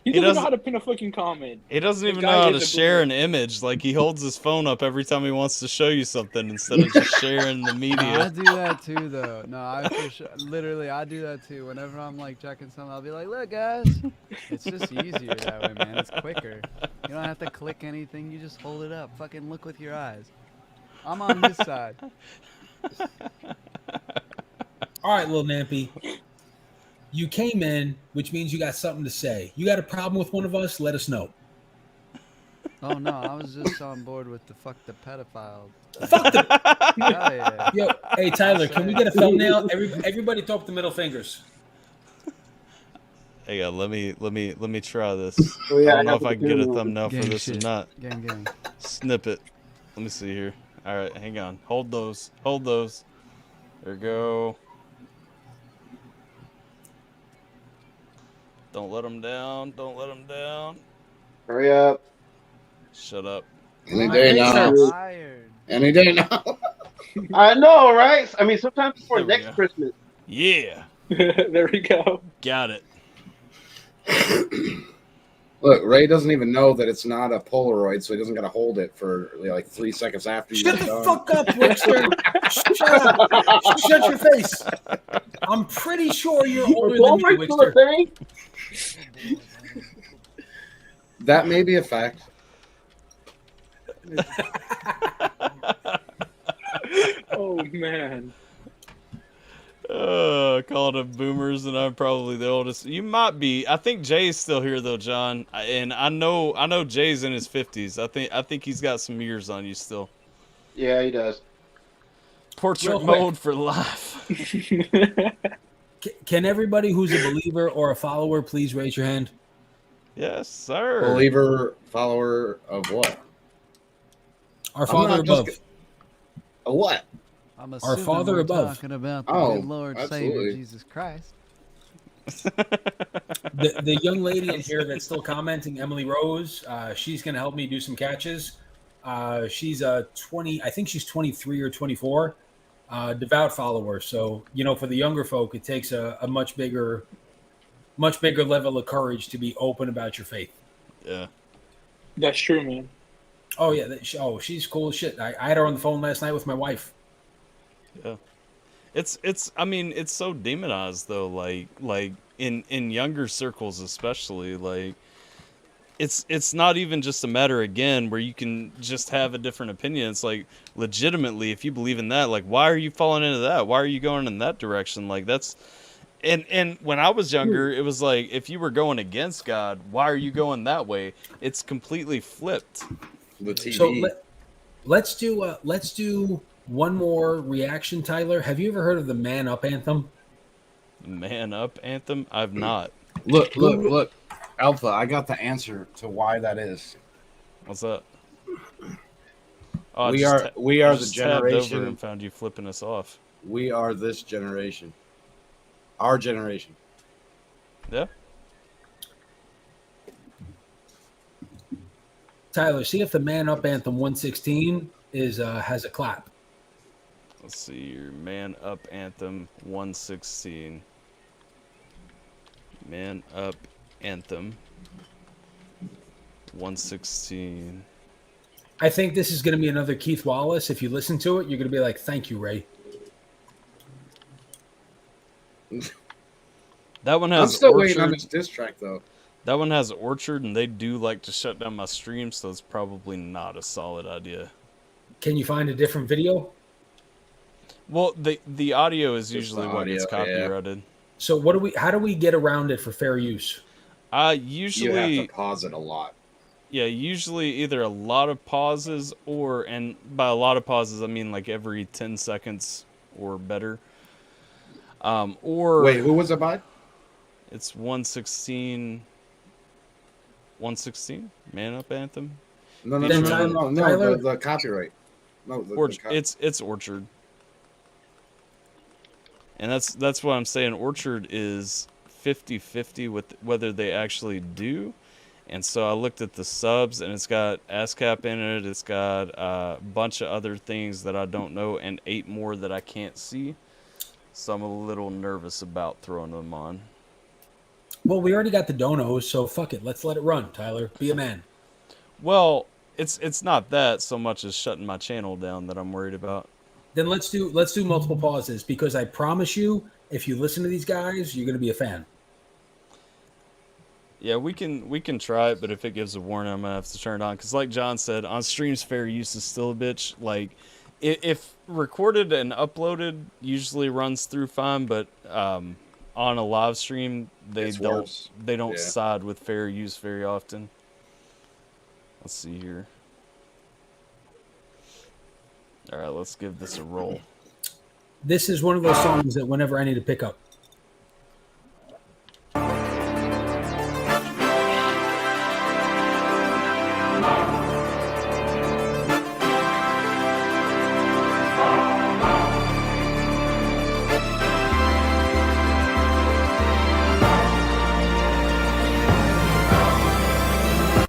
S6: He doesn't know how to pin a fucking comment.
S1: He doesn't
S6: The
S1: even
S6: guy
S1: know how to
S6: is a
S1: share
S6: boomer.
S1: an image. Like he holds his phone up every time he wants to show you something instead of just sharing the
S10: I
S1: media.
S10: do that too, though. No, I for sure, literally, I do that too. Whenever I'm like checking something, I'll be like, "Look, guys, it's just easier that way, man. It's quicker. You don't have to click anything. You just hold it up. Fucking look with your eyes." I'm on his side.
S2: All right, little Nampy. You came in, which means you got something to say. You got a problem with one of us? Let us know.
S10: Oh no, I was just on board with the fuck the pedophile.
S2: Fuck the.
S10: Hell yeah.
S2: Yo, hey Tyler, can we get a thumbnail? Everybody throw up the middle fingers.
S1: Hey, let me try this.
S7: Oh, yeah,
S1: I don't know
S7: I
S1: if
S7: have
S1: I
S7: to
S1: can get a
S7: do-
S1: thumbnail for
S10: Gang
S1: this or
S10: shit.
S1: not.
S10: Gang.
S1: Snippet. Let me see here. All right, hang on. Hold those. Hold those. There we go. Don't let them down. Don't let them down.
S7: Hurry up.
S1: Shut up.
S5: Any
S10: My
S5: day
S10: face
S5: now.
S10: is tired.
S5: Any day now.
S7: I know, right? I mean, sometimes before
S1: There we
S7: next
S1: go.
S7: Christmas.
S1: Yeah.
S6: There we go.
S1: Got it.
S5: Look, Ray doesn't even know that it's not a Polaroid, so he doesn't got to hold it for like 3 seconds after you
S2: Shut
S5: get
S2: the
S5: done.
S2: fuck up, Wixter. Shut up. Shut your face. I'm pretty sure you're older than me,
S7: Polaroid's still a
S2: Wixter.
S7: thing?
S5: That may be a fact.
S6: Oh man.
S1: Calling them boomers, and I'm probably the oldest. You might be. I think Jay's still here though, John. And I know Jay's in his 50s. I think he's got some years on you still.
S7: Yeah, he does.
S1: Portrait
S2: Real quick.
S1: mode for life.
S2: Can everybody who's a believer or a follower please raise your hand?
S1: Yes, sir.
S5: Believer, follower of what?
S2: Our
S5: I'm
S2: Father
S5: not just
S2: above.
S5: A what?
S10: I'm
S2: Our
S10: assuming
S2: Father
S10: we're
S2: above.
S10: talking about the
S5: Oh,
S10: good Lord
S5: absolutely.
S10: Savior Jesus Christ.
S2: The young lady in here that's still commenting, Emily Rose, she's going to help me do some catches. She's a 20, I think she's 23 or 24, devout follower. So, you know, for the younger folk, it takes a much bigger level of courage to be open about your faith.
S1: Yeah.
S6: That's true, man.
S2: Oh yeah, she's cool as shit. I had her on the phone last night with my wife.
S1: Yeah. It's I mean, it's so demonized though, like in younger circles especially, like it's not even just a matter again where you can just have a different opinion. It's like legitimately if you believe in that, like why are you falling into that? Why are you going in that direction? Like that's and when I was younger, it was like if you were going against God, why are you going that way? It's completely flipped.
S5: The TV.
S2: So let's do one more reaction, Tyler. Have you ever heard of the Man Up anthem?
S1: Man Up anthem? I've not.
S5: Look. Alpha, I got the answer to why that is.
S1: What's that? Oh,
S5: we are the
S1: tabbed over
S5: generation.
S1: and found you flipping us off.
S5: We are this generation. Our generation.
S1: Yeah.
S2: Tyler, see if the Man Up Anthem 116 has a clap.
S1: Let's see your Man Up Anthem 116. Man Up Anthem 116.
S2: I think this is going to be another Keith Wallace. If you listen to it, you're going to be like, thank you, Ray.
S1: That one has
S5: I'm still
S1: Orchard.
S5: waiting on this diss track, though.
S1: That one has Orchard, and they do like to shut down my stream, so it's probably not a solid idea.
S2: Can you find a different video?
S1: Well, the audio is
S5: Just
S1: usually
S5: the
S1: what gets
S5: audio, yeah.
S1: copyrighted.
S2: So how do we get around it for fair use?
S1: Usually
S5: You have to pause it a lot.
S1: Yeah, usually either a lot of pauses and by a lot of pauses I mean like every 10 seconds or better. Or
S5: wait, who was it by?
S1: It's 116 Man Up Anthem.
S5: No,
S2: Tyler,
S5: the copyright. No,
S1: it's Orchard. And that's what I'm saying. Orchard is 50-50 with whether they actually do. And so I looked at the subs, and it's got ASCAP in it. It's got a bunch of other things that I don't know, and 8 more that I can't see. So I'm a little nervous about throwing them on.
S2: Well, we already got the donos, so fuck it. Let's let it run, Tyler. Be a man.
S1: Well, it's not that so much as shutting my channel down that I'm worried about.
S2: Then let's do multiple pauses, because I promise you, if you listen to these guys, you're going to be a fan.
S1: Yeah, we can try it, but if it gives a warning, I'm gonna have to turn it on. Cause like John said, on streams, fair use is still a bitch. Like, if recorded and uploaded, usually runs through fine, but on a live stream, they don't side with fair use very often. Let's see here. All right, let's give this a roll.
S2: This is one of those songs that whenever I need to pick up.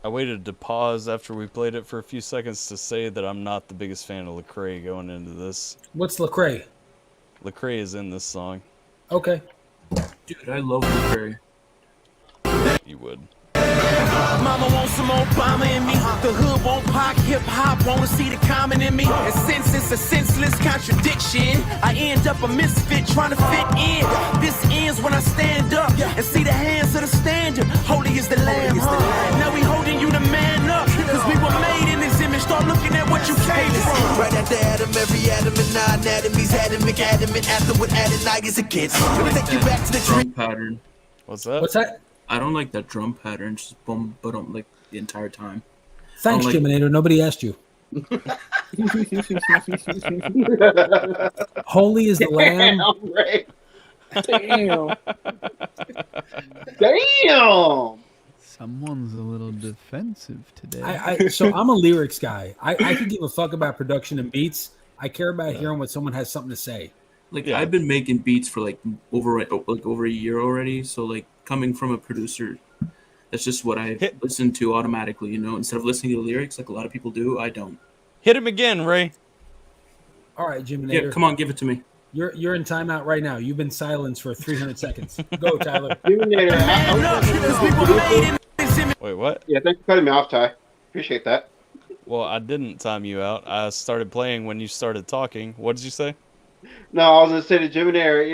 S1: I waited to pause after we played it for a few seconds to say that I'm not the biggest fan of Lecrae going into this.
S2: What's Lecrae?
S1: Lecrae is in this song.
S2: Okay.
S8: Dude, I love Lecrae.
S1: You would.
S9: Mama wants some Obama in me. The hood won't pop, hip hop wanna see the common in me. And since it's a senseless contradiction, I end up a misfit trying to fit in. This ends when I stand up and see the hands of the standard. Holy is the Lamb, huh? Now we holding you to man up, cause we were made in His image. Start looking at what you came from. Right after Adam, every atom and non-atomies adamant, adamant. After what Adonai is against. Let me take you back to the
S8: Drum pattern.
S1: What's that?
S2: What's that?
S8: I don't like that drum pattern, just boom, but like the entire time.
S2: Thanks,
S8: like...
S2: Jiminator. Nobody asked you. Holy is the Lamb.
S7: Damn. Damn.
S10: Someone's a little defensive today.
S2: So I'm a lyrics guy. I could give a fuck about production and beats. I care about hearing what someone has something to say.
S8: Like I've been making beats for like over a year already. So like coming from a producer, that's just what I listen to automatically. You know, instead of listening to the lyrics like a lot of people do, I don't.
S1: Hit him again, Ray.
S2: All right, Jiminator.
S8: Yeah, come on, give it to me.
S2: You're in timeout right now. You've been silenced for 300 seconds. Go, Tyler.
S7: Jiminator.
S1: Wait, what?
S7: Yeah, thanks for cutting me off, Ty. Appreciate that.
S1: Well, I didn't time you out. I started playing when you started talking. What did you say?
S7: No, I was gonna say to Jiminator,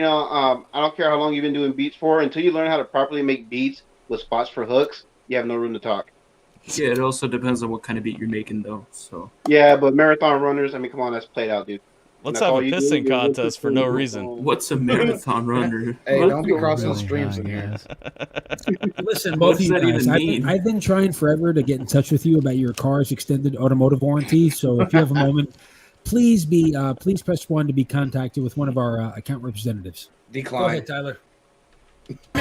S7: I don't care how long you've been doing beats for, until you learn how to properly make beats with spots for hooks, you have no room to talk.
S8: Yeah, it also depends on what kind of beat you're making, though. So.
S7: Yeah, but marathon runners, I mean, come on, that's played out, dude.
S1: Let's have a pissing contest for no reason.
S8: What's a marathon runner?
S5: Hey, don't be crossing streams in here.
S2: Listen, both of you guys, I've been trying forever to get in touch with you about your car's extended automotive warranty. So if you have a moment, please press 1 to be contacted with one of our account representatives.
S5: Decline.
S2: Go ahead, Tyler.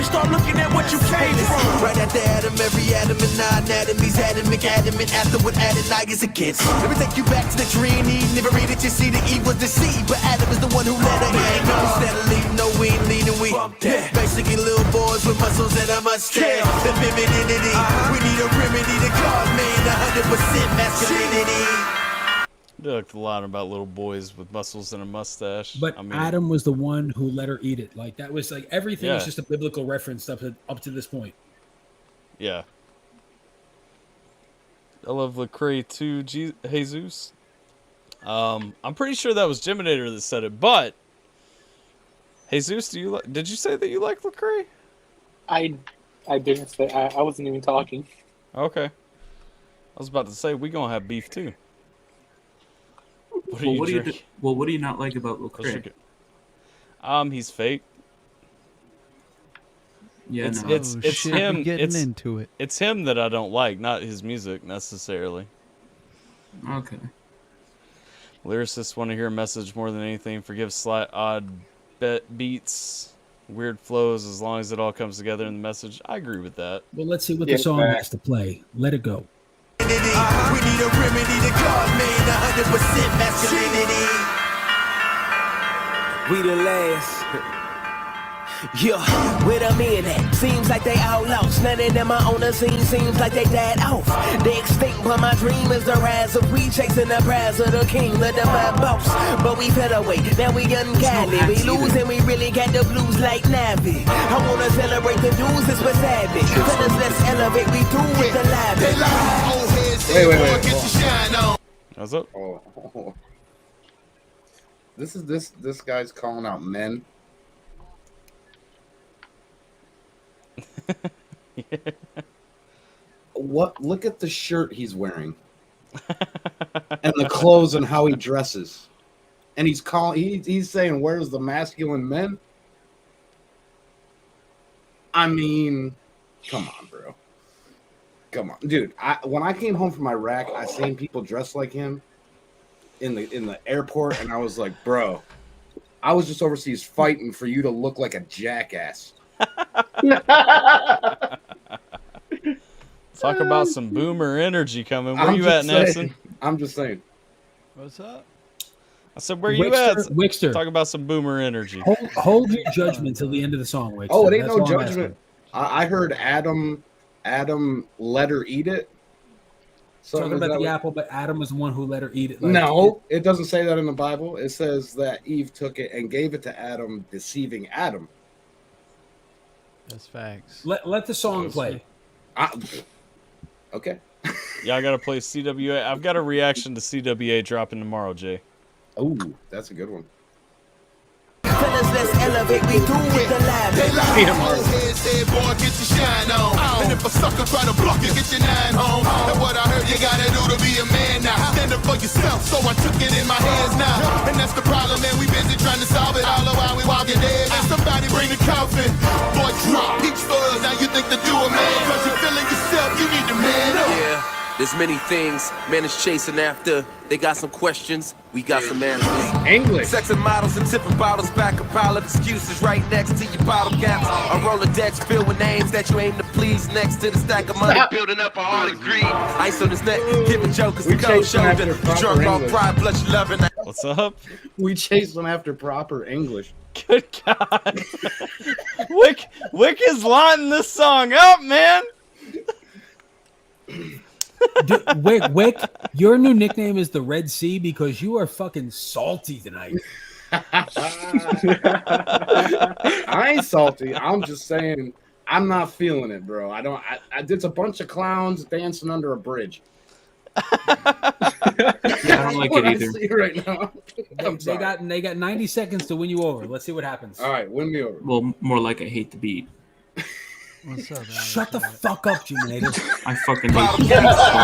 S9: Start looking at what you came from. Right at the atom, every atom in our anatomy's atomic, adamant. After what added I is against. Let me take you back to the dream. Eve never read it, you see the Eve was deceived, but Adam is the one who let her in. Instead of leading, no, we ain't leading, we basically little boys with muscles and a mustache. The femininity, we need a remedy to call man 100% masculinity.
S1: You talked a lot about little boys with muscles and a mustache.
S2: But
S1: I mean,
S2: Adam was the one who let her eat it. Like that was like everything was
S1: Yeah.
S2: just a biblical reference up to this point.
S1: yeah. I love Lecrae too, Jesus. I'm pretty sure that was Jiminator that said it, but Jesus, did you say that you like Lecrae?
S6: I didn't say. I wasn't even talking.
S1: Okay. I was about to say we gonna have beef too. What are you drinking?
S8: What do you not like about
S1: What's
S8: Lecrae?
S1: your- He's fake.
S8: Yeah,
S1: It's
S8: no.
S1: it's
S10: Oh, shit, we're
S1: him.
S10: getting into it.
S1: It's him that I don't like, not his music necessarily.
S8: Okay.
S1: Lyricists want to hear a message more than anything. Forgive slight odd beats, weird flows, as long as it all comes together in the message. I agree with that.
S2: Well, let's see what
S7: Yeah,
S2: the song
S7: fact.
S2: has to play. Let it go.
S9: We need a remedy to call man 100% masculinity.
S11: We the last. Yeah, where the men at? Seems like they outlaws. None of them are on the scene. Seems like they died off. They extinct, but my dream is the rise of we chasing the prize of the king of the my boss. But we fell away. Now we ungodly. We lose and we really got the blues like Navi. I wanna celebrate the dudes. It's for savage. Fellas, let's elevate. We through with the live.
S5: Wait.
S1: How's up?
S5: Oh. This guy's calling out men. What? Look at the shirt he's wearing, and the clothes and how he dresses, and he's calling. He's saying, "Where's the masculine men?" I mean, come on, bro. Come on, dude. When I came home from Iraq, I seen people dressed like him in the airport, and I was like, bro, I was just overseas fighting for you to look like a jackass.
S1: Talk about some boomer energy coming. Where you at, Nelson?
S5: I'm just saying.
S10: What's up?
S1: I said, where you at?
S2: Wickster.
S1: Talk about some boomer energy.
S2: Hold your judgment till the end of the song, Wickster.
S5: Oh, it ain't
S2: That's
S5: no
S2: all I'm
S5: judgment.
S2: asking.
S5: I heard Adam let her eat it.
S2: Talking about the apple, but Adam was the one who let her eat it. Like,
S5: No, it doesn't say that in the Bible. It says that Eve took it and gave it to Adam, deceiving Adam.
S10: That's facts.
S2: Let the song play.
S5: Okay.
S1: Yeah, I gotta play CWA. I've got a reaction to CWA dropping tomorrow, Jay.
S5: Oh, that's a good one.
S11: Fellas, let's elevate. We through with the live.
S9: They lie, old head said, boy, get your shine on. And if a sucker try to block you, get your 9 home. And what I heard you gotta do to be a man now. Stand up for yourself, so I took it in my hands now. And that's the problem, man, we busy trying to solve it. All the while we walking dead, man, somebody bring the coffin. Boy, drop each fuzz, now you think to do a man. Cause you're feeling yourself, you need to man up.
S11: Yeah, there's many things man is chasing after. They got some questions, we got some answers.
S5: English.
S11: Sex and models and tipping bottles, back a pile of excuses right next to your bottle caps. A Rolodex filled with names that you aim to please. Next to the stack of money, building up a heart of greed. Ice on his neck, giving jokers the cold shoulder. You drunk off pride, plus you loving that.
S1: What's up?
S5: We chased them after proper English.
S1: Good God. Wick is lining this song up, man.
S2: Wick, your new nickname is the Red Sea because you are fucking salty tonight.
S5: I ain't salty. I'm just saying I'm not feeling it, bro. I it's a bunch of clowns dancing under a bridge.
S8: Yeah, I don't like it
S5: I
S8: either.
S5: see right now.
S2: They got 90 seconds to win you over. Let's see what happens.
S5: All right, win me over.
S8: Well, more like I hate the beat.
S10: What's up, man?
S2: Shut the fuck up, Jiminator.
S8: I fucking hate the beat.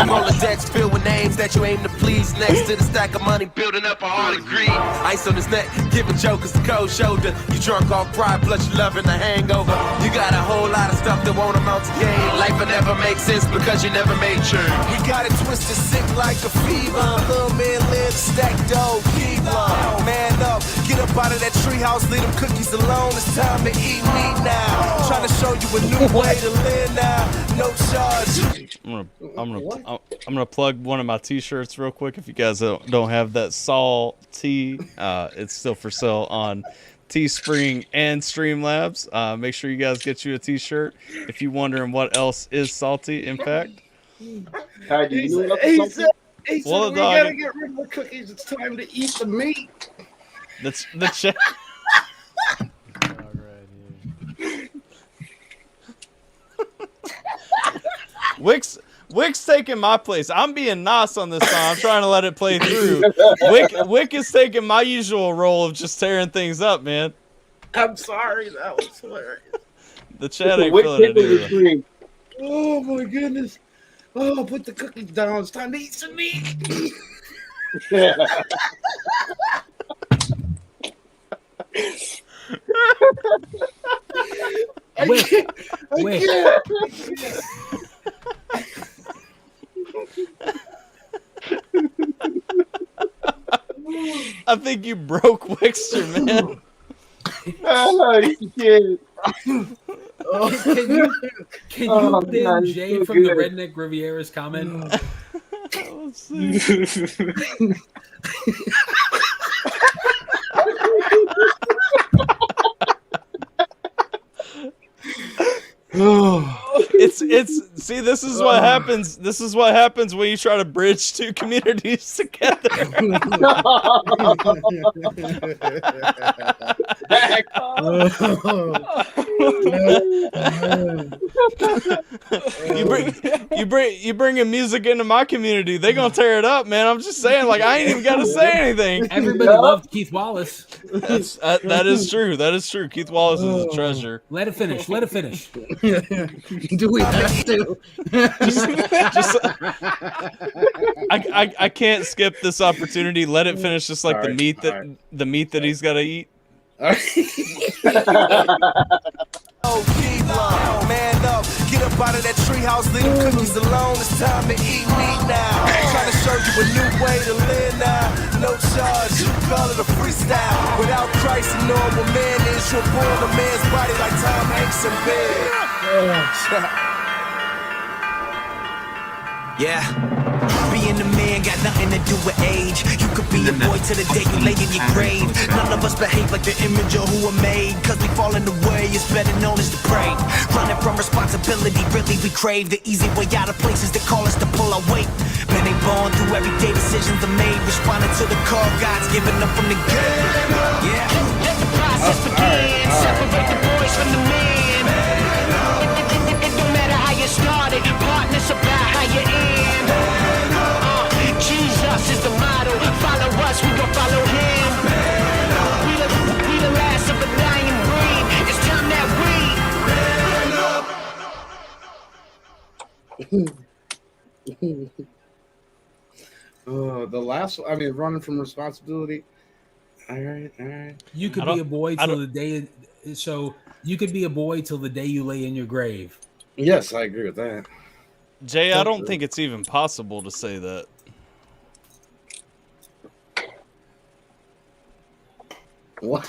S11: Rolodex filled with names that you aim to please. Next to the stack of money, building up a heart of greed. Ice on his neck, giving jokers the cold shoulder. You drunk off pride, plus you loving the hangover. You got a whole lot of stuff that won't amount to gain. Life will never make sense because you never made change.
S9: We got it twisted, sick like a fever. Little man live, stack dough, keep low. Man up, get up
S11: up out of that treehouse, leave them cookies alone. It's time to eat meat now. Trying to show you a new way to live now. No charge.
S1: I'm gonna plug one of my T-shirts real quick. If you guys don't have that Saul T, it's still for sale on Teespring and Streamlabs. Make sure you guys get you a T-shirt. If you're wondering what else is salty, in fact.
S5: He said, we gotta get rid of the cookies. It's time to eat the meat.
S1: That's the chat. Wick's taking my place. I'm being nice on this song. I'm trying to let it play through. Wick is taking my usual role of just tearing things up, man.
S5: I'm sorry, that was hilarious.
S1: The chat ain't feeling it either.
S5: Oh my goodness. Oh, put the cookies down. It's time to eat some meat.
S2: Wait.
S1: I think you broke Wickster, man.
S2: Can you pin Jay from the Redneck Riviera's comment?
S1: Let's see. It's see, this is what happens. This is what happens when you try to bridge two communities together. you bringing music into my community. They gonna tear it up, man. I'm just saying, like, I ain't even gotta say anything.
S2: Everybody loved Keith Wallace.
S1: That is true. That is true. Keith Wallace is a treasure.
S2: Let it finish. Let it finish.
S5: Do we have to?
S1: I can't skip this opportunity. Let it finish, just like the meat that he's got to eat.
S11: Oh, man up, get up out of that treehouse, leave them cookies alone. It's time to eat meat now. Trying to show you a new way to live now. No charge, you call it a freestyle. Without Christ, a normal man is you're born a man's body like Tom Hanks in bed. Yeah. Being a man got nothing to do with age. You could be a boy till the day you lay in your grave. None of us behave like the image of who we're made. Cause we fall in the way, it's better known as the prey. Running from responsibility, really we crave. The easy way out of places that call us to pull our weight. Man, they born through everyday decisions are made. Responding to the call God's giving them from the good. Yeah. Let the process begin. Separate the boys from the men. It don't matter how you started. Partners about how you end. Jesus is the model. Follow us, we gon' follow him. We the last of the dying breed. It's time that we.
S5: The last, I mean, running from responsibility. All right.
S2: You could be a boy till the day. So you could be a boy till the day you lay in your grave.
S5: Yes, I agree with that.
S1: Jay, I don't think it's even possible to say that.
S5: What?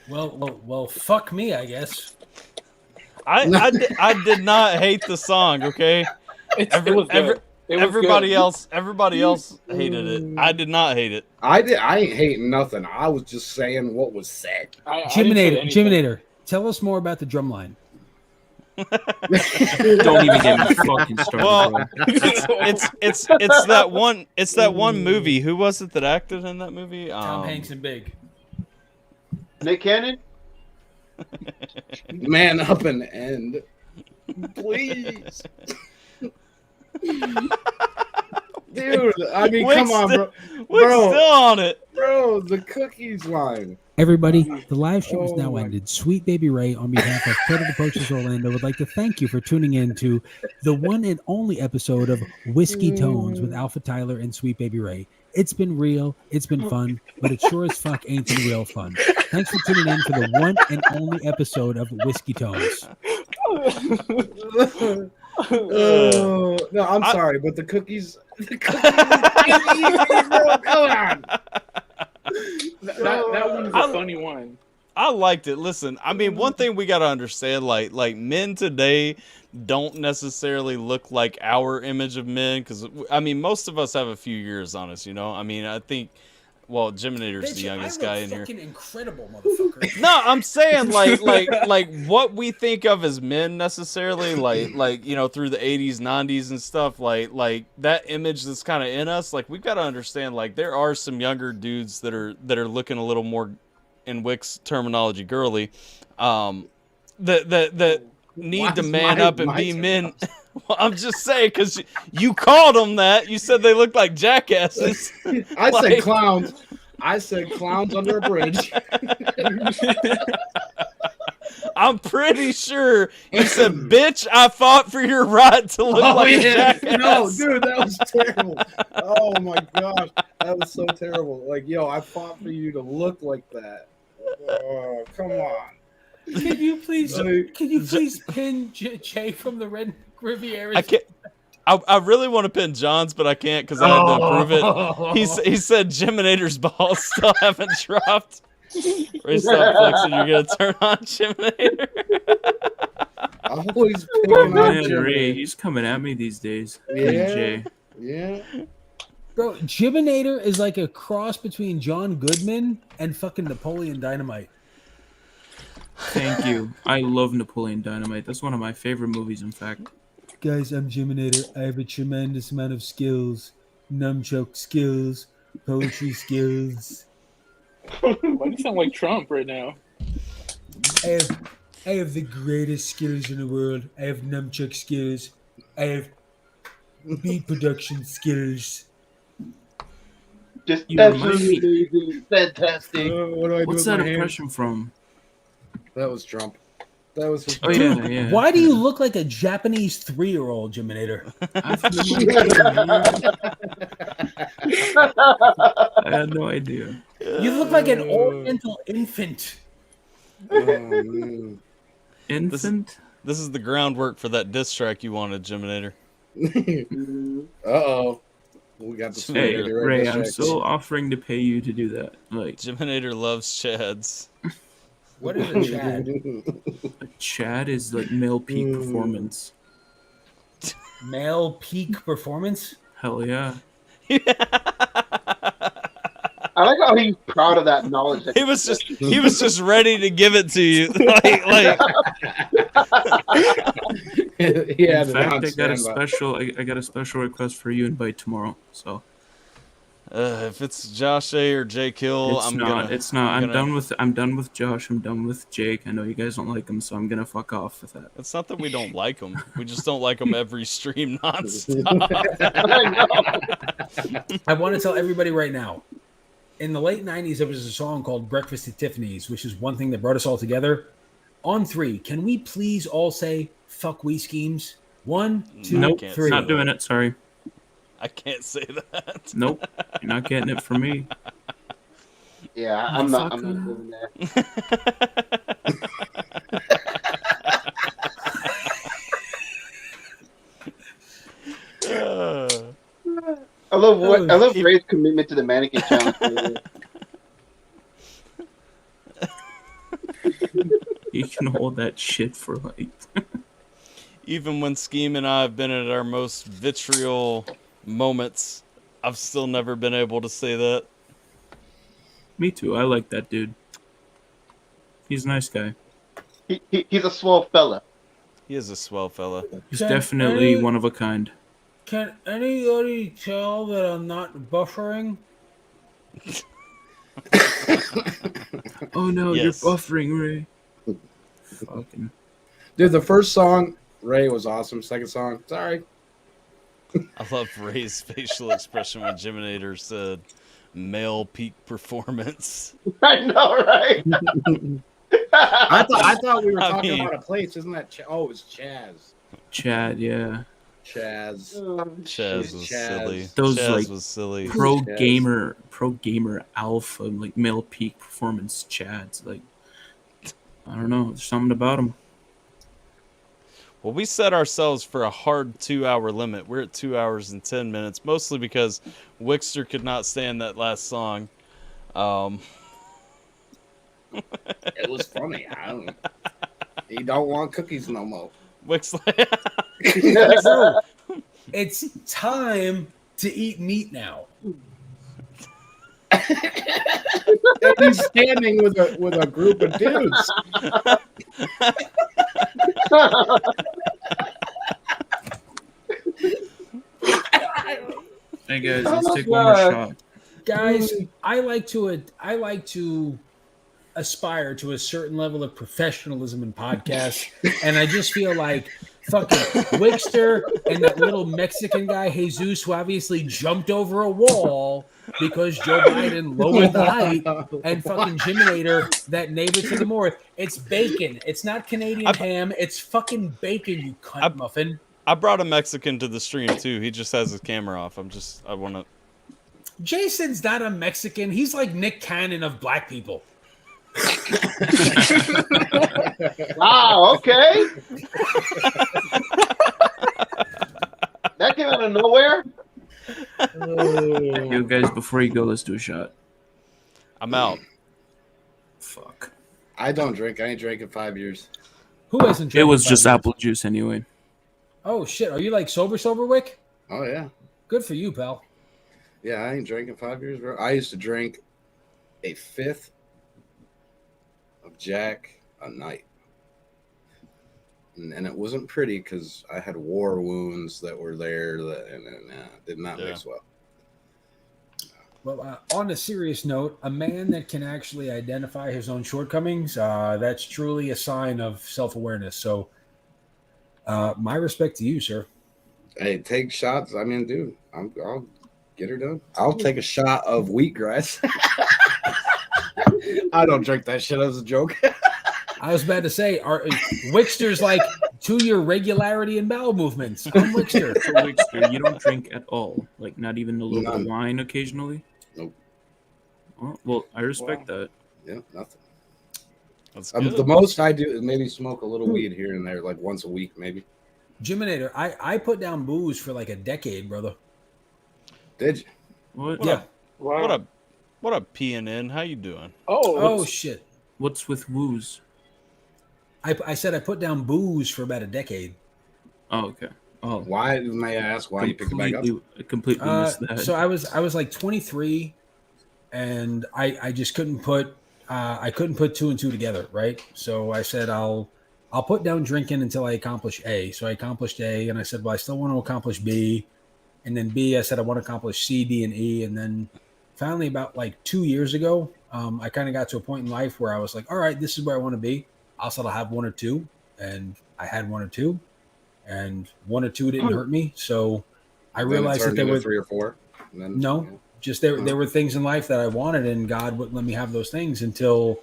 S2: Well, fuck me, I guess.
S1: I did not hate the song. Okay, everybody else hated it. I did not hate it.
S5: I ain't hating nothing. I was just saying what was said.
S2: Jiminator, tell us more about the drum line.
S8: Don't even get me fucking started.
S1: Well, it's that one movie. Who was it that acted in that movie?
S2: Tom Hanks and Big.
S7: Nick Cannon.
S5: Man up and end, please. Dude, I mean, come on, bro.
S1: We're still on it,
S5: bro. The cookies line.
S2: Everybody, the live stream is now ended. Sweet Baby Ray, on behalf of Credit Approaches Orlando, would like to thank you for tuning in to the one and only episode of Whiskey Tones with AlphaTyler and Sweet Baby Ray. It's been real, it's been fun, but it sure as fuck ain't been real fun. Thanks for tuning in for the one and only episode of Whiskey Tones.
S5: No, I'm sorry, but the cookies. Come on.
S6: That one's a funny one.
S1: I liked it. Listen, I mean, one thing we gotta understand, like men today don't necessarily look like our image of men, because I mean, most of us have a few years on us, you know. I mean, I think, well, Jiminator's the youngest guy in here.
S2: Fucking incredible, motherfucker.
S1: No, I'm saying like what we think of as men necessarily, like you know, through the 80s, 90s and stuff, like that image that's kind of in us. Like, we've got to understand, like, there are some younger dudes that are looking a little more, in Wick's terminology, girly, that need to man up and be men. Well, I'm just saying, because you called them that. You said they look like jackasses.
S5: I said clowns. I said clowns under a bridge.
S1: I'm pretty sure you said, bitch, I fought for your right to look like a jackass.
S5: No, dude, that was terrible. Oh my gosh, that was so terrible. Like, yo, I fought for you to look like that. Oh, come on.
S2: Can you please pin Jay from the Red Riviera?
S1: I can't. I really want to pin John's, but I can't because I had to approve it. He said Jiminator's balls still haven't dropped. Ray, stop flexing. You're gonna turn on Jiminator.
S5: I'm always
S8: Oh
S5: picking on
S8: man,
S5: Jimmy.
S8: Ray, he's coming at me these days.
S5: Yeah.
S8: Jay.
S5: Yeah.
S2: Bro, Jiminator is like a cross between John Goodman and fucking Napoleon Dynamite.
S8: Thank you. I love Napoleon Dynamite. That's one of my favorite movies, in fact.
S2: Guys, I'm Jiminator. I have a tremendous amount of skills. Nunchuck skills. Poetry skills.
S6: Why do you sound like Trump right now?
S2: I have the greatest skills in the world. I have nunchuck skills. I have beat production skills.
S7: Just
S8: You remind
S7: absolutely amazing, fantastic.
S5: What do I do
S8: What's
S5: with
S8: that
S5: my hands?
S8: impression from?
S5: That was Trump. That was his.
S8: Oh yeah, yeah.
S2: Why do you look like a Japanese 3-year-old, Jiminator?
S8: I had no idea.
S2: You look like an Oriental infant.
S5: Oh, man.
S8: Infant?
S1: This is the groundwork for that diss track you wanted, Jiminator.
S5: Uh-oh. We got the
S8: Hey,
S5: right
S8: Ray,
S5: this
S8: I'm
S5: track.
S8: still offering to pay you to do that. Like,
S1: Jiminator loves chads.
S2: What is a Chad?
S8: a Chad is like male peak performance.
S2: Male peak performance?
S8: Hell yeah.
S7: I like how he's proud of that knowledge. That
S1: He was just ready to give it to you. like
S5: Yeah,
S8: In fact, I got a special. I got a special request for you invite tomorrow. So
S1: if it's Josh A or Jake Hill,
S8: it's
S1: I'm
S8: not.
S1: gonna.
S8: It's not.
S1: I'm
S8: I'm done with. I'm done with Josh. I'm done with Jake. I know you guys don't like him, so I'm gonna fuck off with that.
S1: It's not that we don't like them. We just don't like them every stream nonstop.
S2: I want to tell everybody right now. In the late 90s, there was a song called Breakfast at Tiffany's, which is one thing that brought us all together. On 3, can we please all say, fuck we schemes? 1, 2,
S8: Nope,
S2: 3.
S8: not doing it. Sorry.
S1: I can't say that.
S8: Nope, you're not getting it from me.
S7: Yeah, I'm not doing that. I love Ray's commitment to the mannequin challenge.
S8: You can hold that shit for like.
S1: Even when Scheme and I have been at our most vitriol moments, I've still never been able to say that.
S8: Me too. I like that dude. He's a nice guy.
S7: He's a swell fella.
S1: He is a swell fella.
S8: He's definitely one of a kind.
S2: Can anybody tell that I'm not buffering?
S8: Oh no,
S1: Yes.
S8: you're buffering, Ray. Fucking.
S5: Dude, the first song, Ray, was awesome. Second song, sorry.
S1: I love Ray's facial expression when Jiminator said male peak performance.
S7: I know, right?
S5: I thought we were
S1: I
S5: talking
S1: mean-
S5: about a place. Isn't that? Oh, it was Chaz.
S8: Chad, yeah.
S5: Chaz.
S1: Chaz was
S5: Chaz.
S1: silly.
S8: Those,
S1: Chaz
S8: like,
S1: was silly.
S8: Pro
S5: Chaz.
S8: gamer alpha, like male peak performance Chads. Like, I don't know. There's something about him.
S1: Well, we set ourselves for a hard 2-hour limit. We're at 2 hours and 10 minutes, mostly because Wixter could not stand that last song.
S5: It was funny. I don't know. He don't want cookies no more.
S1: Wix,
S2: Bro, it's time to eat meat now.
S5: And he's standing with a group of dudes.
S8: Hey guys, let's take one more shot.
S2: Guys, I like to aspire to a certain level of professionalism in podcasts, and I just feel like fucking Wixter and that little Mexican guy Jesus, who obviously jumped over a wall because Joe Biden lowered the height, and fucking Jiminator, that neighbor to the north. It's bacon. It's not Canadian ham. It's fucking bacon, you cunt muffin.
S1: I brought a Mexican to the stream too. He just has his camera off. I want to.
S2: Jason's not a Mexican. He's like Nick Cannon of black people.
S7: Wow, okay. That came out of nowhere.
S8: Yo, guys, before you go, let's do a shot.
S1: I'm out.
S8: Fuck.
S5: I don't drink. I ain't drank in 5 years.
S2: Who hasn't drank?
S8: It was
S2: in 5
S8: just
S2: years?
S8: apple juice anyway.
S2: Oh shit! Are you like sober, Wick?
S5: Oh yeah.
S2: Good for you, pal.
S5: Yeah, I ain't drank in 5 years, bro. I used to drink a fifth of Jack a night. And it wasn't pretty because I had war wounds that were there and did not mix well.
S2: Well, on a serious note, a man that can actually identify his own shortcomings, that's truly a sign of self-awareness. So, my respect to you, sir.
S5: Hey, take shots. I mean, dude, I'll get her done. I'll take a shot of wheatgrass. I don't drink that shit as a joke.
S2: I was about to say, Wixter's like to your regularity in bowel movements. I'm Wixter.
S8: So, Wixter, you don't drink at all? Like, not even a little bit of wine occasionally?
S5: Nope.
S8: Oh, well, I respect that.
S5: Yeah, nothing.
S1: That's
S5: The most I do is maybe smoke a little weed here and there, like once a week, maybe.
S2: Jiminator, I put down booze for like a decade, brother.
S5: Did you?
S8: What?
S2: Yeah.
S6: Wow.
S1: What a PNN. How you doing?
S2: Oh shit.
S8: What's with woos?
S2: I said I put down booze for about a decade.
S8: Oh, okay. Oh,
S5: why? May I ask why you picked it back up?
S8: I completely missed that.
S2: So I was like 23, and I just couldn't put 2 and 2 together, right? So I said I'll put down drinking until I accomplish A. So I accomplished A, and I said, well, I still want to accomplish B, and then B. I said I want to accomplish C, D, and E, and then finally about like 2 years ago, I kind of got to a point in life where I was like, all right, this is where I want to be. I'll have 1 or 2, and I had 1 or 2, and 1 or 2 didn't hurt me. So I realized that there were
S5: 3 or 4. And then,
S2: no, just there were things in life that I wanted, and God wouldn't let me have those things until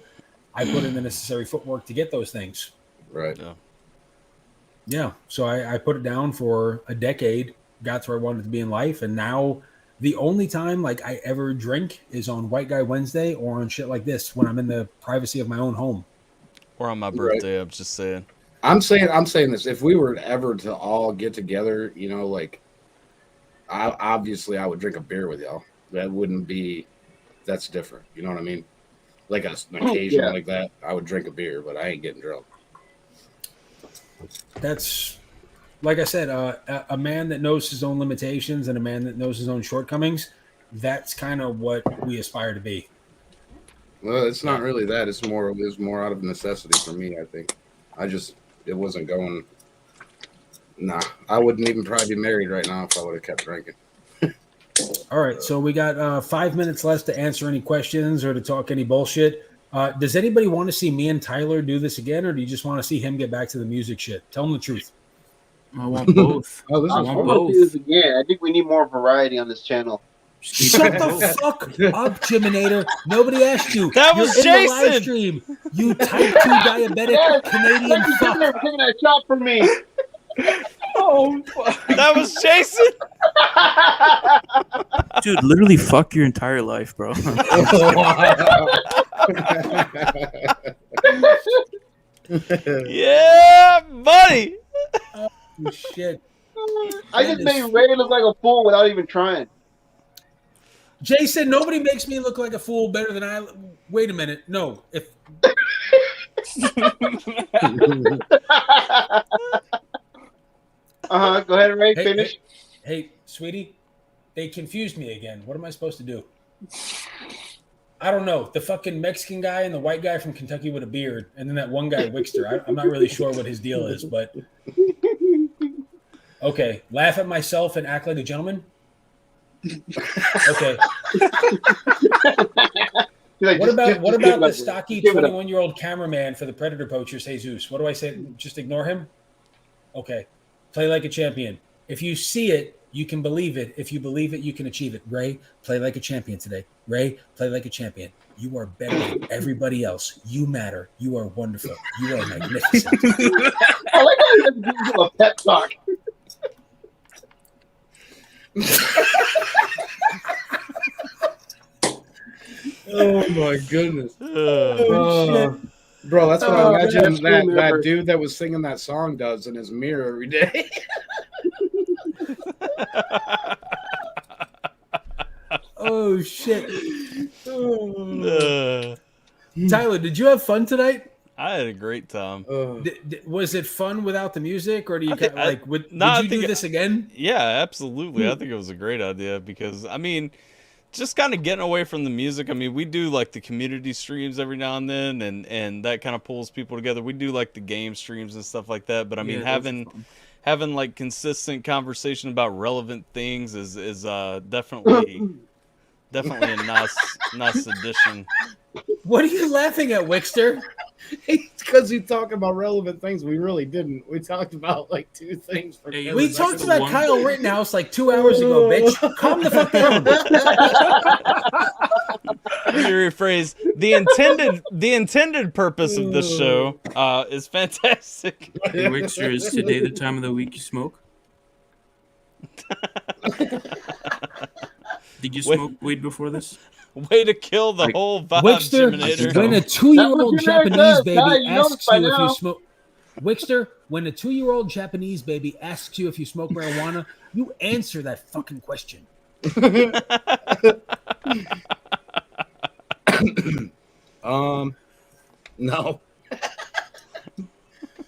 S2: I put in the necessary footwork to get those things.
S5: Right.
S2: Yeah. So I put it down for a decade, got to where I wanted to be in life, and now the only time like I ever drink is on White Guy Wednesday or on shit like this when I'm in the privacy of my own home.
S1: Or on my birthday, I'm just saying.
S5: I'm saying this. If we were ever to all get together, you know, like, I would drink a beer with y'all. That wouldn't be. That's different. You know what I mean? Like an occasion like that, I would drink a beer, but I ain't getting drunk.
S2: That's, like I said, a man that knows his own limitations and a man that knows his own shortcomings. That's kind of what we aspire to be.
S5: Well, it's not really that. It's more out of necessity for me, I think. It wasn't going. Nah, I wouldn't even probably be married right now if I would have kept drinking.
S2: All right, so we got 5 minutes left to answer any questions or to talk any bullshit. Does anybody want to see me and Tyler do this again, or do you just want to see him get back to the music shit? Tell him the truth.
S8: I want both.
S5: Oh,
S7: I want to do this again. I think we need more variety on this channel.
S2: Shut the fuck up, Jiminator. Nobody asked you.
S1: That was
S2: You're in the
S1: Jason.
S2: live stream. You type 2 diabetic Canadian fuck.
S7: Taking that shot from me.
S6: Oh, fuck.
S1: That was Jason.
S8: Dude, literally fuck your entire life, bro.
S1: Yeah, buddy.
S2: Oh, shit.
S7: I just made Ray look like a fool without even trying.
S2: Jason, nobody makes me look like a fool better than I. Wait a minute. No. If
S7: Go ahead, Ray. Finish.
S2: Hey, sweetie, they confused me again. What am I supposed to do? I don't know. The fucking Mexican guy and the white guy from Kentucky with a beard, and then that one guy, Wickster. I'm not really sure what his deal is, but okay. Laugh at myself and act like a gentleman. Okay. What about the stocky 21-year-old cameraman for the Predator Poachers, Jesus? What do I say? Just ignore him? Okay. Play like a champion. If you see it, you can believe it. If you believe it, you can achieve it. Ray, play like a champion today. Ray, play like a champion. You are better than everybody else. You matter. You are wonderful. You are magnificent.
S7: I like how you give him a pep talk.
S5: Oh my goodness.
S2: Shit.
S5: Bro, that's what I imagine that dude that was singing that song does in his mirror every day.
S2: Oh shit. Tyler, did you have fun tonight?
S1: I had a great time.
S2: Was it fun without the music, or do you would you do this again?
S1: Yeah, absolutely. I think it was a great idea because I mean, just kind of getting away from the music. I mean, we do like the community streams every now and then, and that kind of pulls people together. We do like the game streams and stuff like that. But I mean, having like consistent conversation about relevant things is definitely a nice addition.
S2: What are you laughing at, Wickster?
S5: It's because you talk about relevant things. We really didn't. We taled about like two things.
S2: We talked about Kyle Rittenhouse like 2 hours ago, bitch. Calm the fuck down.
S1: Let me rephrase. The intended purpose of this show is fantastic.
S8: Hey, Wickster, is today the time of the week you smoke? Did you smoke weed before this?
S1: Way to kill the whole vibe,
S2: Wickster,
S1: Jiminator.
S2: when a 2-year-old Japanese baby asks you if you smoke, Wickster, when a 2-year-old Japanese baby asks you if you smoke marijuana, you answer that fucking question.
S5: No.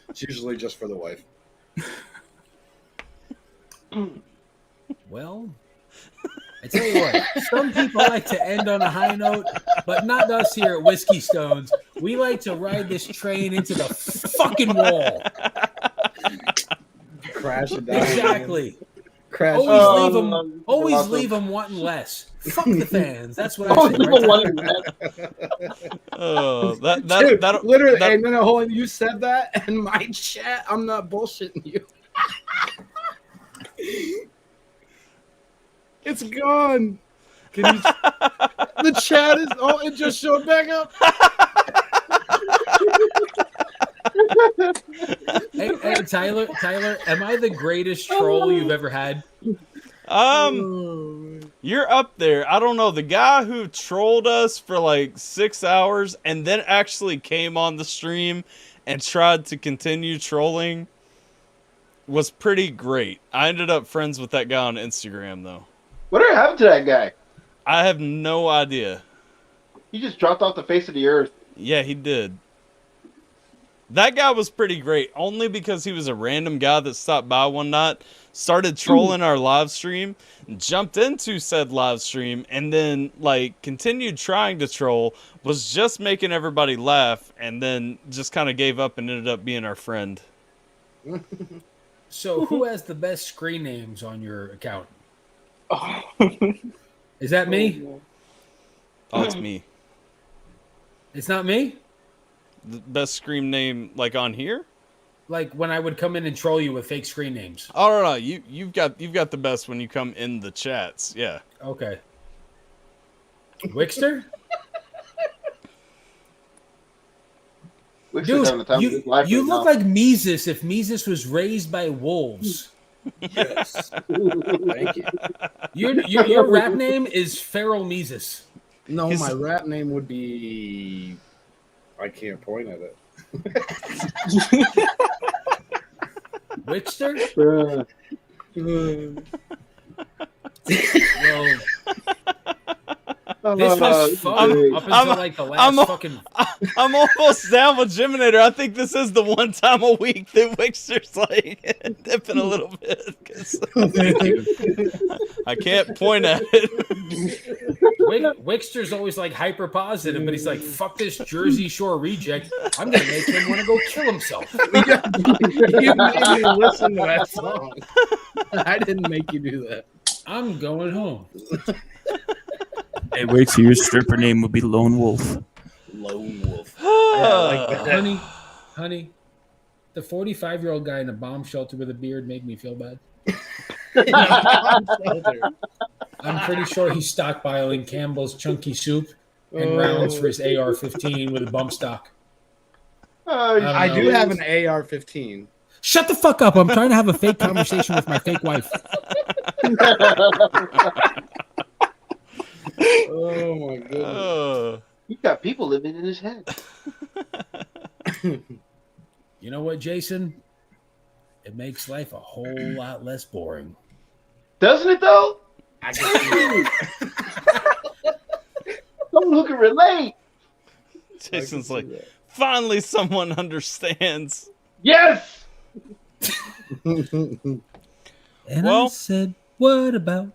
S5: It's usually just for the wife.
S2: Well, I tell you what, some people like to end on a high note, but not us here at Whiskey Stones. We like to ride this train into the fucking wall.
S5: Crash it down.
S2: Exactly.
S5: Crash.
S2: Always leave them wanting less. Fuck the fans. That's what I say.
S5: Dude, literally. Hey, no, hold on. You said that, and my chat. I'm not bullshitting you. It's gone. The chat is. Oh, it just showed back up.
S2: Hey, Tyler, am I the greatest troll you've ever had?
S1: You're up there. I don't know. The guy who trolled us for like 6 hours and then actually came on the stream and tried to continue trolling was pretty great. I ended up friends with that guy on Instagram, though.
S7: Whatever happened to that guy?
S1: I have no idea.
S7: He just dropped off the face of the earth.
S1: Yeah, he did. That guy was pretty great, only because he was a random guy that stopped by one night, started trolling our live stream, jumped into said live stream, and then like continued trying to troll, was just making everybody laugh, and then just kind of gave up and ended up being our friend.
S2: So who has the best screen names on your account? Is that me?
S1: Oh, it's me.
S2: It's not me?
S1: The best screen name, like on here?
S2: Like when I would come in and troll you with fake screen names.
S1: Oh no, you've got the best when you come in the chats. Yeah.
S2: Okay. Wickster? Dude, you look like Mises if Mises was raised by wolves.
S5: Yes. Thank you.
S2: Your rap name is Feral Mises.
S5: No, my rap name would be. I can't point at it.
S2: Wickster? Well, This was fun up until like the last fucking.
S1: I'm almost down with Jiminator. I think this is the one time a week that Wixter's like dipping a little bit. 'Cause I can't point at it.
S2: Wixter's always like hyper positive, but he's like, "Fuck this Jersey Shore reject. I'm gonna make him want to go kill himself."
S5: You made me listen to that song. I didn't make you do that.
S2: I'm going home.
S8: Hey, wait, so your stripper name would be Lone Wolf.
S5: Lone Wolf.
S2: Honey, the 45-year-old guy in a bomb shelter with a beard made me feel bad. I'm pretty sure he's stockpiling Campbell's chunky soup and rounds for his AR-15 with a bump stock.
S5: I do have an AR-15.
S2: Shut the fuck up. I'm trying to have a fake conversation with my fake wife.
S5: Oh my goodness.
S7: He got people living in his head.
S2: You know what, Jason? It makes life a whole lot less boring.
S7: Doesn't it though? Someone who can relate.
S1: Jason's like, finally someone understands.
S7: Yes.
S2: And I said, what about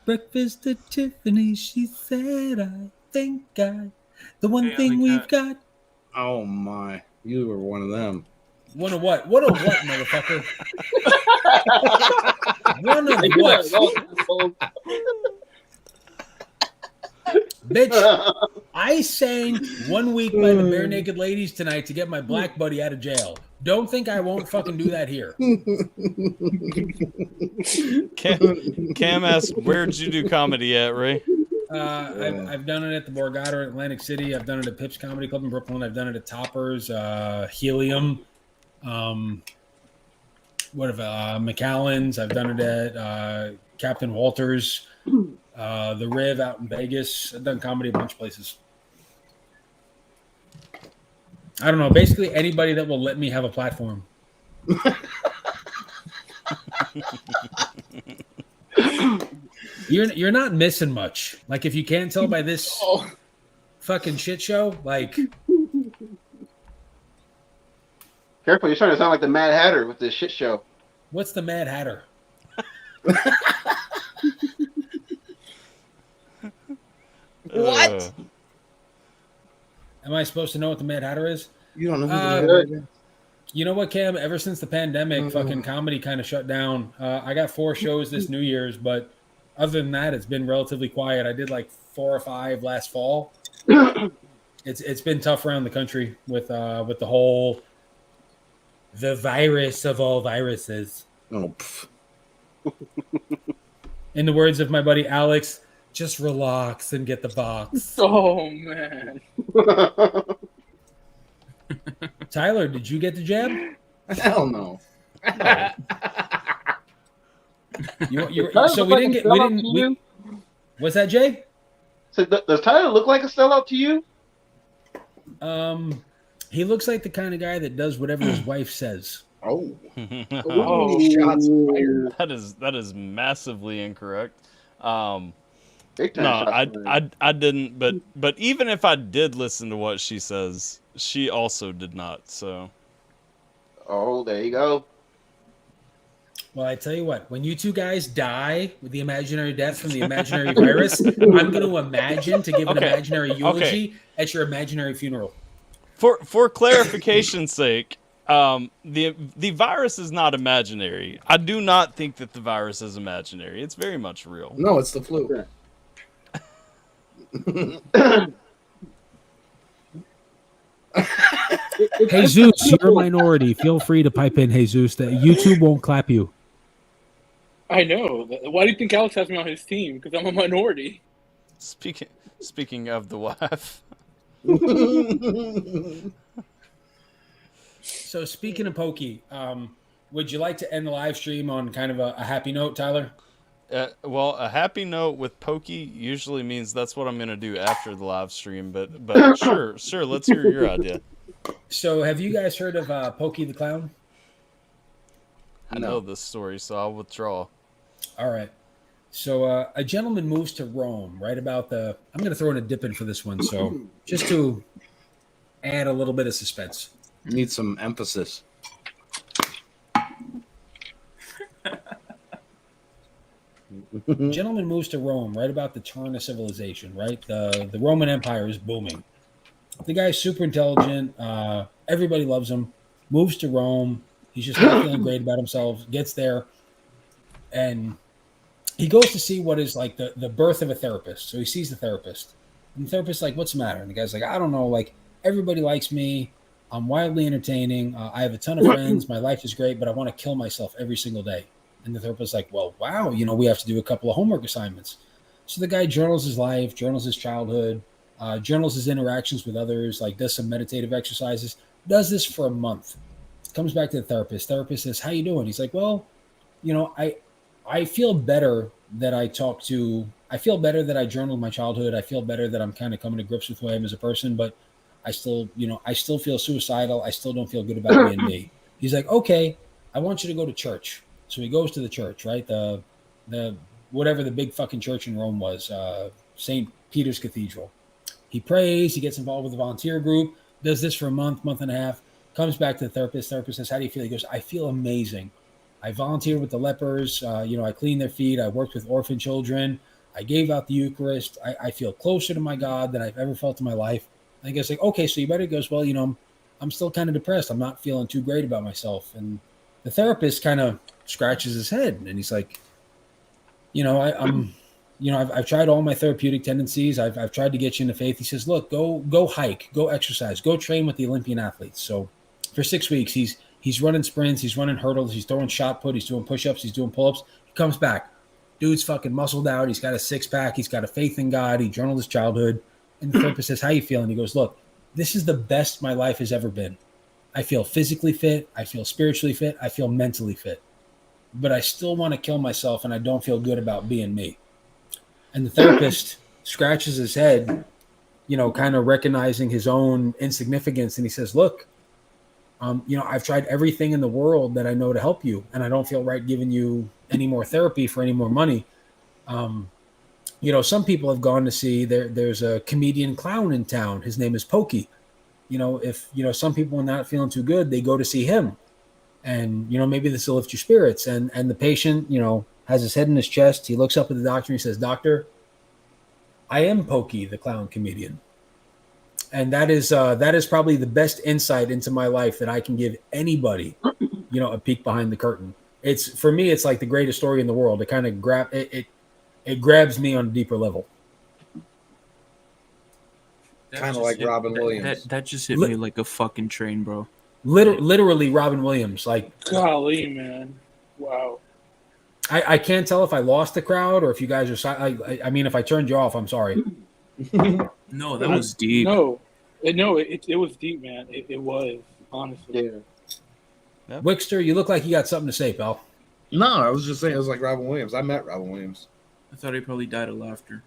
S2: breakfast at Tiffany's? She said, I think the one thing we've got.
S5: Oh my, you were one of them.
S2: One of what? What of what, motherfucker? One of what? Bitch, I sang 1 week by the Bare Naked Ladies tonight to get my black buddy out of jail. Don't think I won't fucking do that here.
S1: Cam asked, where'd you do comedy at, Ray?
S2: I've done it at the Borgata in Atlantic City. I've done it at Pips Comedy Club in Brooklyn. I've done it at Toppers, Helium, McAllen's. I've done it at Captain Walters, the Riv out in Vegas. I've done comedy a bunch of places. I don't know. Basically, anybody that will let me have a platform. You're not missing much. Like, if you can't tell by this fucking shit show, like,
S7: careful, you're starting to sound like the Mad Hatter with this shit show.
S2: What's the Mad Hatter?
S5: What?
S2: Am I supposed to know what the Mad Hatter is?
S5: You don't know who the Mad Hatter is?
S2: You know what, Cam? Ever since the pandemic, fucking comedy kind of shut down. I got 4 shows this New Year's, but other than that, it's been relatively quiet. I did like 4 or 5 last fall. It's been tough around the country with the whole the virus of all viruses.
S5: Oh.
S2: In the words of my buddy Alex, just relax and get the box.
S6: Oh man.
S2: Tyler, did you get the jab?
S5: Hell no.
S2: So we didn't get. What's that, Jay?
S7: So does Tyler look like a sellout to you?
S2: He looks like the kind of guy that does whatever his wife says.
S5: Oh.
S1: Shots fired. That is massively incorrect. No, I didn't. But even if I did listen to what she says, she also did not. So.
S7: Oh, there you go.
S2: Well, I tell you what, when you two guys die with the imaginary death from the imaginary virus, I'm going to imagine to give an imaginary eulogy at your imaginary funeral.
S1: For clarification's sake, the virus is not imaginary. I do not think that the virus is imaginary. It's very much real.
S5: No, it's the flu.
S2: Jesus, you're a minority. Feel free to pipe in, Jesus. That YouTube won't clap you.
S6: I know. Why do you think Alex has me on his team? Because I'm a minority.
S1: Speaking of the wife.
S2: So speaking of Pokey, would you like to end the live stream on kind of a happy note, Tyler?
S1: Well, a happy note with Pokey usually means that's what I'm going to do after the live stream, but sure, let's hear your idea.
S2: So have you guys heard of Pokey the Clown?
S1: I know this story, so I'll withdraw.
S2: All right. So a gentleman moves to Rome right about the. I'm going to throw in a dip in for this one. So just to add a little bit of suspense.
S5: Need some emphasis.
S2: Gentleman moves to Rome right about the turn of civilization, right? The Roman Empire is booming. The guy's super intelligent. Everybody loves him. Moves to Rome. He's just not feeling great about himself. Gets there, and he goes to see what is like the birth of a therapist. So he sees the therapist. And the therapist's like, what's the matter? And the guy's like, I don't know. Like, everybody likes me. I'm wildly entertaining. I have a ton of friends. My life is great, but I want to kill myself every single day. And the therapist's like, well, wow, we have to do a couple of homework assignments. So the guy journals his life, journals his childhood, journals his interactions with others, like does some meditative exercises, does this for a month. Comes back to the therapist. Therapist says, how you doing? He's like, well, I feel better that I feel better that I journaled my childhood. I feel better that I'm kind of coming to grips with who I am as a person, but I still feel suicidal. I still don't feel good about being me. He's like, okay, I want you to go to church. So he goes to the church, right? The whatever the big fucking church in Rome was, St. Peter's Cathedral. He prays, he gets involved with a volunteer group, does this for a month and a half, comes back to the therapist. Therapist says, how do you feel? He goes, I feel amazing. I volunteered with the lepers. I cleaned their feet. I worked with orphan children. I gave out the Eucharist. I feel closer to my God than I've ever felt in my life. And I guess like, okay, so you better. He goes, well, I'm still kind of depressed. I'm not feeling too great about myself. And the therapist kind of scratches his head and he's like, I've tried all my therapeutic tendencies. I've tried to get you into faith. He says, look, go hike, go exercise, go train with the Olympian athletes. So for 6 weeks, he's running sprints, he's running hurdles, he's throwing shot put, he's doing push-ups, he's doing pull-ups. He comes back. Dude's fucking muscled out. He's got a six-pack. He's got a faith in God. He journaled his childhood. And the therapist says, how you feeling? He goes, look, this is the best my life has ever been. I feel physically fit. I feel spiritually fit. I feel mentally fit. But I still want to kill myself, and I don't feel good about being me. And the therapist scratches his head, kind of recognizing his own insignificance. And he says, look, I've tried everything in the world that I know to help you, and I don't feel right giving you any more therapy for any more money. Some people have gone to see there's a comedian clown in town. His name is Pokey. If some people are not feeling too good, they go to see him, and maybe this will lift your spirits. And the patient, has his head in his chest. He looks up at the doctor and he says, Doctor, I am Pokey, the clown comedian. And that is probably the best insight into my life that I can give anybody, a peek behind the curtain. For me, it's like the greatest story in the world. It kind of grabs me on a deeper level.
S5: Kind of like Robin Williams.
S8: That just hit me like a fucking train, bro.
S2: Literally Robin Williams. Like,
S6: golly, man. Wow.
S2: I can't tell if I lost the crowd or if you guys are silent. I mean, if I turned you off, I'm sorry.
S8: No, that was deep.
S6: It was deep, man. It was, honestly.
S2: Yeah. Wickster, you look like you got something to say, pal.
S5: No, I was just saying it was like Robin Williams. I met Robin Williams.
S8: I thought he probably died of laughter.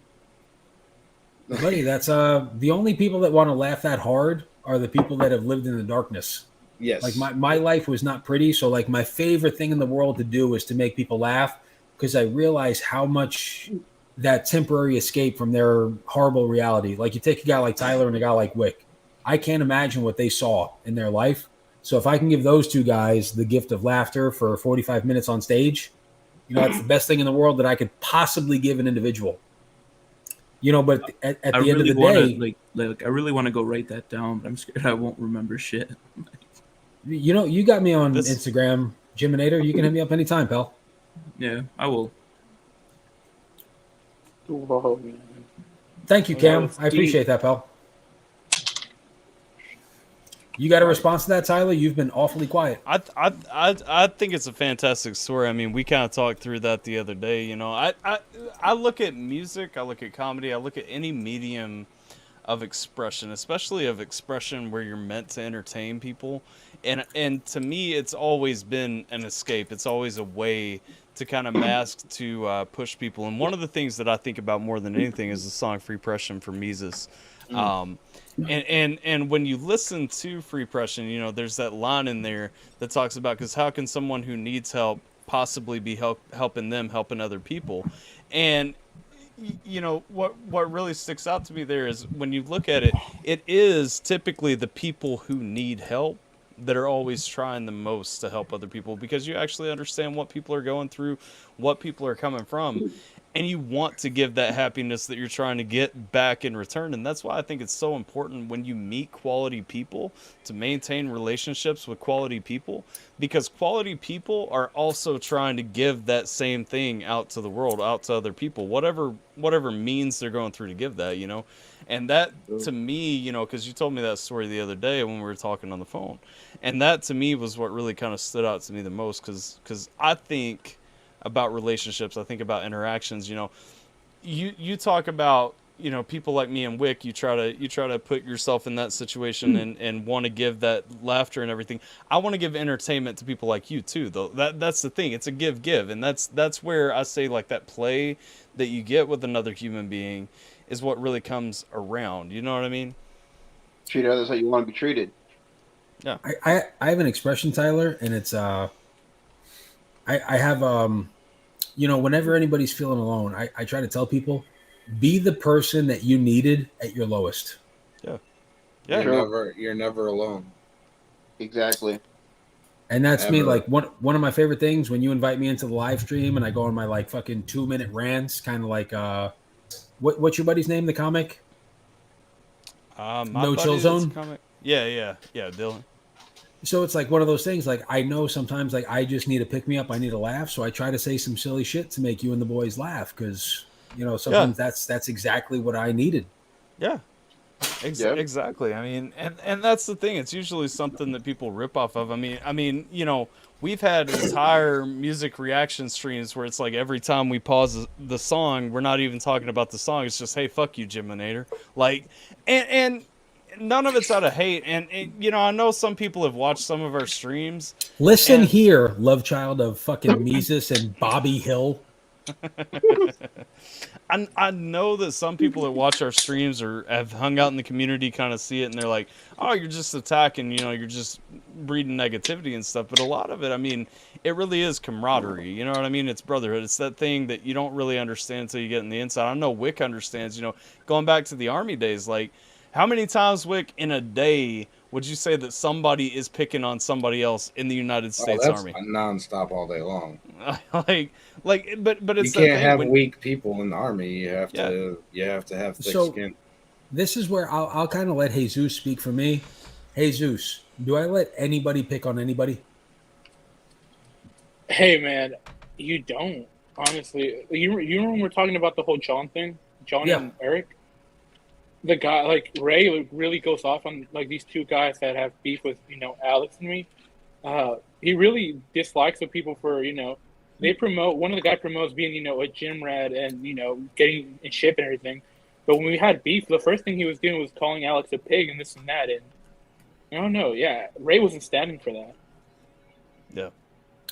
S2: Buddy, that's the only people that want to laugh that hard are the people that have lived in the darkness.
S5: Yes.
S2: Like my life was not pretty, so like my favorite thing in the world to do is to make people laugh, because I realize how much that temporary escape from their horrible reality. Like you take a guy like Tyler and a guy like Wick. I can't imagine what they saw in their life. So if I can give those two guys the gift of laughter for 45 minutes on stage, that's the best thing in the world that I could possibly give an individual. But at the end of the day,
S8: I really want to go write that down, but I'm scared I won't remember shit.
S2: You got me on Instagram, Jiminator. You can hit me up anytime, pal.
S8: Yeah, I will.
S6: Whoa, man.
S2: Thank you, Cam. I appreciate that, pal. You got a response to that, Tyler? You've been awfully quiet.
S1: I think it's a fantastic story. I mean, we kind of talked through that the other day. I look at music, I look at comedy, I look at any medium of expression, especially of expression where you're meant to entertain people. And to me, it's always been an escape. It's always a way to kind of mask, to push people. And one of the things that I think about more than anything is the song Free Pression from Mises. And when you listen to Free Pression, there's that line in there that talks about, because how can someone who needs help possibly be helping them helping other people? And you know what really sticks out to me there is when you look at it, it is typically the people who need help that are always trying the most to help other people, because you actually understand what people are going through, what people are coming from, and you want to give that happiness that you're trying to get back in return. And that's why I think it's so important when you meet quality people to maintain relationships with quality people, because quality people are also trying to give that same thing out to the world, out to other people, whatever means they're going through to give that, you know. And that to me, you know, because you told me that story the other day when we were talking on the phone, and that to me was what really kind of stood out to me the most, because I think about relationships, I think about interactions. You know, you talk about, you know, people like me and Wick, you try to put yourself in that situation and want to give that laughter and everything. I want to give entertainment to people like you too, though. That's the thing. It's a give, and that's where I say, like, that play that you get with another human being is what really comes around. You know what I mean?
S7: Treat others how you want to be treated.
S1: Yeah.
S2: I have an expression, Tyler, and it's I have you know, whenever anybody's feeling alone, I try to tell people, be the person that you needed at your lowest.
S1: Yeah.
S5: You're never alone.
S7: Exactly.
S2: And that's me. Like one of my favorite things when you invite me into the live stream and I go on my like fucking 2-minute rants, kind of like what's your buddy's name? The comic? No Chill Zone.
S1: Yeah, Dylan.
S2: So it's like one of those things. Like, I know sometimes, like, I just need a pick me up. I need a laugh. So I try to say some silly shit to make you and the boys laugh, because, you know, sometimes that's exactly what I needed.
S1: Yeah. Exactly. I mean, and that's the thing. It's usually something that people rip off of. I mean, you know, we've had entire music reaction streams where it's like every time we pause the song, we're not even talking about the song. It's just, hey, fuck you, Jiminator. Like, and none of it's out of hate. And you know, I know some people have watched some of our streams.
S2: Listen here, love child of fucking Mises and Bobby Hill.
S1: I know that some people that watch our streams or have hung out in the community kind of see it and they're like, oh, you're just attacking, you know, you're just breeding negativity and stuff. But a lot of it, I mean, it really is camaraderie. You know what I mean? It's brotherhood. It's that thing that you don't really understand until you get in the inside. I know Wick understands, you know, going back to the Army days, like, how many times, Wick, in a day would you say that somebody is picking on somebody else in the United States Army?
S5: Nonstop all day long.
S1: but it's,
S5: you can't have weak people in the Army. You have to have thick skin.
S2: This is where I'll kind of let Jesus speak for me. Jesus, do I let anybody pick on anybody?
S6: Hey man, you don't, honestly. You remember when we're talking about the whole John thing, and Eric. The guy, like, Ray really goes off on, like, these two guys that have beef with, you know, Alex and me. He really dislikes the people for, you know, one of the guys promotes being, you know, a gym rat and, you know, getting in shape and everything. But when we had beef, the first thing he was doing was calling Alex a pig and this and that. And I don't know. Yeah, Ray wasn't standing for that.
S1: Yeah.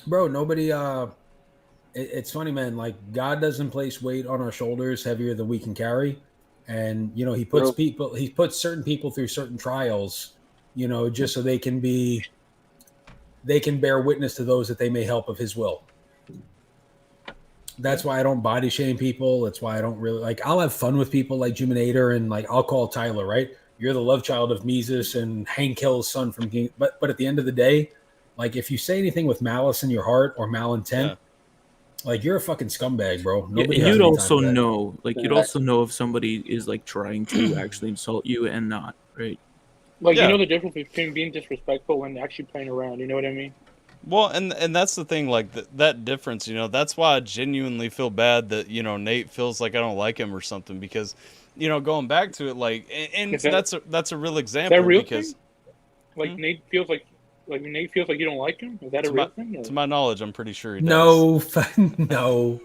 S2: Bro, nobody, it's funny, man. Like, God doesn't place weight on our shoulders heavier than we can carry. And, you know, he puts certain people through certain trials, you know, just so they can bear witness to those that they may help of his will. That's why I don't body shame people. That's why I don't really, like, I'll have fun with people like Jiminator, and, like, I'll call Tyler, right? You're the love child of Mises and Hank Hill's son from King. But at the end of the day, like, if you say anything with malice in your heart or malintent, like, you're a fucking scumbag, bro. Nobody
S8: you'd also know, like, you'd also know if somebody is, like, trying to actually insult you and not, right?
S6: Like, you know the difference between being disrespectful and actually playing around. You know what I mean?
S1: Well, and that's the thing, like, that difference, you know, that's why I genuinely feel bad that, you know, Nate feels like I don't like him or something, because, you know, going back to it, like, and that's a real example.
S6: Is that real
S1: because
S6: thing? Like, Nate feels like you don't like him? Is that a real thing?
S1: To my knowledge, I'm pretty sure he does.
S2: No.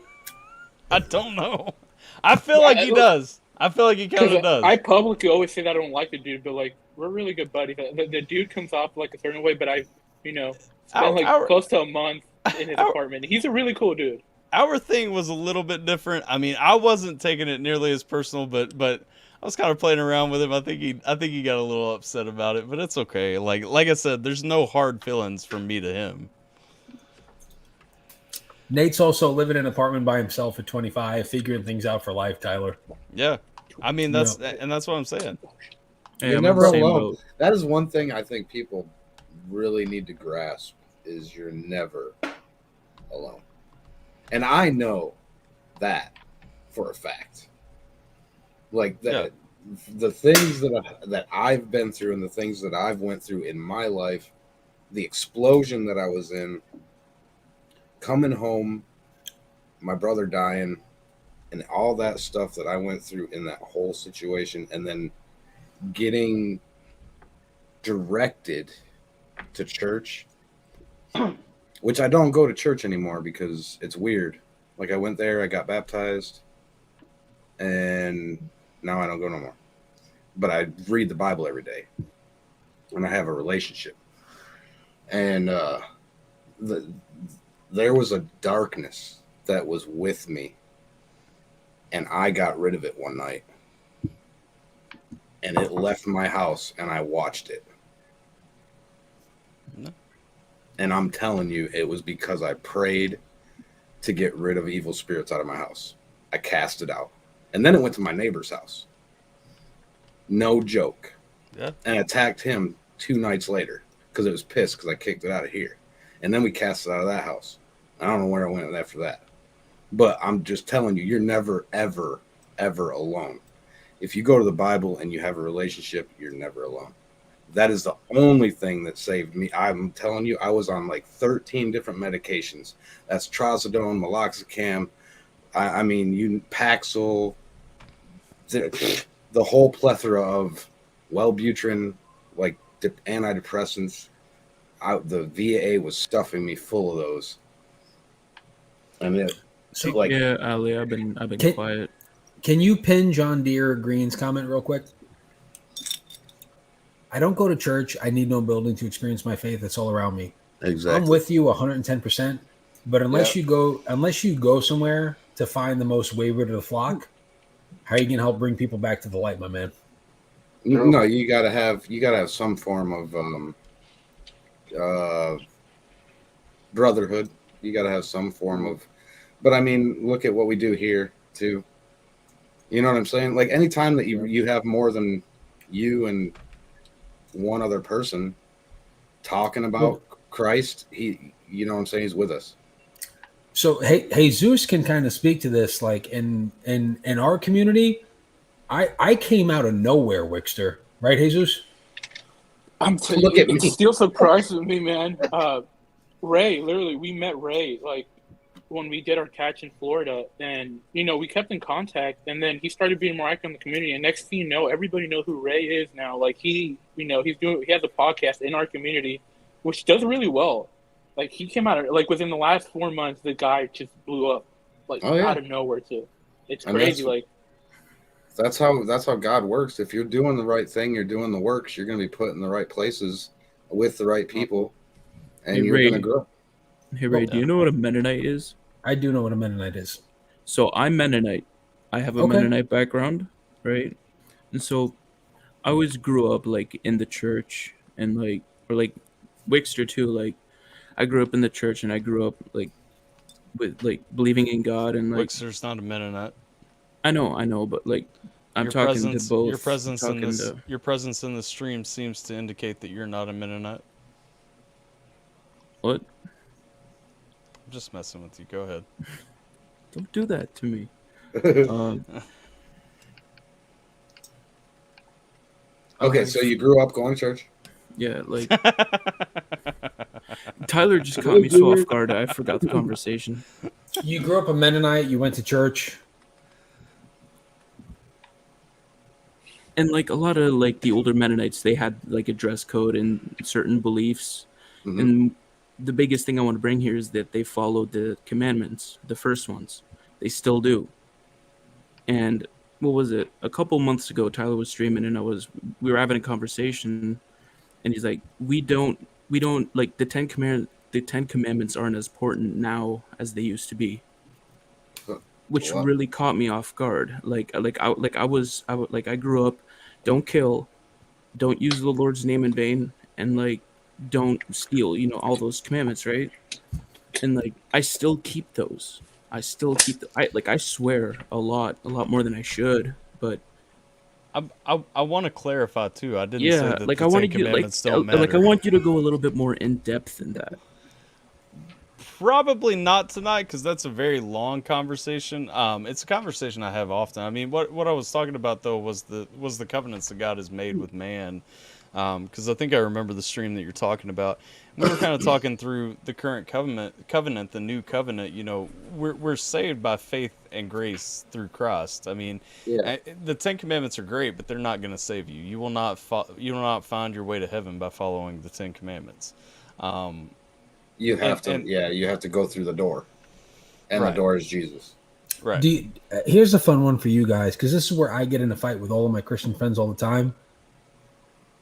S1: I don't know. I feel like he does. I feel like he kind of does.
S6: I publicly always say that I don't like the dude, but, like, we're really good buddies. The dude comes off, like, a certain way, but I, you know, spent, close to a month in his apartment. He's a really cool dude.
S1: Our thing was a little bit different. I mean, I wasn't taking it nearly as personal, but I was kind of playing around with him. I think he got a little upset about it, but it's okay. Like I said, there's no hard feelings from me to him.
S2: Nate's also living in an apartment by himself at 25, figuring things out for life, Tyler.
S1: Yeah. I mean, that's what I'm saying.
S8: Hey,
S5: You're
S8: I'm in
S5: never
S8: the same
S5: alone.
S8: boat.
S5: That is one thing I think people really need to grasp is you're never alone. And I know that for a fact. Like that, the things that I've been through and the things that I've went through in my life, the explosion that I was in, coming home, my brother dying, and all that stuff that I went through in that whole situation, and then getting directed to church, which I don't go to church anymore because it's weird. Like I went there, I got baptized, and now I don't go no more. But I read the Bible every day, and I have a relationship. And there was a darkness that was with me, and I got rid of it one night. And it left my house, and I watched it.
S1: No.
S5: And I'm telling you, it was because I prayed to get rid of evil spirits out of my house. I cast it out. And then it went to my neighbor's house. No joke.
S1: Yeah.
S5: And attacked him 2 nights later because it was pissed because I kicked it out of here. And then we cast it out of that house. I don't know where I went after that. But I'm just telling you, you're never, ever, ever alone. If you go to the Bible and you have a relationship, you're never alone. That is the only thing that saved me. I'm telling you, I was on like 13 different medications. That's trazodone, meloxicam, I mean, Paxil, the whole plethora of Wellbutrin, like antidepressants. The VA was stuffing me full of those. And
S8: yeah, Ali, I've been quiet.
S2: Can you pin John Deere Green's comment real quick? I don't go to church. I need no building to experience my faith. It's all around me.
S5: Exactly.
S2: I'm with you 110%. But unless you go somewhere to find the most wayward of the flock, how are you gonna help bring people back to the light, my man?
S5: No, you gotta have some form of brotherhood. You gotta have some form of. But I mean, look at what we do here too. You know what I'm saying? Like anytime that you have more than you and one other person talking about Christ, you know what I'm saying, he's with us.
S2: So Jesus can kind of speak to this. Like in our community, I came out of nowhere, Wickster, right, Jesus?
S6: Look at me. It still surprises me, man. Ray, literally, we met Ray like when we did our catch in Florida, and we kept in contact, and then he started being more active in the community, and next thing you know, everybody knows who Ray is now. Like he has a podcast in our community, which does really well. Like he came out like within the last 4 months, the guy just blew up, like out of nowhere too. It's crazy.
S5: That's how God works. If you're doing the right thing, you're doing the works, you're going to be put in the right places with the right people, and you're going to grow.
S8: Hey Ray, do you know what a Mennonite is?
S2: I do know what a Mennonite is.
S8: So I'm Mennonite. I have a Mennonite background, right? And so I always grew up like in the church, and like Wickster too. Like I grew up in the church, and I grew up like with like believing in God, and like
S1: Wickster's not a Mennonite.
S8: I know, but like I'm talking to both.
S1: Your presence in the stream seems to indicate that you're not a Mennonite.
S8: What?
S1: I'm just messing with you. Go ahead.
S8: Don't do that to me.
S5: Okay, so you grew up going to church?
S8: Yeah, like Tyler just caught me so off guard. I forgot the conversation.
S2: You grew up a Mennonite. You went to church.
S8: And like a lot of like the older Mennonites, they had like a dress code and certain beliefs. Mm-hmm. And the biggest thing I want to bring here is that they followed the commandments, the first ones. They still do. And what was it? A couple months ago, Tyler was streaming, and we were having a conversation, and he's like, we don't like the Ten Commandments aren't as important now as they used to be. Which really caught me off guard. I grew up, don't kill, don't use the Lord's name in vain, and like don't steal. All those commandments, right? and like I still keep those. I still keep I swear a lot more than I should, but
S1: I want to clarify too. I didn't say
S8: yeah,
S1: that
S8: like
S1: the
S8: I
S1: Ten
S8: wanted you
S1: Commandments don't matter.
S8: like I want you to go a little bit more in depth than that.
S1: Probably not tonight because that's a very long conversation. It's a conversation I have often. I mean, what I was talking about though was the covenants that God has made with man. Because I think I remember the stream that you're talking about. We were kind of talking through the current covenant, the new covenant. You know, we're saved by faith and grace through Christ. I mean, the Ten Commandments are great, but they're not going to save you. You will not find your way to heaven by following the Ten Commandments.
S5: You have to go through the door, and the door is Jesus.
S1: Right.
S2: Here's a fun one for you guys, because this is where I get in a fight with all of my Christian friends all the time.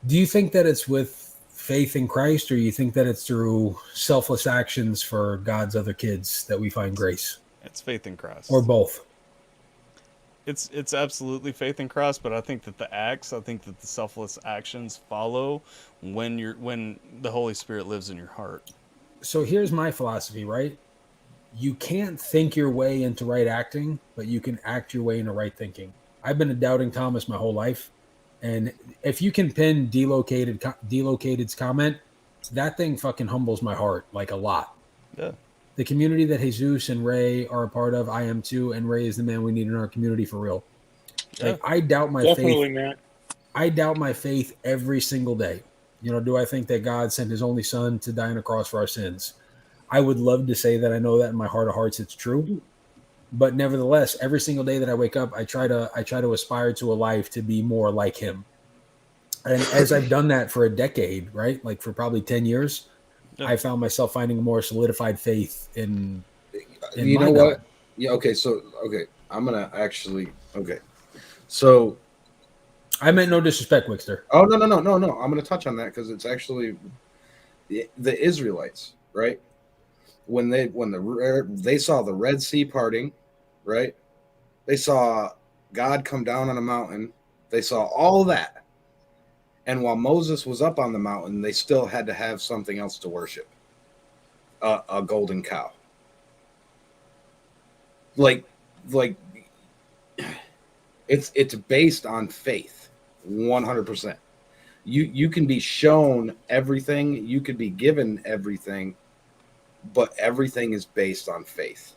S2: Do you think that it's with faith in Christ, or you think that it's through selfless actions for God's other kids that we find grace?
S1: It's faith in Christ.
S2: Or both?
S1: It's absolutely faith in Christ, but I think that the selfless actions follow when the Holy Spirit lives in your heart.
S2: So here's my philosophy, right? You can't think your way into right acting, but you can act your way into right thinking. I've been a doubting Thomas my whole life. And if you can pin Delocated's comment, that thing fucking humbles my heart like a lot.
S1: Yeah.
S2: The community that Jesus and Ray are a part of, I am too, and Ray is the man we need in our community for real.
S1: Yeah.
S2: Like, I doubt my
S6: Definitely,
S2: faith.
S6: man.
S2: I doubt my faith every single day. You know, do I think that God sent his only son to die on a cross for our sins? I would love to say that I know that in my heart of hearts it's true. But nevertheless, every single day that I wake up, I try to aspire to a life to be more like him. And as I've done that for a decade, right? Like for probably 10 years, I found myself finding a more solidified faith in
S5: you know what? Yeah, okay, so I'm gonna actually So
S2: I meant no disrespect, Wixter.
S5: Oh no. I'm gonna touch on that because it's actually the Israelites, right? When they saw the Red Sea parting, right? They saw God come down on a mountain. They saw all that. And while Moses was up on the mountain, they still had to have something else to worship. A golden cow. Like it's based on faith, 100%. You can be shown everything, you could be given everything, but everything is based on faith.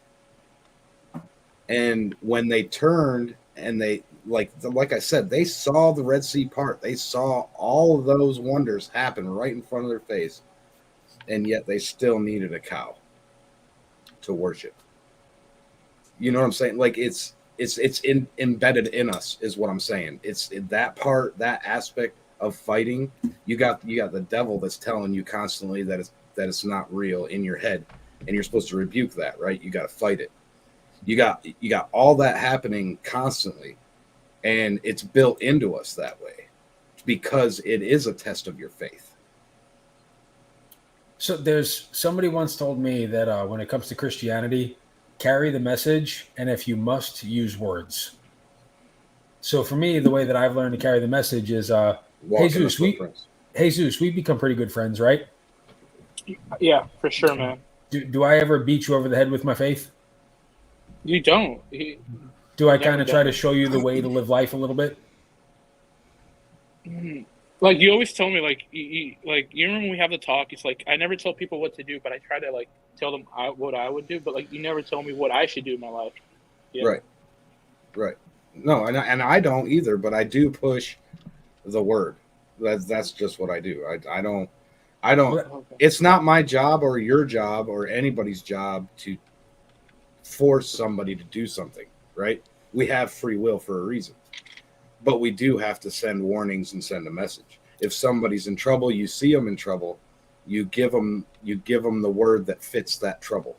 S5: And when they turned and they like I said, they saw the Red Sea part. They saw all of those wonders happen right in front of their face, and yet they still needed a cow to worship. You know what I'm saying? Like it's embedded in us, is what I'm saying. It's that part, that aspect of fighting. You got the devil that's telling you constantly that it's not real in your head, and you're supposed to rebuke that, right? You got to fight it. You got all that happening constantly, and it's built into us that way because it is a test of your faith.
S2: So there's somebody once told me that when it comes to Christianity, carry the message, and if you must, use words. So for me, the way that I've learned to carry the message is, Jesus, we become pretty good friends, right?
S6: Yeah, for sure, man.
S2: Do I ever beat you over the head with my faith?
S6: You don't.
S2: Do I kind of try to show you the way to live life a little bit?
S6: Like you always tell me, like you remember when we have the talk? It's like I never tell people what to do, but I try to like tell them what I would do. But like you never tell me what I should do in my life. Yeah.
S5: Right. No, and I don't either, but I do push the word. That's just what I do. I don't.
S6: Okay.
S5: It's not my job or your job or anybody's job to force somebody to do something, right? We have free will for a reason, but we do have to send warnings and send a message. If somebody's in trouble, you see them in trouble, you give them the word that fits that trouble.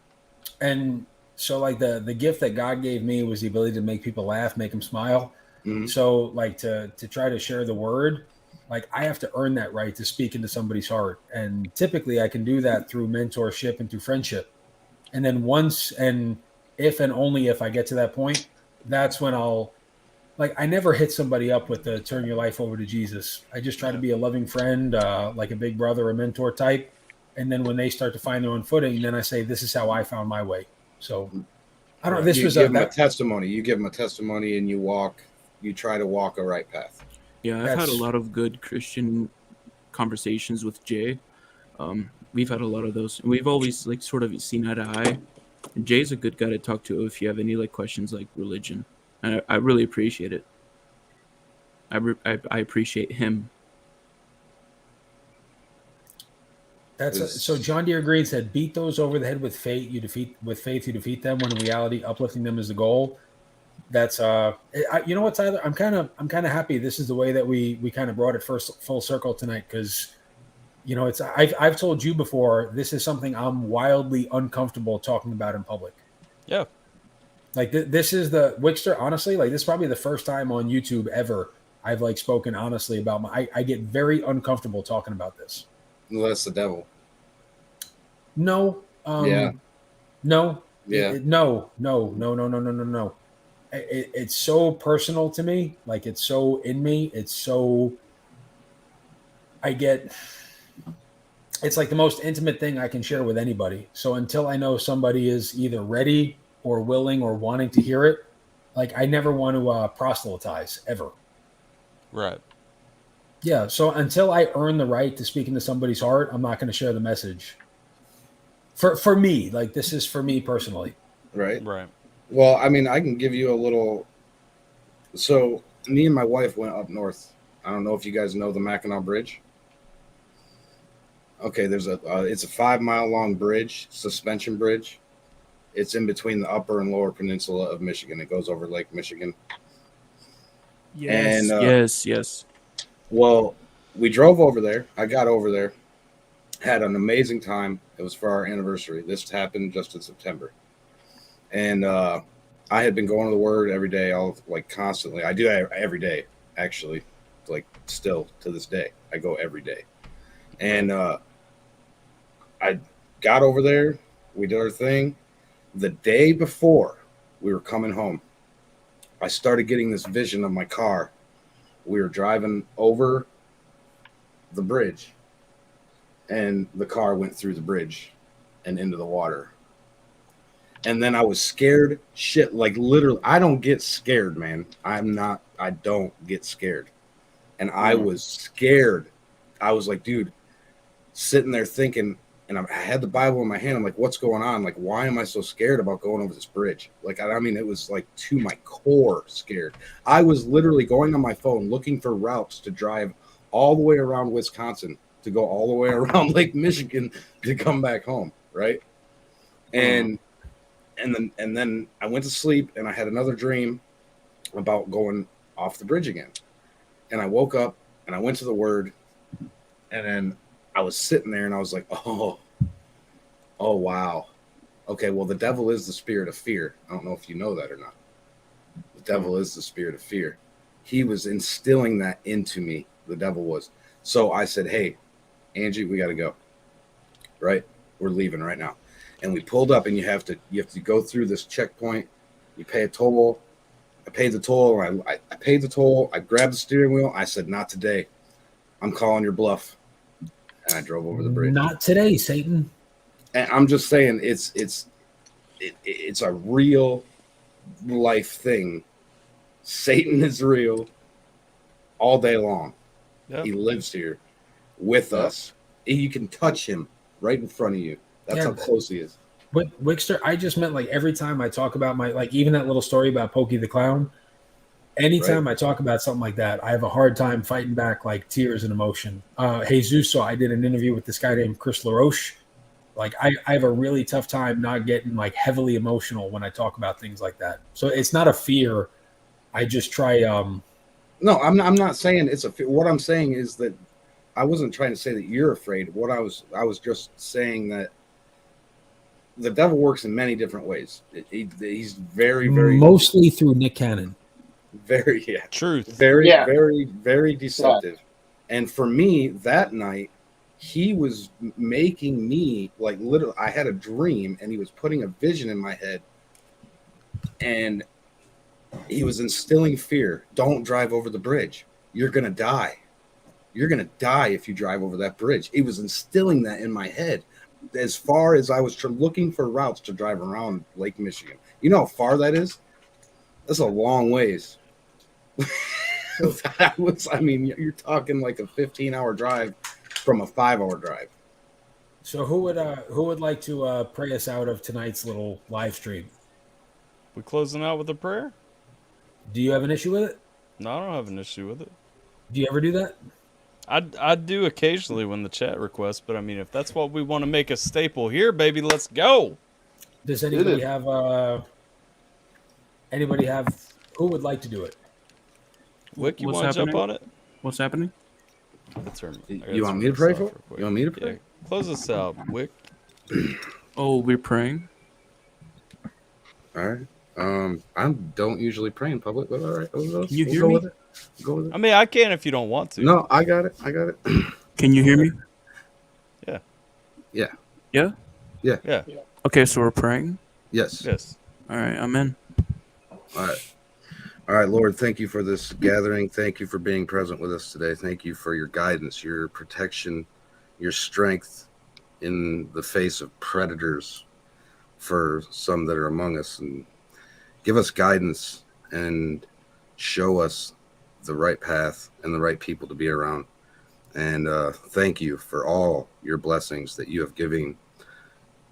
S2: And so like the gift that God gave me was the ability to make people laugh, make them smile. Mm-hmm. So like to try to share the word, like I have to earn that right to speak into somebody's heart. And typically I can do that through mentorship and through friendship. And then once, and if and only if I get to that point, that's when I never hit somebody up with the turn your life over to Jesus. I just try to be a loving friend, like a big brother, a mentor type. and then when they start to find their own footing, then I say, this is how I found my way. So I don't know.
S5: Right.
S2: This
S5: you
S2: was
S5: give them a testimony. You give them a testimony, and you try to walk a right path.
S8: Yeah, I've had a lot of good Christian conversations with Jay. We've had a lot of those, and we've always like sort of seen eye to eye. And Jay's a good guy to talk to if you have any like questions like religion, and I really appreciate it. I appreciate him.
S2: So John Deere Green said, "Beat those over the head with faith. You defeat them. When in reality, uplifting them is the goal." That's you know what, Tyler? I'm kind of happy. This is the way that we kind of brought it full circle tonight, because you know I've told you before, this is something I'm wildly uncomfortable talking about in public.
S1: Yeah,
S2: like this is the Wickster. Honestly, like this is probably the first time on YouTube ever I've like spoken honestly about I get very uncomfortable talking about this.
S5: Well, that's the devil.
S2: No.
S5: Yeah.
S2: No.
S5: Yeah.
S2: No. It's so personal to me. Like it's so in me. It's so. It's like the most intimate thing I can share with anybody. So until I know somebody is either ready or willing or wanting to hear it, like I never want to proselytize ever.
S1: Right.
S2: Yeah. So until I earn the right to speak into somebody's heart, I'm not going to share the message. For me, like this is for me personally.
S5: Right.
S1: Right.
S5: Well, I mean, I can give you a little. So me and my wife went up north. I don't know if you guys know the Mackinac Bridge. Okay, there's it's a 5-mile long bridge, suspension bridge. It's in between the upper and lower peninsula of Michigan. It goes over Lake Michigan.
S8: Yes.
S5: And,
S8: yes.
S5: Well, we drove over there. I got over there, had an amazing time. It was for our anniversary. This happened just in September. And I had been going to the Word every day, like constantly. I do every day, actually, like still to this day. I go every day. And I got over there. We did our thing. The day before we were coming home, I started getting this vision of my car. We were driving over the bridge, and the car went through the bridge and into the water. And then I was scared shit. Like literally, I don't get scared, man. I don't get scared. And I was scared. I was like, dude, sitting there thinking, and I had the Bible in my hand. I'm like, what's going on? Like, why am I so scared about going over this bridge? Like, I mean, it was like to my core scared. I was literally going on my phone looking for routes to drive all the way around Wisconsin to go all the way around Lake Michigan to come back home. Right. And then I went to sleep, and I had another dream about going off the bridge again. And I woke up, and I went to the Word, and then I was sitting there, and I was like, oh, wow. Okay, well, the devil is the spirit of fear. I don't know if you know that or not. The devil is the spirit of fear. He was instilling that into me. The devil was. So I said, hey, Angie, we got to go. Right? We're leaving right now. And we pulled up, and you have to go through this checkpoint. You pay a toll. I paid the toll. I paid the toll. I grabbed the steering wheel. I said, not today. I'm calling your bluff. And I drove over the bridge.
S2: Not today, Satan.
S5: And I'm just saying it's a real life thing. Satan is real all day long. Yep. He lives here with us. You can touch him right in front of you. That's how close he is.
S2: But Wickster, I just meant like every time I talk about even that little story about Pokey the Clown, anytime I talk about something like that, I have a hard time fighting back like tears and emotion. Jesus, so I did an interview with this guy named Chris LaRoche. Like I have a really tough time not getting like heavily emotional when I talk about things like that. So it's not a fear. I just try.
S5: No, I'm not saying it's a fear. What I'm saying is that I wasn't trying to say that you're afraid. What I was just saying that the devil works in many different ways. He's very, very
S2: mostly through Nick Cannon.
S5: Very
S1: truth.
S5: Very, very, very deceptive. Yeah. And for me, that night, he was making me like literally. I had a dream, and he was putting a vision in my head, and he was instilling fear. Don't drive over the bridge. You're gonna die. you're going to die if you drive over that bridge. It was instilling that in my head as far as I was looking for routes to drive around Lake Michigan. You know how far that is? That's a long ways. You're talking like a 15-hour drive from a 5-hour drive.
S2: So who would like to pray us out of tonight's little live stream?
S1: We closing out with a prayer?
S2: Do you have an issue with it?
S1: No, I don't have an issue with it.
S2: Do you ever do that?
S1: I do occasionally when the chat requests, but I mean, if that's what we want to make a staple here, baby, let's go.
S2: Does anybody have who would like to do it?
S1: Wick, you
S8: What's
S1: want to jump
S8: happening?
S1: on it?
S8: What's happening?
S5: You want me to pray for it? You want me to pray?
S1: Yeah. Close us out, Wick.
S8: Oh, we're praying.
S5: All right. I don't usually pray in public, but all right.
S8: You hear me?
S5: Go with it.
S1: I mean, I can if you don't want to.
S5: No, I got it.
S8: Can you hear me?
S1: Yeah.
S5: Yeah.
S8: Yeah?
S5: Yeah.
S1: Yeah.
S8: Okay, so we're praying?
S5: Yes.
S1: Yes.
S8: All right, I'm in.
S5: All right, Lord, thank you for this gathering. Thank you for being present with us today. Thank you for your guidance, your protection, your strength in the face of predators for some that are among us. And give us guidance and show us the right path and the right people to be around. And thank you for all your blessings that you have given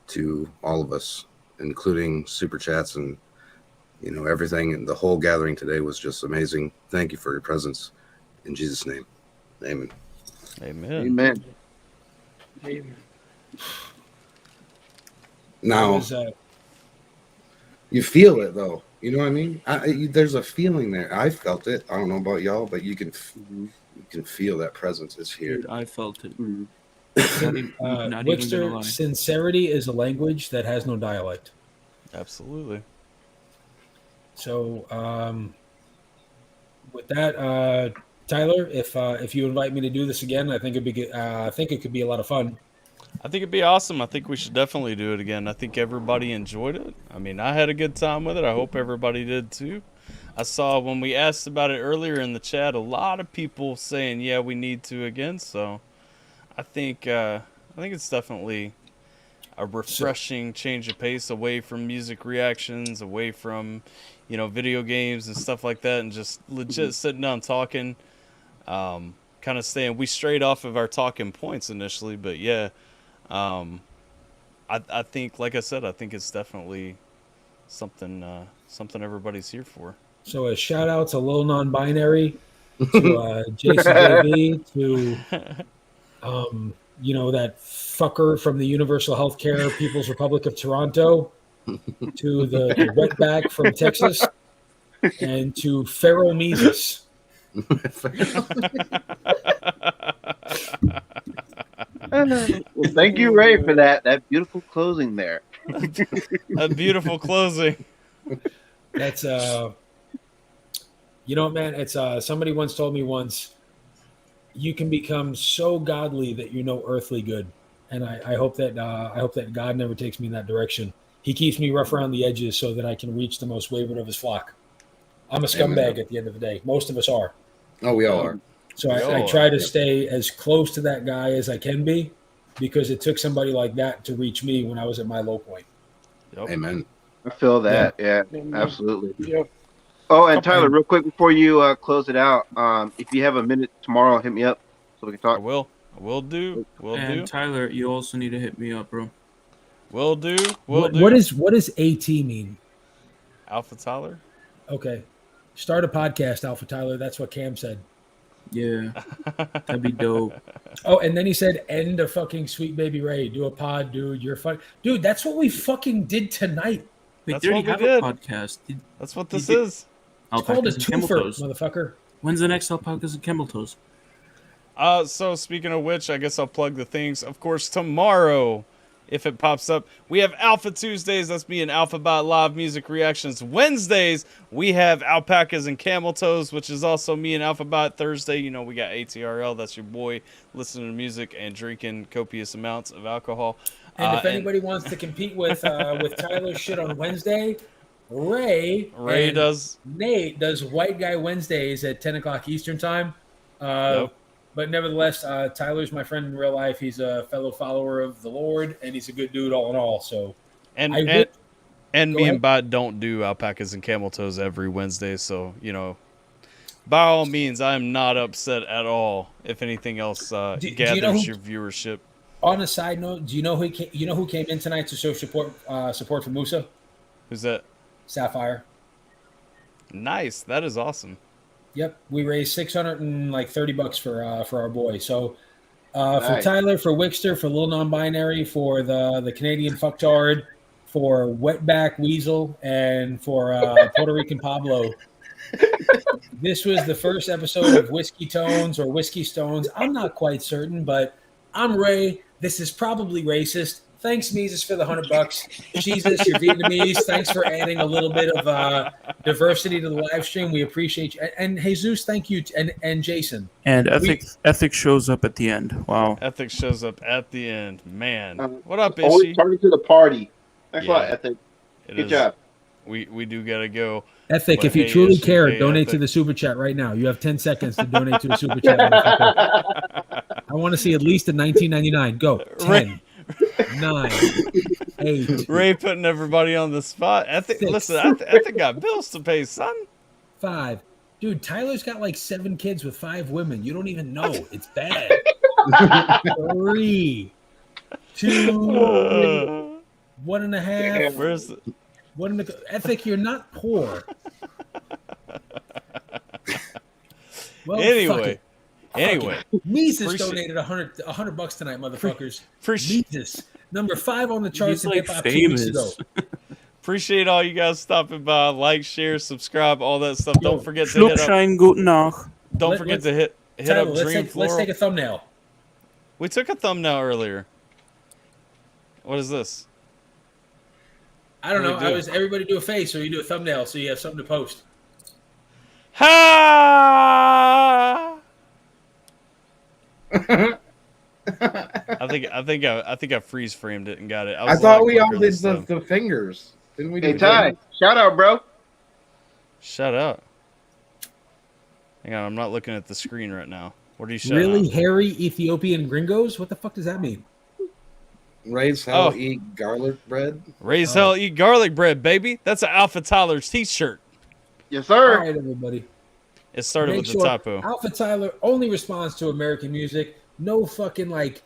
S5: to all of us, including super chats and everything. And the whole gathering today was just amazing. Thank you for your presence. In Jesus' name, amen.
S1: Amen.
S5: Now, you feel it though. You know what I mean? There's a feeling there. I felt it. I don't know about y'all, but you can feel that presence is here.
S8: Dude, I felt it.
S2: Wickster, sincerity is a language that has no dialect.
S1: Absolutely.
S2: So, with that, Tyler, if you invite me to do this again, I think it'd be good. I think it could be a lot of fun.
S1: I think it'd be awesome. I think we should definitely do it again. I think everybody enjoyed it. I mean, I had a good time with it. I hope everybody did too. I saw when we asked about it earlier in the chat, a lot of people saying, "Yeah, we need to again." So, I think it's definitely a refreshing change of pace away from music reactions, away from, video games and stuff like that, and just legit sitting down talking, kind of staying. We strayed off of our talking points initially, but yeah, I think, like I said, I think it's definitely something everybody's here for.
S2: So a shout out to Lil Non-Binary, to Jason JB, to that fucker from the Universal Healthcare People's Republic of Toronto, to the wetback from Texas, and to Pharaoh Mises.
S7: Well, thank you, Ray, for that beautiful closing there.
S1: A beautiful closing.
S2: That's man, it's somebody once told me once, you can become so godly that you know earthly good, and I hope that God never takes me in that direction. He keeps me rough around the edges so that I can reach the most wayward of his flock. I'm a scumbag at the end of the day. Most of us are.
S5: Oh, we all are.
S2: So I try to stay as close to that guy as I can be, because it took somebody like that to reach me when I was at my low point.
S1: Yep.
S5: Amen.
S7: I feel that. Yeah, absolutely. Yeah. Oh, and Tyler, real quick before you close it out, if you have a minute tomorrow, hit me up so we can talk.
S1: I will do.
S8: And Tyler, you also need to hit me up, bro.
S1: Will do.
S2: What does AT mean?
S1: AlphaTyler.
S2: Okay. Start a podcast, AlphaTyler. That's what Cam said.
S8: Yeah. That'd be dope.
S2: Oh, and then he said, end a fucking Sweet Baby Ray. Do a pod, dude. You're fun. Dude, that's what we fucking did tonight.
S8: Wait, they already have a podcast.
S1: That's what this is.
S2: It's called a twofer, motherfucker.
S8: When's the next Alpacas and Camel Toes?
S1: So speaking of which, I guess I'll plug the things. Of course, tomorrow, if it pops up, we have Alpha Tuesdays. That's me and AlphaBot Live Music Reactions. Wednesdays, we have Alpacas and Camel Toes, which is also me and AlphaBot. Thursday, we got ATRL. That's your boy listening to music and drinking copious amounts of alcohol.
S2: And if anybody wants to compete with Tyler's shit on Wednesday, Ray
S1: does.
S2: Nate does White Guy Wednesdays at 10 o'clock Eastern time.
S1: Yep.
S2: But nevertheless, Tyler's my friend in real life. He's a fellow follower of the Lord, and he's a good dude all in all. So,
S1: And
S2: I
S1: and,
S2: would-
S1: and
S2: Go
S1: me
S2: ahead.
S1: and Bot don't do alpacas and camel toes every Wednesday, so by all means, I am not upset at all if anything else
S2: do you
S1: gathers
S2: know who-
S1: your viewership.
S2: on a side note, do you know who came in tonight to show support for Musa?
S1: Who's that?
S2: Sapphire.
S1: Nice. That is awesome.
S2: Yep, we raised $630 for our boy. So for
S7: Nice.
S2: Tyler, for Wickster, for Lil Non-Binary, for the Canadian fucktard, for Wetback Weasel, and for Puerto Rican Pablo. This was the first episode of Whiskey Tones or Whiskey Stones. I'm not quite certain, but I'm Ray. This is probably racist. Thanks, Mises, for the $100. Jesus, you're Vietnamese. Thanks for adding a little bit of diversity to the live stream. We appreciate you. And Jesus, thank you. And Jason.
S8: And ethics shows up at the end. Wow.
S1: Ethics shows up at the end. Man. What up,
S7: Always
S1: Ishi?
S7: targeted to the party. Thanks a lot,
S1: Yeah.
S7: Ethic.
S1: It
S7: Good
S1: is-
S7: job.
S1: We do gotta go.
S2: Ethic,
S1: But
S2: if you
S1: hey,
S2: truly
S1: Ishi,
S2: care,
S1: hey,
S2: donate to
S1: Ethic.
S2: the super chat right now. You have 10 seconds to donate to the super chat. motherfucker. I want to see at least a $19.99. Go. 10, 9, 8,
S1: Ray putting everybody on the spot.
S2: Six.
S1: Listen, I think got bills to pay, son.
S2: 5. Dude, Tyler's got like 7 kids with 5 women. You don't even know. It's bad. 3, 2, 1.5.
S1: Where's the...
S2: Ethic, you're not poor. Well,
S1: Anyway.
S2: Mises
S1: Appreciate-
S2: donated $100 tonight, motherfuckers.
S1: Appreciate-
S2: Mises, number 5 on the charts
S8: He's
S2: in
S8: like
S2: hip hop 2 weeks ago.
S8: famous.
S1: Appreciate all you guys stopping by. Like, share, subscribe, all that stuff. Don't forget to hit up.
S8: Schluckschein, guten Nacht.
S1: Don't
S2: Let-
S1: forget
S2: let's-
S1: to hit
S2: Tyler,
S1: up
S2: let's
S1: Dream
S2: take
S1: Floral.
S2: a thumbnail.
S1: We took a thumbnail earlier. What is this?
S2: I don't know.
S1: What do we do?
S2: Everybody do a face, or you do a thumbnail, so you have something to post.
S1: Ha! I think I freeze framed it and got it.
S5: I
S1: was a
S5: thought
S1: lot
S5: we all
S1: quicker
S5: did
S1: this time.
S5: the fingers. Didn't we do
S7: Hey,
S5: the
S7: Ty,
S5: fingers?
S7: shout out, bro.
S1: Shut up. Hang on, I'm not looking at the screen right now. What are you shouting
S2: Really
S1: out?
S2: hairy Ethiopian gringos? What the fuck does that mean?
S5: Raise hell,
S1: Oh.
S5: eat garlic bread.
S1: Raise hell, eat garlic bread, baby. That's an Alpha Tyler t-shirt.
S7: Yes,
S2: All
S7: sir.
S2: right, everybody.
S1: It started
S2: Make
S1: with
S2: sure
S1: the typo.
S2: Alpha Tyler only responds to American music. No fucking like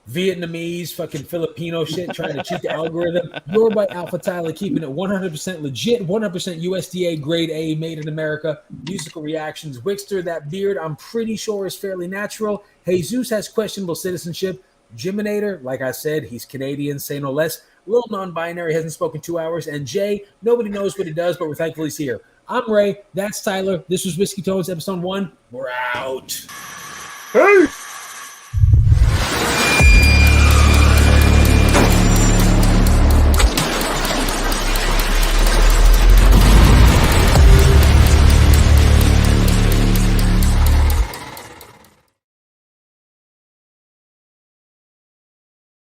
S2: Vietnamese, fucking Filipino shit trying to cheat the algorithm. You're by Alpha Tyler, keeping it 100% legit, 100% USDA grade A, made in America. Musical reactions. Wickster, that beard, I'm pretty sure is fairly natural. Jesus has questionable citizenship. Jiminator, like I said, he's Canadian, say no less. Lil Non-Binary hasn't spoken 2 hours. And Jay, nobody knows what he does, but we're thankful he's here. I'm Ray. That's Tyler. This was Whiskey Tones, episode 1. We're out.
S7: Peace.